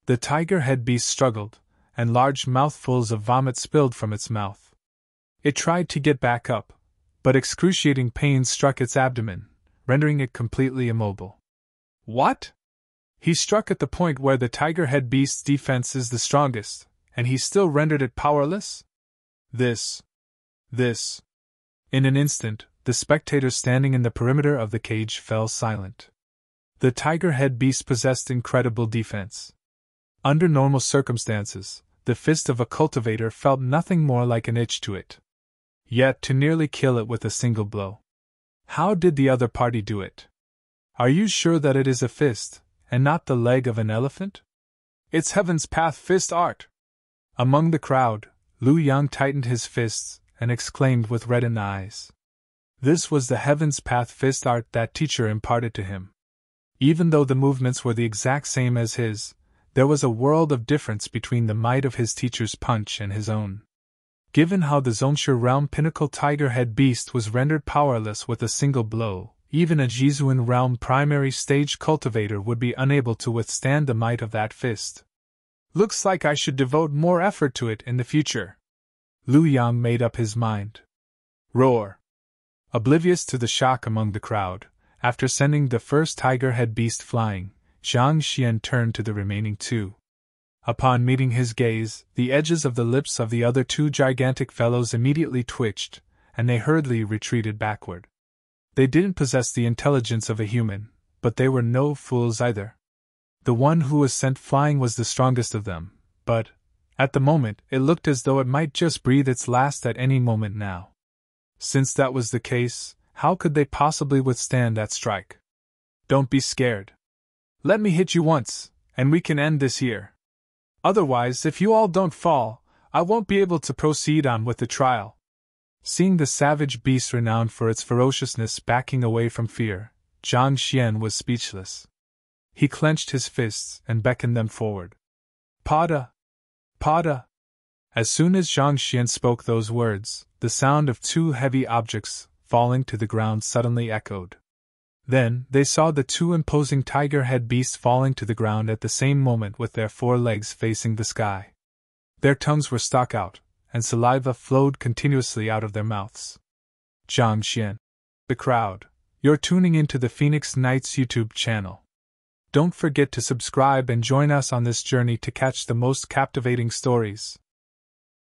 The tiger head beast struggled, and large mouthfuls of vomit spilled from its mouth. It tried to get back up, but excruciating pain struck its abdomen, rendering it completely immobile. What? He struck at the point where the tiger head beast's defense is the strongest, and he still rendered it powerless? This. In an instant, the spectators standing in the perimeter of the cage fell silent. The tiger head beast possessed incredible defense. Under normal circumstances, the fist of a cultivator felt nothing more like an itch to it. Yet to nearly kill it with a single blow. How did the other party do it? Are you sure that it is a fist, and not the leg of an elephant? It's Heaven's Path fist art! Among the crowd, Lu Yang tightened his fists and exclaimed with reddened eyes. This was the Heaven's Path fist art that teacher imparted to him. Even though the movements were the exact same as his, there was a world of difference between the might of his teacher's punch and his own. Given how the Zhongshu realm pinnacle tiger head beast was rendered powerless with a single blow, even a Jizuan realm primary stage cultivator would be unable to withstand the might of that fist. Looks like I should devote more effort to it in the future. Lu Yang made up his mind. Roar! Oblivious to the shock among the crowd, after sending the first tiger head beast flying, Zhang Xian turned to the remaining two. Upon meeting his gaze, the edges of the lips of the other two gigantic fellows immediately twitched, and they hurriedly retreated backward. They didn't possess the intelligence of a human, but they were no fools either. The one who was sent flying was the strongest of them, but, at the moment, it looked as though it might just breathe its last at any moment now. Since that was the case, how could they possibly withstand that strike? Don't be scared. Let me hit you once, and we can end this here. Otherwise, if you all don't fall, I won't be able to proceed on with the trial. Seeing the savage beast renowned for its ferociousness backing away from fear, Zhang Xian was speechless. He clenched his fists and beckoned them forward. Pada! Pada! As soon as Zhang Xian spoke those words, the sound of two heavy objects falling to the ground suddenly echoed. Then, they saw the two imposing tiger head beasts falling to the ground at the same moment with their 4 legs facing the sky. Their tongues were stuck out, and saliva flowed continuously out of their mouths. Zhang Xian. The crowd. You're tuning into the Phoenix Knights YouTube channel. Don't forget to subscribe and join us on this journey to catch the most captivating stories.